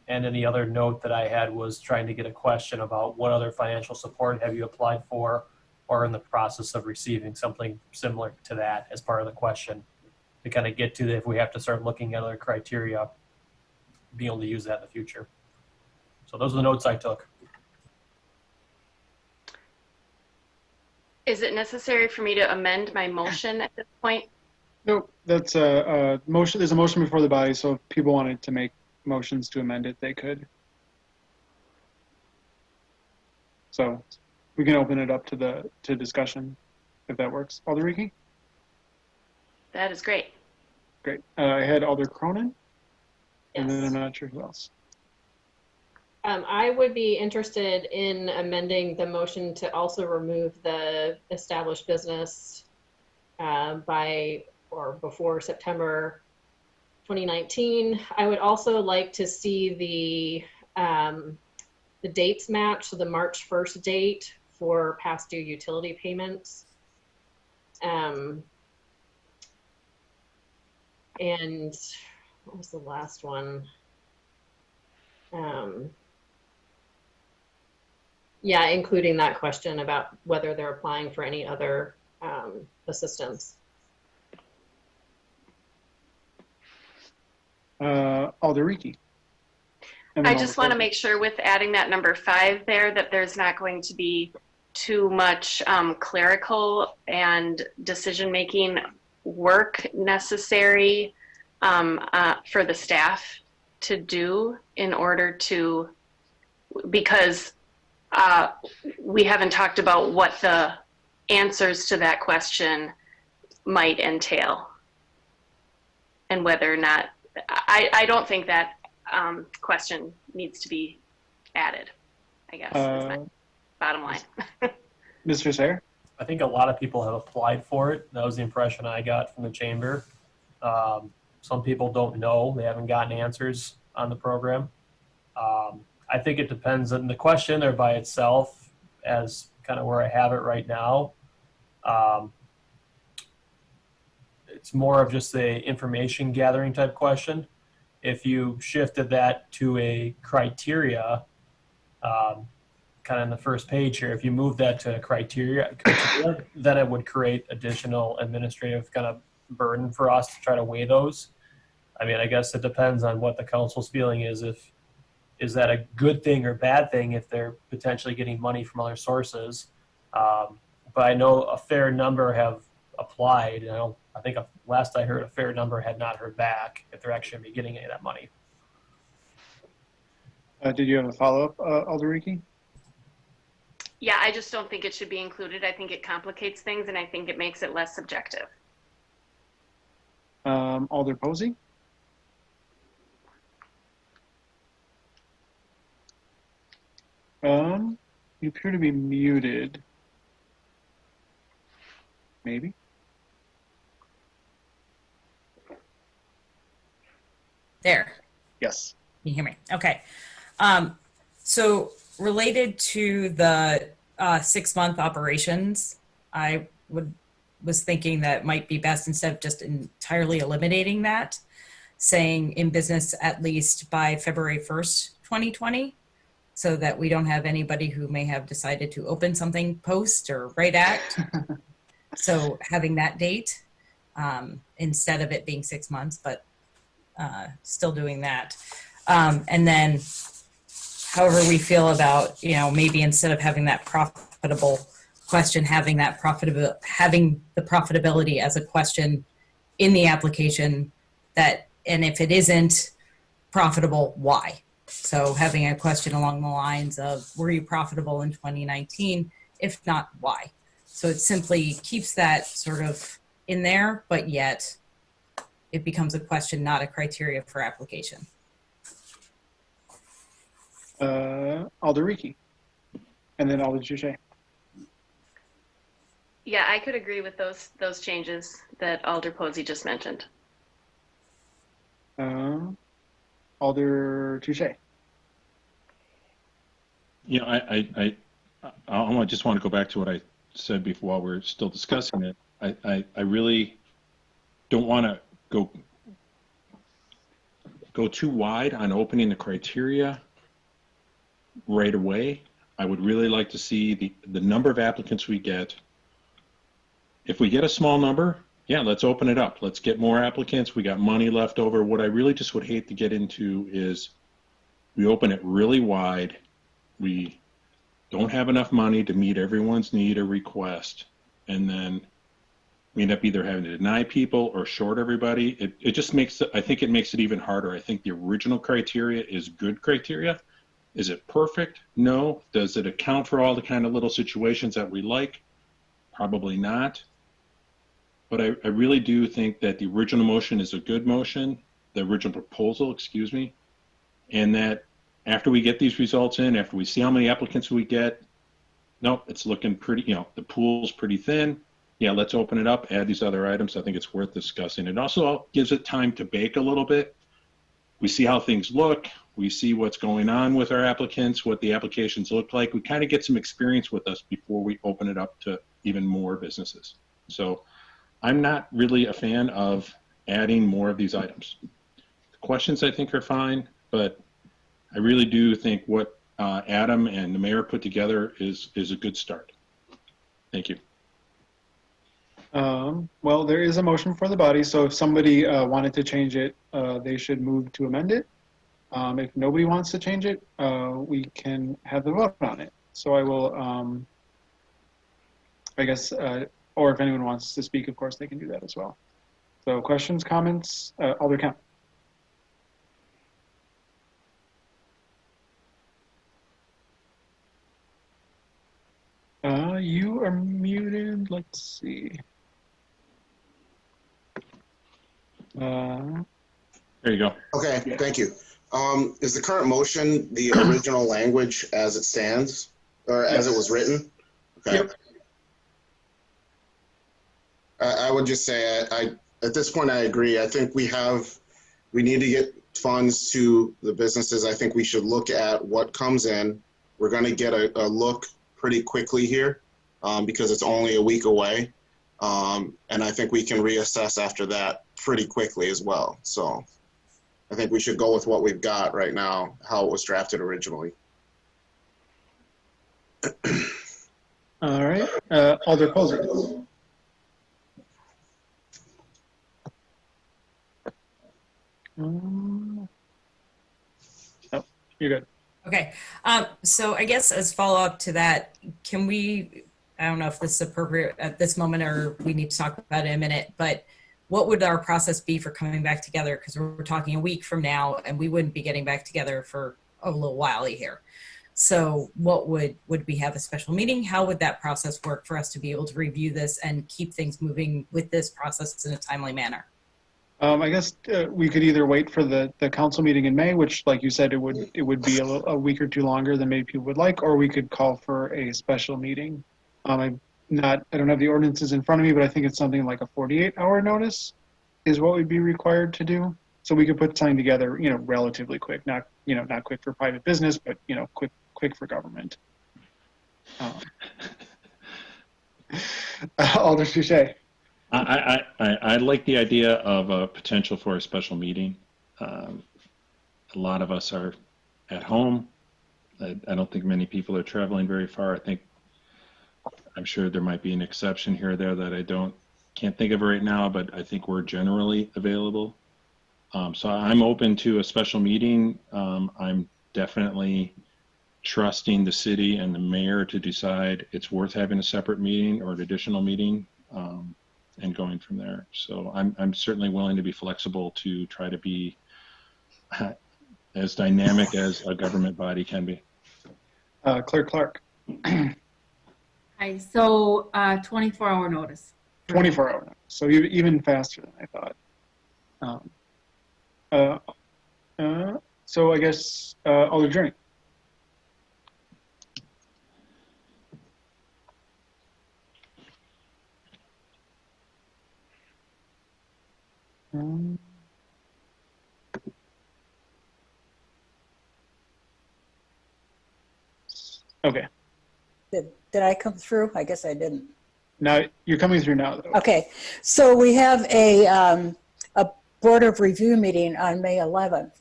Speaker 2: And then the other note that I had was trying to get a question about what other financial support have you applied for or in the process of receiving, something similar to that as part of the question, to kind of get to if we have to start looking at other criteria, being able to use that in the future. So those are the notes I took.
Speaker 8: Is it necessary for me to amend my motion at this point?
Speaker 4: Nope, that's a motion. There's a motion before the body, so if people wanted to make motions to amend it, they could. So we can open it up to discussion if that works. Alderiki?
Speaker 8: That is great.
Speaker 4: Great. I had Alder Cronin, and then
Speaker 11: Yes.
Speaker 4: I'm not sure who else.
Speaker 11: I would be interested in amending the motion to also remove the established business by or before September 2019. I would also like to see the dates match, so the March 1st date for past due utility payments. And what was the last one? Yeah, including that question about whether they're applying for any other assistance.
Speaker 4: Alderiki.
Speaker 8: I just want to make sure with adding that number 5 there that there's not going to be too much clerical and decision-making work necessary for the staff to do in order to, because we haven't talked about what the answers to that question might entail and whether or not, I don't think that question needs to be added, I guess, is my bottom line.
Speaker 4: Mr. Sayre?
Speaker 2: I think a lot of people have applied for it. That was the impression I got from the chamber. Some people don't know. They haven't gotten answers on the program. I I think it depends on the question or by itself as kind of where I have it right now. It's more of just a information gathering type question. If you shifted that to a criteria, kind of in the first page here, if you move that to criteria, then it would create additional administrative kind of burden for us to try to weigh those. I mean, I guess it depends on what the council's feeling is. Is that a good thing or bad thing if they're potentially getting money from other sources? But I know a fair number have applied. I think last I heard, a fair number had not heard back if they're actually going to be getting any of that money.
Speaker 4: Did you have a follow-up, Alderiki?
Speaker 8: Yeah, I just don't think it should be included. I think it complicates things, and I think it makes it less subjective.
Speaker 4: Alder Posey? You appear to be muted. Maybe?
Speaker 9: There.
Speaker 4: Yes.
Speaker 9: Can you hear me? Okay. So related to the 6-month operations, I was thinking that might be best, instead of just entirely eliminating that, saying in business at least by February 1st, 2020, so that we don't have anybody who may have decided to open something post or right at. So having that date instead of it being 6 months, but still doing that. And then however we feel about, maybe instead of having that profitable question, having the profitability as a question in the application, that, and if it isn't profitable, why? So having a question along the lines of, were you profitable in 2019? If not, why? So it simply keeps that sort of in there, but yet it becomes a question, not a criteria for application.
Speaker 4: Alderiki. And then Alder Juche.
Speaker 8: Yeah, I could agree with those changes that Alder Posey just mentioned.
Speaker 4: Alder Touche.
Speaker 3: I just want to go back to what I said before while we're still discussing it. I really don't want to go too wide on opening the criteria right away. I would really like to see the number of applicants we get. If we get a small number, yeah, let's open it up. Let's get more applicants. We got money left over. What I really just would hate to get into is we open it really wide. We don't have enough money to meet everyone's need or request. And then we end up either having to deny people or short everybody. It just makes it, I think it makes it even harder. I think the original criteria is good criteria. Is it perfect? No. Does it account for all the kind of little situations that we like? Probably not. But I really do think that the original motion is a good motion, the original proposal, excuse me, and that after we get these results in, after we see how many applicants we get, nope, it's looking pretty, the pool's pretty thin. Yeah, let's open it up, add these other items. I think it's worth discussing. It also gives it time to bake a little bit. We see how things look. We see what's going on with our applicants, what the applications look like. We kind of get some experience with us before we open it up to even more businesses. So I'm not really a fan of adding more of these items. The questions I think are fine, but I really do think what Adam and the mayor put together is a good start. Thank you.
Speaker 4: Well, there is a motion for the body, so if somebody wanted to change it, they should move to amend it. If nobody wants to change it, we can have the vote on it. So I will, I guess, or if anyone wants to speak, of course, they can do that as well. So questions, comments, Alder Kemp. You are muted. Let's see.
Speaker 3: There you go.
Speaker 7: Okay, thank you. Is the current motion the original language as it stands, or as it was written? Okay.
Speaker 4: Yep.
Speaker 7: I would just say, at this point, I agree. I think we need to get funds to the businesses, I think we should look at what comes in. We're going to get a look pretty quickly here because it's only a week away. And I think we can reassess after that pretty quickly as well. So I think we should go with what we've got right now, how it was drafted originally.
Speaker 4: All right, Alder Poser. Oh, you're good.
Speaker 9: Okay. So I guess as follow up to that, can we, I don't know if this is appropriate at this moment or we need to talk about it in a minute, but what would our process be for coming back together? Because we're talking a week from now and we wouldn't be getting back together for a little while here. So what would we have a special meeting? How would that process work for us to be able to review this and keep things moving with this process in a timely manner?
Speaker 4: I guess we could either wait for the council meeting in May, which, like you said, it would be a week or two longer than maybe people would like, or we could call for a special meeting. I don't have the ordinances in front of me, but I think it's something like a 48-hour notice is what we'd be required to do. So we could put something together, relatively quick, not quick for private business, but quick for government. Alder Touche.
Speaker 3: I like the idea of a potential for a special meeting. A lot of us are at home. I don't think many people are traveling very far. I'm sure there might be an exception here or there that I can't think of right now, but I think we're generally available. So I'm open to a special meeting. I'm definitely trusting the city and the mayor to decide it's worth having a separate meeting or an additional meeting. And going from there. So I'm certainly willing to be flexible to try to be as dynamic as a government body can be.
Speaker 4: Clerk Clark.
Speaker 1: Hi, so 24-hour notice.
Speaker 4: 24-hour notice. So even faster than I thought. So I guess Alder Journey. Okay.
Speaker 5: Did I come through? I guess I didn't.
Speaker 4: Now you're coming through now, though.
Speaker 5: Okay, so we have a Board of Review meeting on May 11th.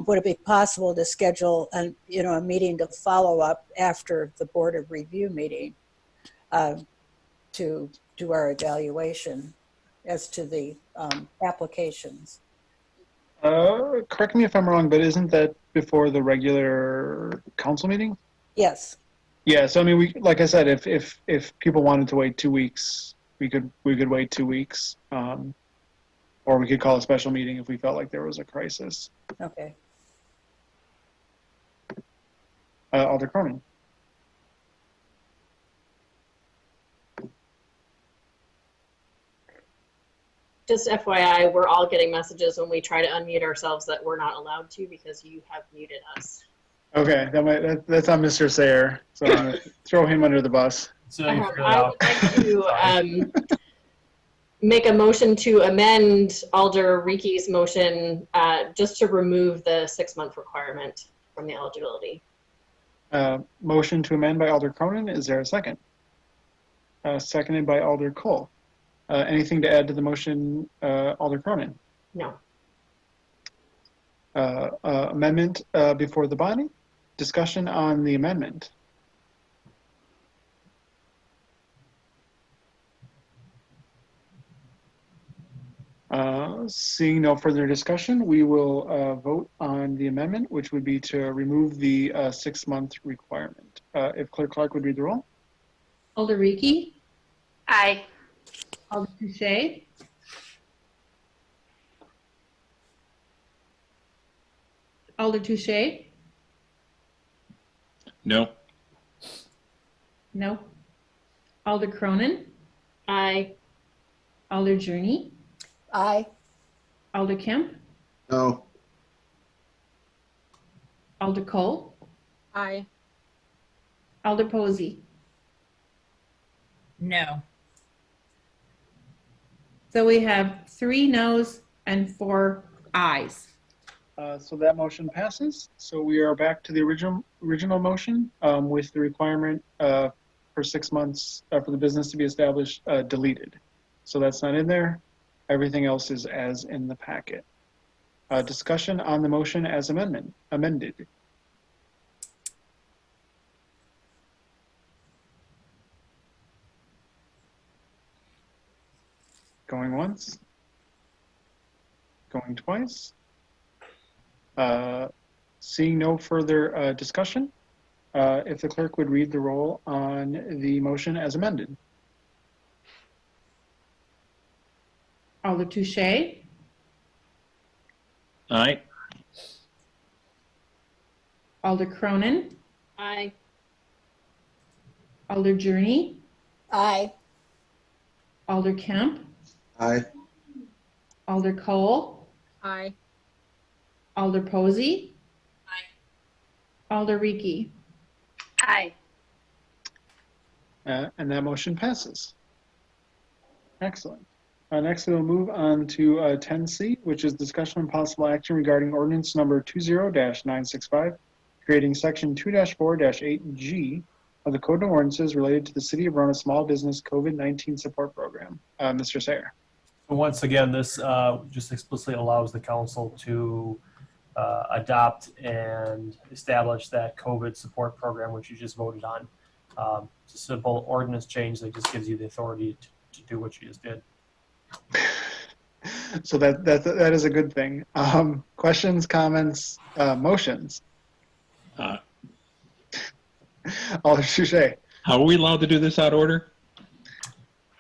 Speaker 5: Would it be possible to schedule a meeting to follow up after the Board of Review meeting to do our evaluation as to the applications?
Speaker 4: Correct me if I'm wrong, but isn't that before the regular council meeting?
Speaker 5: Yes.
Speaker 4: Yeah. So I mean, like I said, if people wanted to wait 2 weeks, we could wait 2 weeks, or we could call a special meeting if we felt like there was a crisis.
Speaker 5: Okay.
Speaker 4: Alder Cronin.
Speaker 11: Just FYI, we're all getting messages when we try to unmute ourselves that we're not allowed to because you have muted us.
Speaker 4: Okay, that's on Mr. Sayer, so I'm gonna throw him under the bus.
Speaker 2: So
Speaker 11: I would like to make a motion to amend Alder Riki's motion just to remove the 6-month requirement from the eligibility.
Speaker 4: Motion to amend by Alder Cronin. Is there a second? Seconded by Alder Cole. Anything to add to the motion, Alder Cronin?
Speaker 11: No.
Speaker 4: Amendment before the body. Discussion on the amendment. Seeing no further discussion, we will vote on the amendment, which would be to remove the 6-month requirement. If Clerk Clark would read the roll.
Speaker 1: Alder Riki,
Speaker 8: Aye.
Speaker 1: Alder Touche, Alder Touche,
Speaker 3: No.
Speaker 1: no. Alder Cronin,
Speaker 11: Aye.
Speaker 1: Alder Journey,
Speaker 5: Aye.
Speaker 1: Alder Kemp,
Speaker 7: No.
Speaker 1: Alder Cole,
Speaker 12: Aye.
Speaker 1: Alder Posey.
Speaker 9: No.
Speaker 1: So we have 3 noes and 4 ayes.
Speaker 4: So that motion passes. So we are back to the original motion with the requirement for 6 months for the business to be established deleted. So that's not in there. Everything else is as in the packet. Discussion on the motion as amended. Going once. Going twice. Seeing no further discussion, if the clerk would read the roll on the motion as amended.
Speaker 1: Alder Touche,
Speaker 3: Aye.
Speaker 1: Alder Cronin,
Speaker 11: Aye.
Speaker 1: Alder Journey,
Speaker 5: Aye.
Speaker 1: Alder Kemp,
Speaker 7: Aye.
Speaker 1: Alder Cole,
Speaker 12: Aye.
Speaker 1: Alder Posey, Alder Ricky.
Speaker 8: Aye.
Speaker 4: And that motion passes. Excellent. Next, we'll move on to 10C, which is discussion and possible action regarding ordinance number 20-965, creating section 2-4-8G of the Code of Ordinances related to the City of Verona Small Business COVID-19 Support Program. Mr. Sayer.
Speaker 2: Once again, this just explicitly allows the council to adopt and establish that COVID support program, which you just voted on. It's a simple ordinance change that just gives you the authority to do what you just did.
Speaker 4: So that is a good thing. Questions, comments, motions? Alder Touche.
Speaker 3: How are we allowed to do this out of order?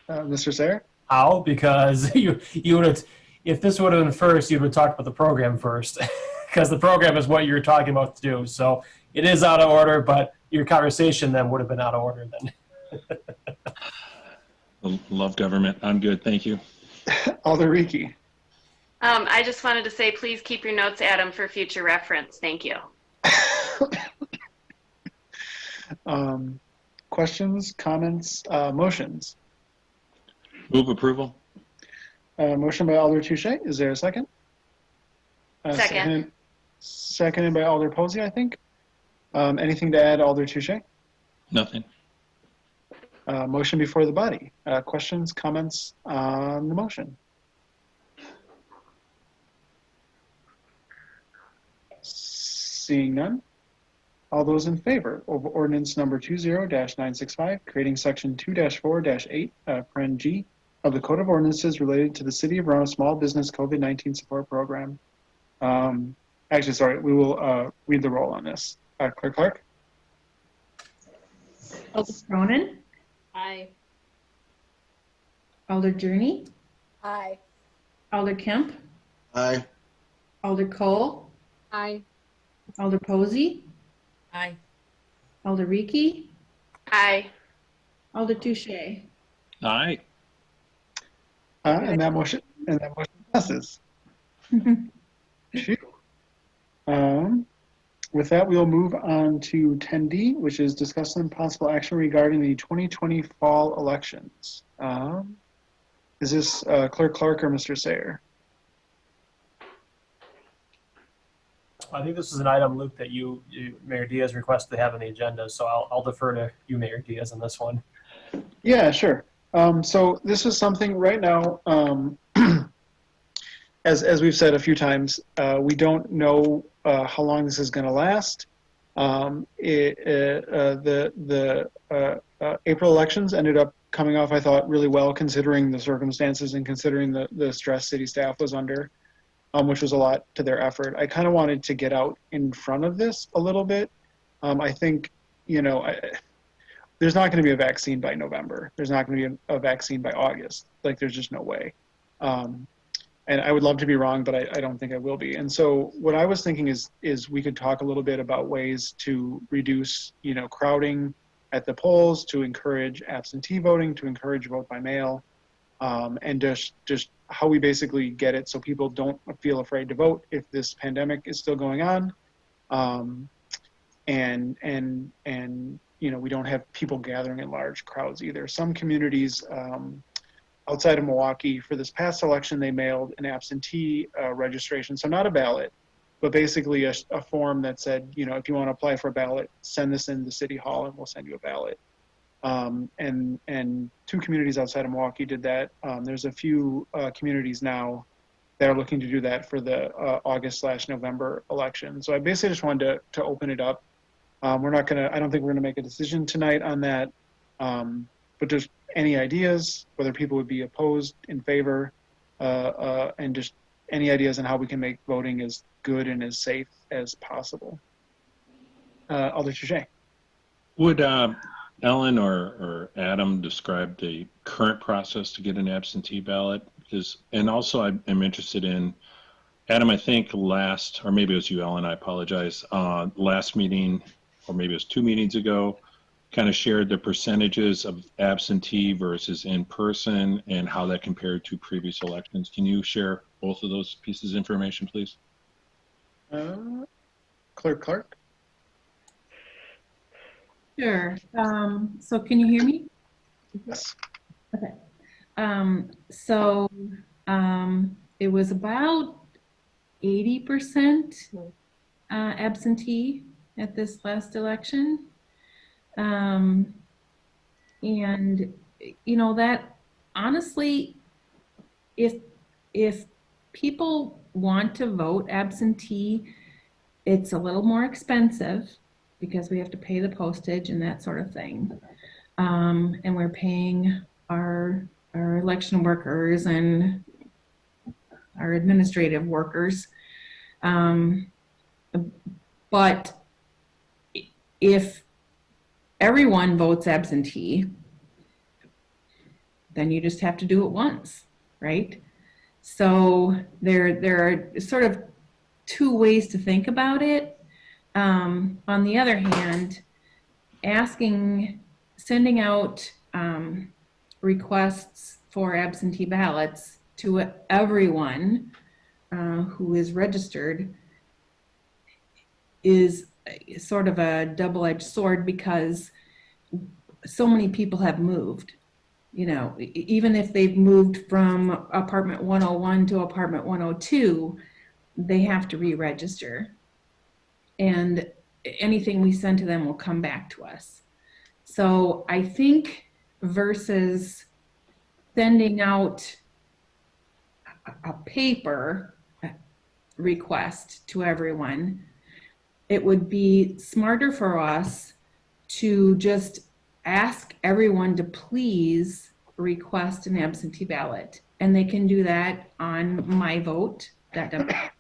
Speaker 4: Mr. Sayer?
Speaker 2: How? Because you would have, if this would have been first, you would have talked about the program first, because the program is what you're talking about to do. So it is out of order, but your conversation then would have been out of order then.
Speaker 3: Love government. I'm good. Thank you.
Speaker 4: Alder Ricky.
Speaker 8: I just wanted to say, please keep your notes, Adam, for future reference. Thank you.
Speaker 4: Questions, comments, motions?
Speaker 3: Move approval.
Speaker 4: Motion by Alder Touche. Is there a second?
Speaker 8: Second.
Speaker 4: Seconded by Alder Posey, I think. Anything to add, Alder Touche?
Speaker 3: Nothing.
Speaker 4: Motion before the body. Questions, comments on the motion? Seeing none. All those in favor of ordinance number 20-965, creating section 2-4-8, paren G of the Code of Ordinances related to the City of Verona Small Business COVID-19 Support Program. Actually, sorry, we will read the roll on this. Clerk?
Speaker 1: Alder Cronin,
Speaker 11: Aye.
Speaker 1: Alder Journey,
Speaker 5: Aye.
Speaker 1: Alder Kemp,
Speaker 7: Aye.
Speaker 1: Alder Cole,
Speaker 12: Aye.
Speaker 1: Alder Posey,
Speaker 9: Aye.
Speaker 1: Alder Ricky,
Speaker 8: Aye.
Speaker 1: Alder Touche.
Speaker 3: Aye.
Speaker 4: And that motion passes. Phew. With that, we will move on to 10D, which is discussing possible action regarding the 2020 fall elections. Is this Clerk Clark or Mr. Sayer?
Speaker 2: I think this is an item, Luke, that you Mayor Diaz, requested to have on the agenda, so I'll defer to you, Mayor Diaz, on this one.
Speaker 4: Yeah, sure. So this is something right now, as we've said a few times, we don't know how long this is going to last. The April elections ended up coming off, I thought, really well, considering the circumstances and considering the stress city staff was under, which was a lot to their effort. I kind of wanted to get out in front of this a little bit. I think, there's not going to be a vaccine by November. There's not going to be a vaccine by August. Like, there's just no way. And I would love to be wrong, but I don't think I will be. And so what I was thinking is we could talk a little bit about ways to reduce, crowding at the polls, to encourage absentee voting, to encourage vote by mail, and just how we basically get it so people don't feel afraid to vote if this pandemic is still going on. And we don't have people gathering in large crowds either. Some communities outside of Milwaukee, for this past election, they mailed an absentee registration, so not a ballot, but basically a form that said, if you want to apply for a ballot, send this in to City Hall and we'll send you a ballot. And 2 communities outside of Milwaukee did that. There's a few communities now that are looking to do that for the August/November election. So I basically just wanted to open it up. I don't think we're gonna make a decision tonight on that. But just any ideas, whether people would be opposed, in favor, and just any ideas on how we can make voting as good and as safe as possible. Alder Touche.
Speaker 3: Would Ellen or Adam describe the current process to get an absentee ballot? And also I'm interested in, Adam, I think or maybe it was you, Ellen, I apologize, last meeting, or maybe it was 2 meetings ago, kind of shared the percentages of absentee versus in person and how that compared to previous elections. Can you share both of those pieces of information, please?
Speaker 4: Clerk Clark.
Speaker 1: Sure. So can you hear me?
Speaker 4: Yes.
Speaker 1: Okay. So it was about 80% absentee at this last election. And that honestly, if people want to vote absentee, it's a little more expensive because we have to pay the postage and that sort of thing. And we're paying our election workers and our administrative workers. But if everyone votes absentee, then you just have to do it once, right? So there are sort of 2 ways to think about it. On the other hand, sending out requests for absentee ballots to everyone who is registered is sort of a double-edged sword because so many people have moved. Even if they've moved from apartment 101 to apartment 102, they have to re-register. And anything we send to them will come back to us. So I think versus sending out a paper request to everyone, it would be smarter for us to just ask everyone to please request an absentee ballot. And they can do that on myvote.gov.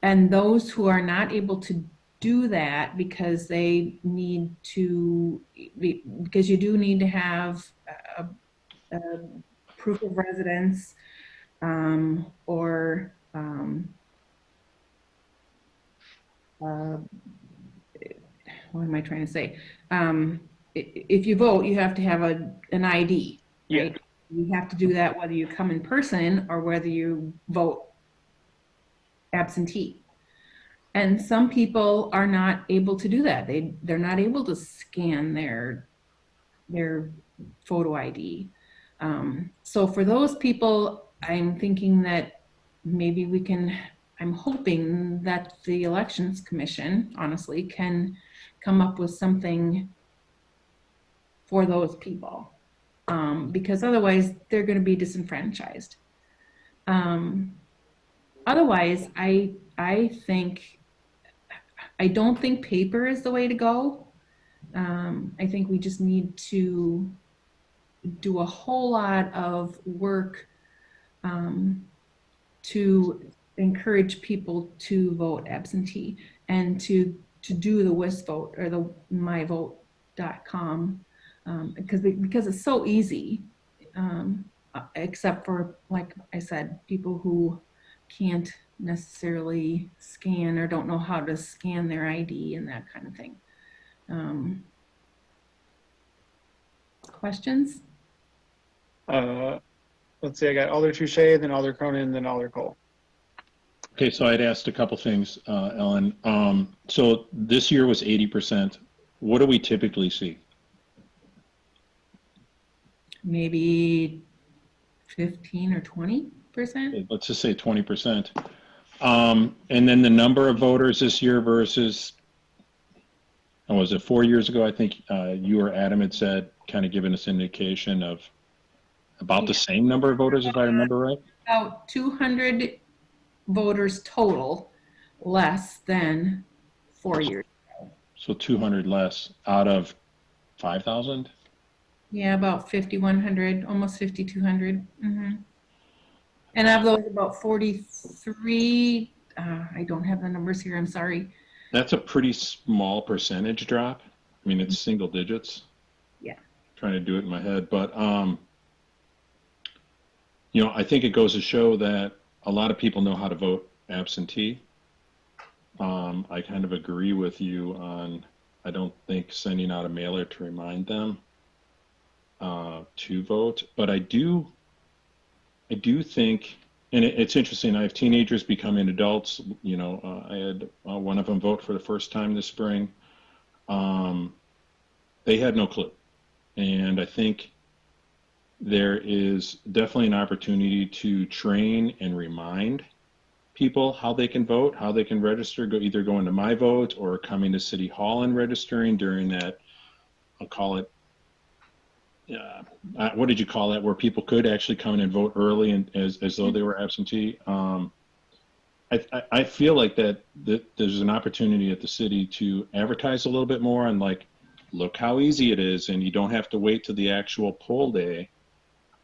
Speaker 1: And those who are not able to do that because they need to, because you do need to have a proof of residence or what am I trying to say? If you vote, you have to have an ID, right? Yeah. You have to do that whether you come in person or whether you vote absentee. And some people are not able to do that. They're not able to scan their photo ID. So for those people, I'm thinking that maybe I'm hoping that the Elections Commission, honestly, can come up with something for those people. Because otherwise they're going to be disenfranchised. Otherwise, I don't think paper is the way to go. I think we just need to do a whole lot of work to encourage people to vote absentee and to do the WIS vote or the myvote.com because it's so easy, except for, like I said, people who can't necessarily scan or don't know how to scan their ID and that kind of thing. Questions?
Speaker 4: Let's see, I got Alder Touche, then Alder Cronin, then Alder Cole.
Speaker 3: Okay, so I'd asked a couple things, Ellen. So this year was 80%. What do we typically see?
Speaker 1: Maybe 15 or 20%.
Speaker 3: Let's just say 20%. And then the number of voters this year versus, was it 4 years ago? I think you or Adam had said, kind of given us an indication of about the same number of voters, if I remember right.
Speaker 1: About 200 voters total, less than 4 years.
Speaker 3: So 200 less out of 5,000.
Speaker 1: Yeah, about 5,100, almost 5,200. And of those, about 43, I don't have the numbers here, I'm sorry.
Speaker 3: That's a pretty small percentage drop. I mean, it's single digits.
Speaker 1: Yeah.
Speaker 3: Trying to do it in my head, but you know, I think it goes to show that a lot of people know how to vote absentee. I kind of agree with you on, I don't think sending out a mailer to remind them to vote, but I do think, and it's interesting, I have teenagers becoming adults. You know, I had one of them vote for the first time this spring. They had no clue. And I think there is definitely an opportunity to train and remind people how they can vote, how they can register, either going to My Vote or coming to City Hall and registering during that, I'll call it, what did you call that, where people could actually come in and vote early and as though they were absentee. I feel like that there's an opportunity at the city to advertise a little bit more on, like, look how easy it is, and you don't have to wait to the actual poll day,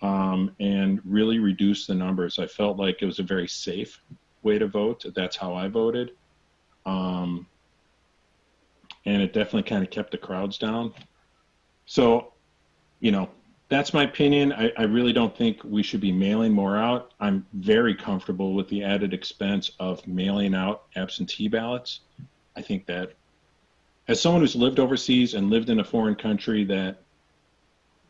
Speaker 3: and really reduce the numbers. I felt like it was a very safe way to vote. That's how I voted. And it definitely kind of kept the crowds down. So, you know, that's my opinion. I really don't think we should be mailing more out. I'm very comfortable with the added expense of mailing out absentee ballots. I think that as someone who's lived overseas and lived in a foreign country that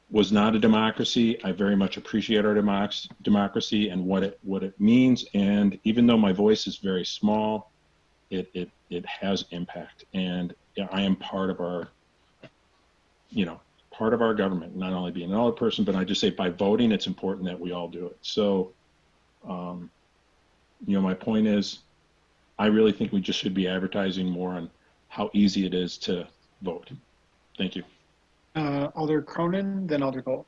Speaker 3: was not a democracy, I very much appreciate our democracy and what it means. And even though my voice is very small, it has impact. And I am part of our, part of our government, not only being an elected person, but I just say by voting, it's important that we all do it. So, my point is, I really think we just should be advertising more on how easy it is to vote. Thank you.
Speaker 4: Alder Cronin, then Alder Cole.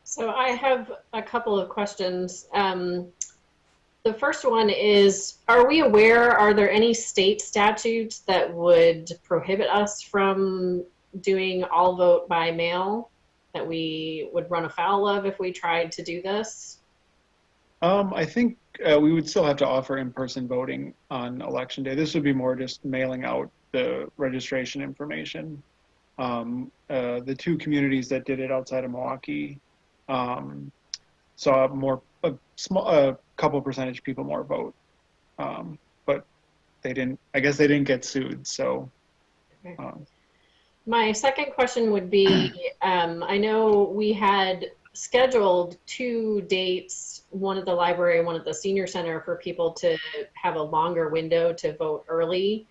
Speaker 11: So I have a couple of questions. The first one is, are we aware, are there any state statutes that would prohibit us from doing all vote by mail that we would run afoul of if we tried to do this?
Speaker 4: I think we would still have to offer in-person voting on election day. This would be more just mailing out the registration information. The two communities that did it outside of Milwaukee saw a couple percentage people more vote, but they didn't. I guess they didn't get sued. So.
Speaker 11: My second question would be: I know we had scheduled 2 dates, one at the library, one at the senior center, for people to have a longer window to vote early.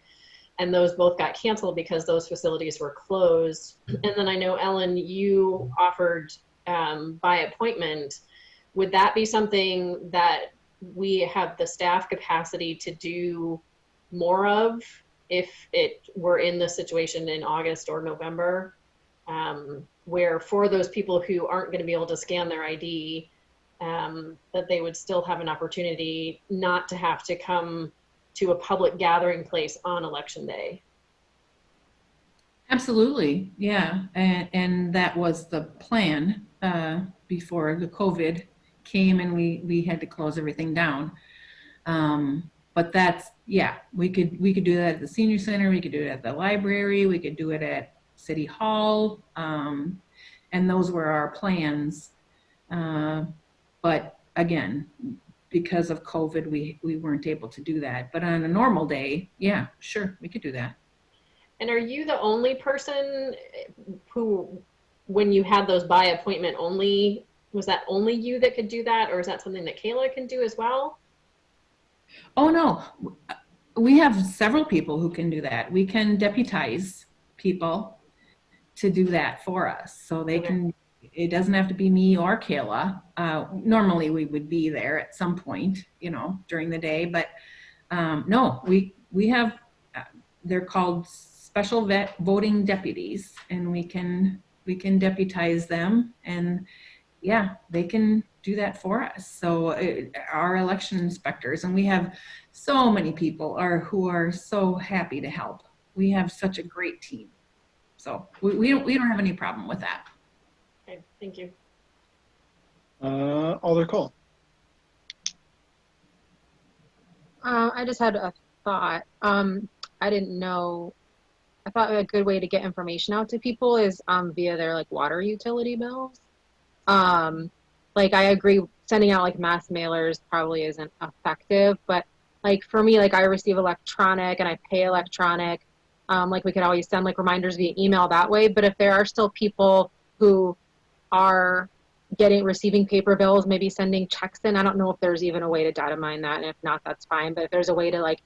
Speaker 11: And those both got canceled because those facilities were closed. And then I know, Ellen, you offered by appointment. Would that be something that we have the staff capacity to do more of if it were in the situation in August or November, where for those people who aren't going to be able to scan their ID, that they would still have an opportunity not to have to come to a public gathering place on election day?
Speaker 1: Absolutely, yeah, and that was the plan before the COVID came and we had to close everything down. But that's, yeah, we could do that at the senior center, we could do it at the library, we could do it at City Hall, and those were our plans. But again, because of COVID, we weren't able to do that. But on a normal day, yeah, sure, we could do that.
Speaker 11: And are you the only person who, when you had those by appointment only, was that only you that could do that? Or is that something that Kayla can do as well?
Speaker 1: Oh, no. We have several people who can do that. We can deputize people to do that for us. So they can it doesn't have to be me or Kayla. Normally we would be there at some point, during the day, but no, we have, they're called special voting deputies, and we can deputize them, and yeah, they can do that for us. So our election inspectors, and we have so many people who are so happy to help. We have such a great team. So we don't have any problem with that.
Speaker 11: Okay, thank you.
Speaker 4: Alder Cole.
Speaker 12: I just had a thought. I didn't know. I thought a good way to get information out to people is via their like water utility bills. Like I agree, sending out like mass mailers probably isn't effective, but like for me, like I receive electronic and I pay electronic. Like we could always send like reminders via email that way. But if there are still people who are receiving paper bills, maybe sending checks in, I don't know if there's even a way to data mine that, and if not, that's fine. But if there's a way to like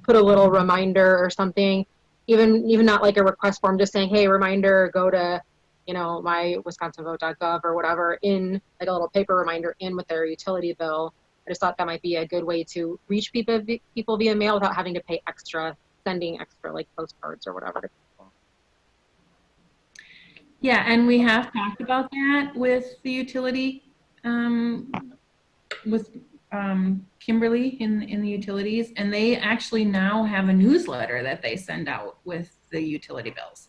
Speaker 12: put a little reminder or something, even not like a request form, just saying, hey, reminder, go to, my wisconsinvote.gov or whatever, in like a little paper reminder in with their utility bill. I just thought that might be a good way to reach people via mail without having to pay extra, sending extra like postcards or whatever to people.
Speaker 1: Yeah, and we have talked about that with the utility, with Kimberly in the utilities, and they actually now have a newsletter that they send out with the utility bills.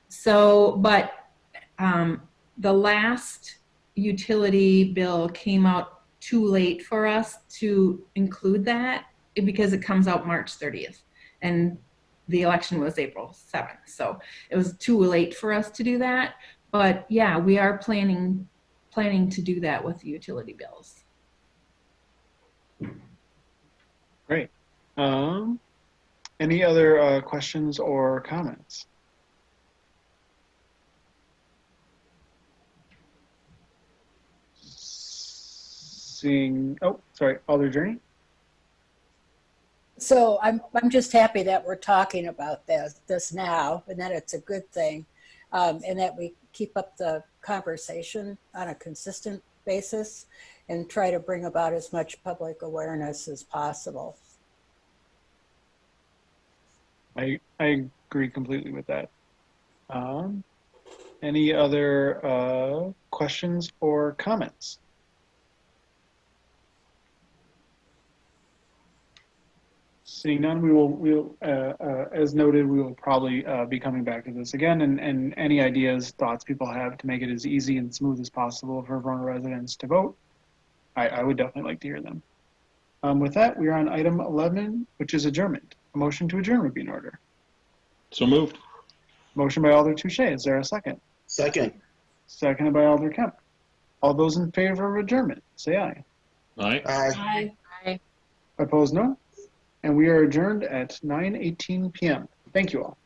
Speaker 1: So, but the last utility bill came out too late for us to include that because it comes out March 30th, and the election was April 7th. So it was too late for us to do that. But yeah, we are planning to do that with the utility bills.
Speaker 4: Great. Any other questions or comments? Sorry, Alder Journey.
Speaker 5: So I'm just happy that we're talking about this now, and that it's a good thing, and that we keep up the conversation on a consistent basis and try to bring about as much public awareness as possible.
Speaker 4: I agree completely with that. Any other questions or comments? Seeing none, we'll as noted, we will probably be coming back to this again, and any ideas, thoughts people have to make it as easy and smooth as possible for Verona residents to vote, I would definitely like to hear them. With that, we are on item 11, which is adjournment. A motion to adjourn would be in order.
Speaker 3: So moved.
Speaker 4: Motion by Alder Touche. Is there a second?
Speaker 7: Second.
Speaker 4: Seconded by Alder Kemp. All those in favor of adjournment, say aye.
Speaker 3: Aye.
Speaker 11: Aye.
Speaker 12: Aye.
Speaker 4: Opposed, no. And we are adjourned at 9:18 p.m. Thank you all.